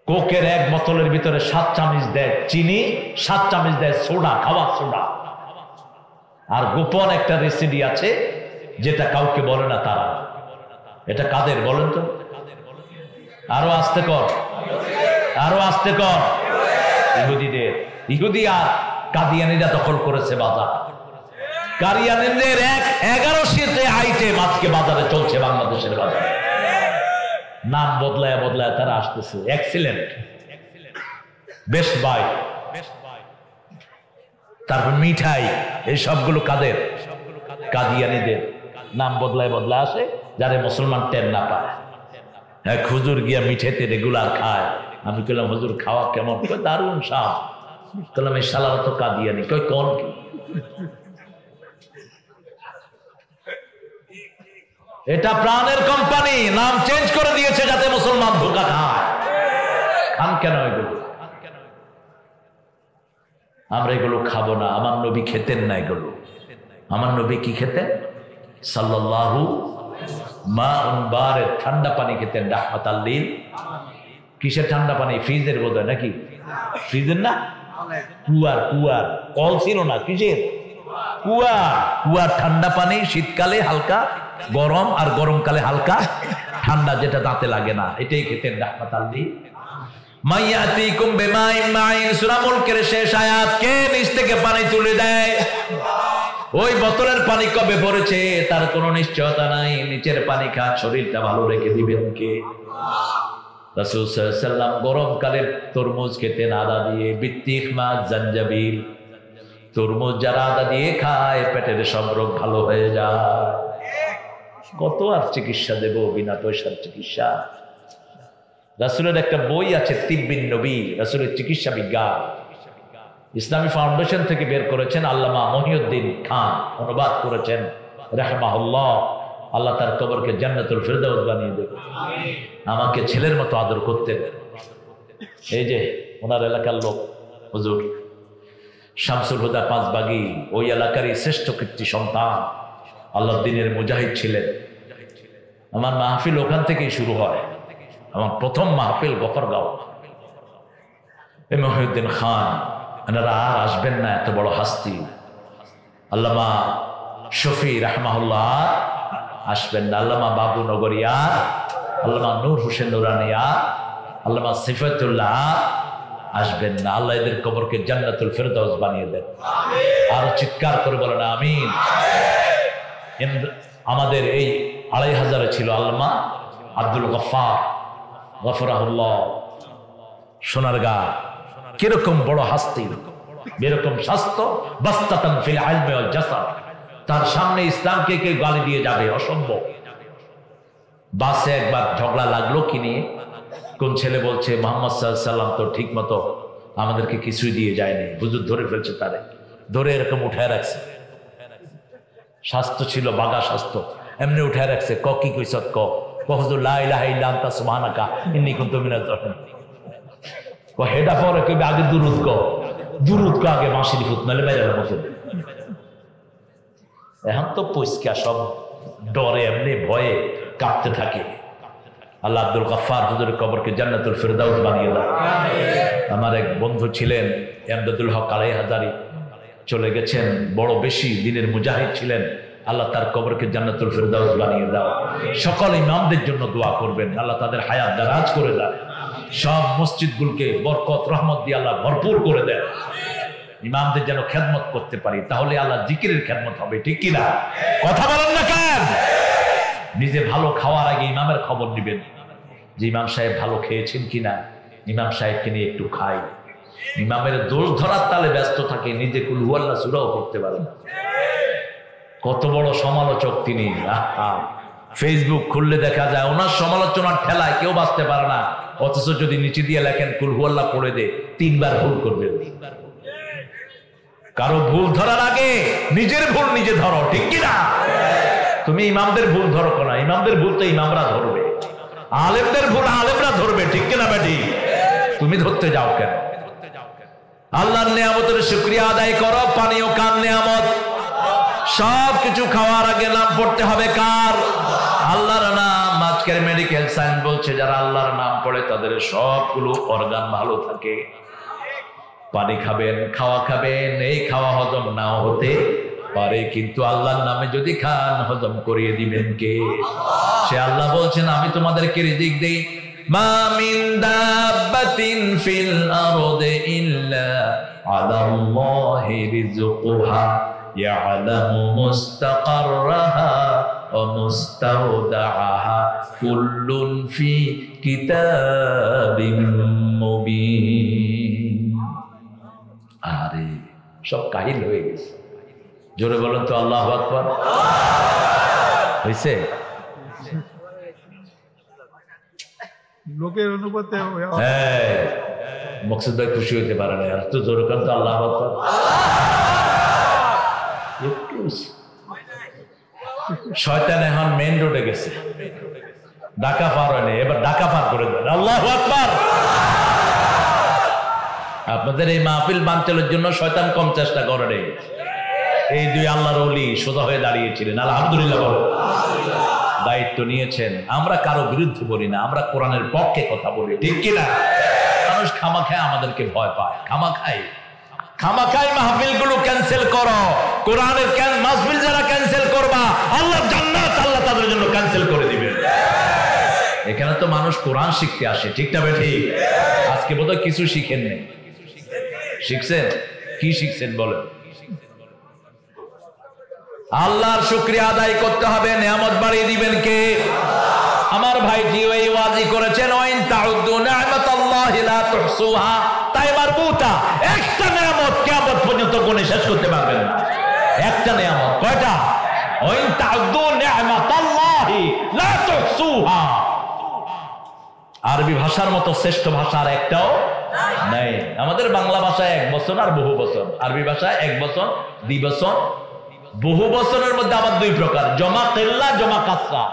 কোকের 1 বোতলের ভিতরে 7 চামচ দেয় চিনি, 7 চামচ দেয় সোডা, খাওয়ার সোডা। আর গোপন একটা রেসিডি আছে যেটা কাউকে বলে না তারা। এটা কাদের বলেন তো? আরো আস্তে কর, আরো আস্তে কর। ইহুদিদের, ইহুদি আর কাদিয়ানিরা দখল করেছে বাজার। কাদিয়ানিদের 1100 আইটেম আজকে বাজারে চলছে, বাংলাদেশের বাজারে। নাম বদলায় বদলায় তারা আসতেছে। এক্সিলেন্ট, বেস্ট বাই, তারপর মিঠাই, এই সবগুলো কাদের? কাদিয়ানিদের। নাম বদলায় বদলায় আসে, যারা মুসলমান টের না পায়। হ্যাঁ, হুজুর গিয়া মিঠাইতে রেগুলার খায়। আমি বললাম হুজুর খাওয়া কেমন? দারুণ স্বাদ। বললাম এই শালারা তো কাদিয়ানি। কই কোন কি? এটা প্রাণের কোম্পানি, নাম চেঞ্জ করে দিয়েছে যাতে মুসলমান ধোঁকা খায়। খান কেন এগুলো? আমরা এগুলো খাবো না। আমার নবী খেতেন না এগুলো। আমার নবী কি খেতেন? সাল্লাল্লাহু মাউন বারিদ, ঠান্ডা পানি খেতেন, রাহমাতাল লিল। কিসের ঠান্ডা পানি? ফ্রিজের বোধহয় নাকি? ফ্রিজের না, কুয়ার। কুয়ার কল ছিল না, কিসের? কুয়ার ঠান্ডা পানি। শীতকালে হালকা গরম, আর গরমকালে হালকা ঠান্ডা, যেটা দাঁতে লাগে না। এটাই খেতেন রাহমাতাল লিল। মাইয়াতিকুম বিমাইম মাইন, সূরা মুলকের শেষ আয়াত। কে নিচ থেকে পানি তুলে দেয়? ওই বোতলের পানি কবে পড়েছে তার কোনো নিশ্চয়তা নাই। নিচের পানি খান, শরীরটা ভালো রেখে দিবেন কে? রাসূল সাল্লাল্লাহু আলাইহি ওয়াসাল্লাম গরমকালে তরমুজ খেতেন আদা দিয়ে, বিত্তিক মাছ, জাঞ্জাবিল। তরমুজ যারা আদা দিয়ে খায় পেটের সব রোগ ভালো হয়ে যায়। কত আর চিকিৎসা দেব, বিনা পয়সার চিকিৎসা। রাসূলের একটা বই আছে, তিব্বিন নবী, রাসূলের চিকিৎসা বিজ্ঞান। ইসলামী ফাউন্ডেশন থেকে বের করেছেন আল্লামা মহিউদ্দিন খান, অনুবাদ করেছেন রাহমাহুল্লাহ। আল্লাহ তার কবরকে জান্নাতুল ফিরদাউস বানিয়ে দেবে। আমাকে ছেলের মতো আদর করতেন। এই যে ওনার এলাকার লোক হুজুর শামসুল হুদা পাঁচবাগী, ওই এলাকারই শ্রেষ্ঠ কীর্তি সন্তান, আল্লাহর দ্বীনের মুজাহিদ ছিলেন। আমার মাহফিল ওখান থেকেই শুরু হয়। আমার প্রথম মাহফিল গফরগাঁও। এই মহিউদ্দিন খান, এনারা আর আসবেন না, এত বড় হাস্তি। আল্লামা শফি রাহমাহুল্লাহ আসবেন না, আল্লামা বাবু নগরিয়া, আল্লামা নূর হোসেন নুরানিয়া, আল্লামা সিফাতুল্লাহ আসবেন না। আল্লাহ এদের কবরকে জান্নাতুল ফিরদাউস বানিয়ে দেন। আরো চিৎকার করে বলেন আমিন। আমাদের এই 2500 ছিল আল্লামা আব্দুল গফফার গফরাহুল্লাহ সোনারগাঁ। কিরকম বড় হাস্তি, এরকম স্বাস্থ্য, বাস্তাতান ফিল ইলমি ওয়াল জাসাদ। তার সামনে ইসলামকে কে গালি দিয়ে যাবে, অসম্ভব। বাসে একবার ঝগড়া লাগলো কি নিয়ে, কোন ছেলে বলছে মুহাম্মদ সাল্লাল্লাহু আলাইহি সাল্লাম তো ঠিক মতো আমাদেরকে কিছুই দিয়ে যায়নি, হুজুর ধরে ফেলছে, তারে ধরে এরকম উঠায় রাখছে। স্বাস্থ্য ছিল বাগা স্বাস্থ্য, এমনি উঠায় রাখছে। ক কি কইছত, ক হুজুর লা ইলাহা ইল্লা আনতা সুবহানাকা ইন্নী কুনতু মিনাজ জালিমিন। ক হেডা পরে কইবে আগে দুরূদ ক, দুরূদ ক আগে মাসির ফুত নালে মেরে মতো। এখন তো পইসকা সব ডরে এমনি ভয়ে কাঁপতে থাকে। আল্লাহ আব্দুল গফফার হুজুরের কবরকে জান্নাতুল ফিরদাউস বানিয়ে দাও। আমার এক বন্ধু ছিলেন এমদাদুল হক আলাই হাজারি, চলে গেছেন, বড় বেশি দিনের মুজাহিদ ছিলেন। আল্লাহ তার কবরকে জান্নাতুল ফিরদাউস বানিয়ে দাও। সকল ইমামদের জন্য দোয়া করবেন, আল্লাহ তাদের হায়াত দারাজ করে দেন। সব মসজিদগুলোকে বরকত রহমত দিয়ে আল্লাহ ভরপুর করে দেন। ইমামদের যেন খেদমত করতে পারি, তাহলে আল্লাহ জিকিরের খেদমত হবে, ঠিক কিনা? কথা বলেন না কেন? নিজে ভালো খাওয়ার আগে ইমামের খবর নেবেন যে ইমাম সাহেব ভালো খেয়েছেন কিনা, ইমাম সাহেবকে নিয়ে একটু খাই। ইমামের দোষ ধরার তালে ব্যস্ত থাকে, নিজে কুল হুয়াল্লাহ সূরাও পড়তে পারেন। কত বড় সমালোচক তিনি। ফেসবুক খুললে দেখা যায় ওনার সমালোচনার ঠেলায় কেউ বাঁচতে পারে না, অথচ যদি নিচে দিয়ে লেখেন কুল হুয়াল্লাহ পড়ে দে, 3 বার ভুল করবে। কারো ভুল ধরার আগে নিজের ভুল নিজে ধরো, ঠিক কিনা? তুমি ইমামদের ভুল ধরো না, ইমামদের ভুল তো ইমামরা ধরবে, আলেমদের ভুল আলেমরা ধরবে, ঠিক কিনা বেটি? তুমি ধরতে যাও কেন? আল্লাহর নিয়ামতের শুকরিয়া আদায় করো। পানীয় কার নিয়ামত, সব কিছু খাওয়ার আগে নাম পড়তে হবে কার? আল্লাহর নাম। আজকের মেডিকেল সায়েন্স বলছে যারা আল্লাহর নাম পড়ে তাদের সবগুলো অর্গান ভালো থাকে। পানি খাবেন, খাওয়া খাবেন, এই খাওয়া হজম নাও হতে পারে, কিন্তু আল্লাহর নামে যদি খান হজম করিয়ে দিবেন কে? সে আল্লাহ বলছেন আমি তোমাদেরকে রিজিক দেই। মা মিন দাব্বাতিন ফিল আরদি ইল্লা আলাল্লাহি রিজকুহা ইয়ালামু মুস্তাকাররাহা ওয়া মুস্তাওদাআহা কুল্লুন ফি কিতাবিম মুবিন। আরে সব কাহিল হয়ে গেছে। জোরে বলেন তো আল্লাহু আকবার। হইছে? লোকের অনুপাতে হ্যাঁ, মকসুদ ভাই খুশি হইতে পারে না, আর তো জোরে বলেন তো আল্লাহু আকবার। শয়তান এখন মেইন রোডে গেছে, ঢাকা পার হয়নি, এবার ঢাকা পার করে দেন। আল্লাহু আকবার। আপনাদের এই মাহফিল বানচালের জন্য শয়তান কম চেষ্টা করে নেই। এই দুই আল্লাহর ওলি সোজা হয়ে দাঁড়িয়েছিলেন, আলহামদুলিল্লাহ বলেন। দায়িত্ব নিয়েছেন। আমরা কারো বিরুদ্ধে বলি না, আমরা কোরআনের পক্ষে কথা বলি, ঠিক কিনা? মানুষ খামাখায় আমাদেরকে ভয় পায়, খামাখায় মাহফিল গুলো ক্যান্সেল করো। কোরআনের মাহফিল যারা ক্যান্সেল করবা, আল্লাহর জান্নাত আল্লাহ তাদের জন্য ক্যান্সেল করে দিবে। এখানে তো মানুষ কোরআন শিখতে আসে, ঠিক না বেঠিক? আজকে বোধহয় কিছু শিখেন নেই। শিখছেন? কি শিখছেন বলেন? আল্লাহর শুকরিয়া আদায় করতে হবে। নিয়ামত বাড়িয়ে দিবেন কে? আমার ভাইটি ওই ওয়াজি করেছেন ওয়াইন তাউদ্দু নি'মাতাল্লাহি লা তুহসুহা। তাই মারবুতা, একটা নিয়ামত কিয়ামত পর্যন্ত গুণে শেষ করতে পারবেন না। একটা নিয়ামত, কয়টা? ওয়াইন তাউদ্দু নি'মাতাল্লাহি লা তুহসুহা। আরবি ভাষার মতো শ্রেষ্ঠ ভাষা আর একটাও নাই। আমাদের বাংলা ভাষায় 1 বছর আর বহু বছর, আরবি ভাষায় 1 বছর 2 বছর। বহু বছরের মধ্যে আবার 2 প্রকার, জমা কিল্লা জমা কাসরা।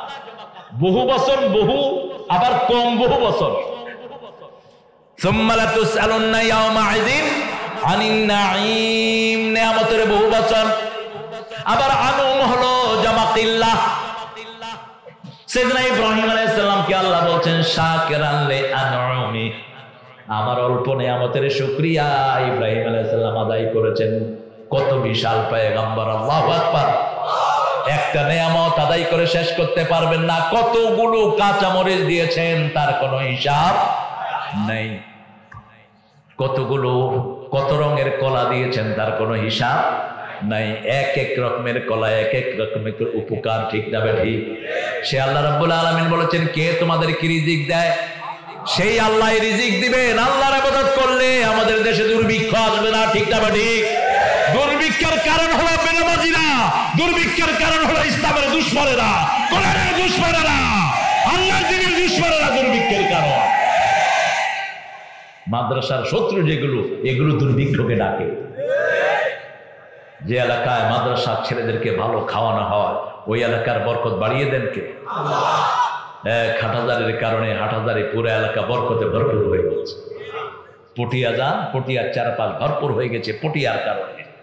বহু বছর বহু, আবার কম বহু বছর। সুম্মা লাতুসআলুন্না ইয়াওমাইযিন আনিন নাঈম, নিয়ামতের বহু বছর। আবার আনুম হলো জমা কিল্লা। সাইয়েদনা ইব্রাহিম আলাইহিস সালামকে আল্লাহ বলছেন শাকিরান লি আনউমি, আমার অল্প নিয়ামতের শুকরিয়া ইব্রাহিম আলাইহিস সালাম আদায় করেছেন। কত বিশাল পয়গম্বর, আল্লাহু আকবার। একটা নিয়ামত আদায় করে শেষ করতে পারবেন না। কতগুলো কাঁচামরিচ দিয়েছেন তার কোনো হিসাব নেই। কতগুলো কত রঙের কলা দিয়েছেন তার কোনো হিসাব নাই। এক এক রকমের কলা, এক এক রকমের উপকার, ঠিক না বেঠি? সে আল্লাহ রাব্বুল আলামিন বলেছেন, কে তোমাদেরকে রিজিক দেয়? সেই আল্লাহ রিজিক দিবেন। আল্লাহর ইবাদত করলে আমাদের দেশে দুর্ভিক্ষ আসবে না, ঠিক না বেঠি? দুর্ভিক্ষের কারণ হলো বেনামাজিরা, দুর্ভিক্ষের কারণ হলো ইসলামের দুশমনেরা, কোরআনের দুশমনেরা, আল্লাহর দ্বীনের দুশমনেরা দুর্ভিক্ষের কারণ। মাদ্রাসার শত্রু যেগুলো, এগুলো দুর্ভিক্ষকে ডাকে। যে এলাকায় মাদ্রাসার ছেলেদেরকে ভালো খাওয়ানো হয়, ওই এলাকার বরকত বাড়িয়ে দেন কে? হাটহাজারির কারণে হাটহাজারি পুরো এলাকা বরকতে ভরপুর হয়ে গেছে। পটিয়া যান, পটিয়ার চারপাশ ভরপুর হয়ে গেছে পটিয়ার কারণে।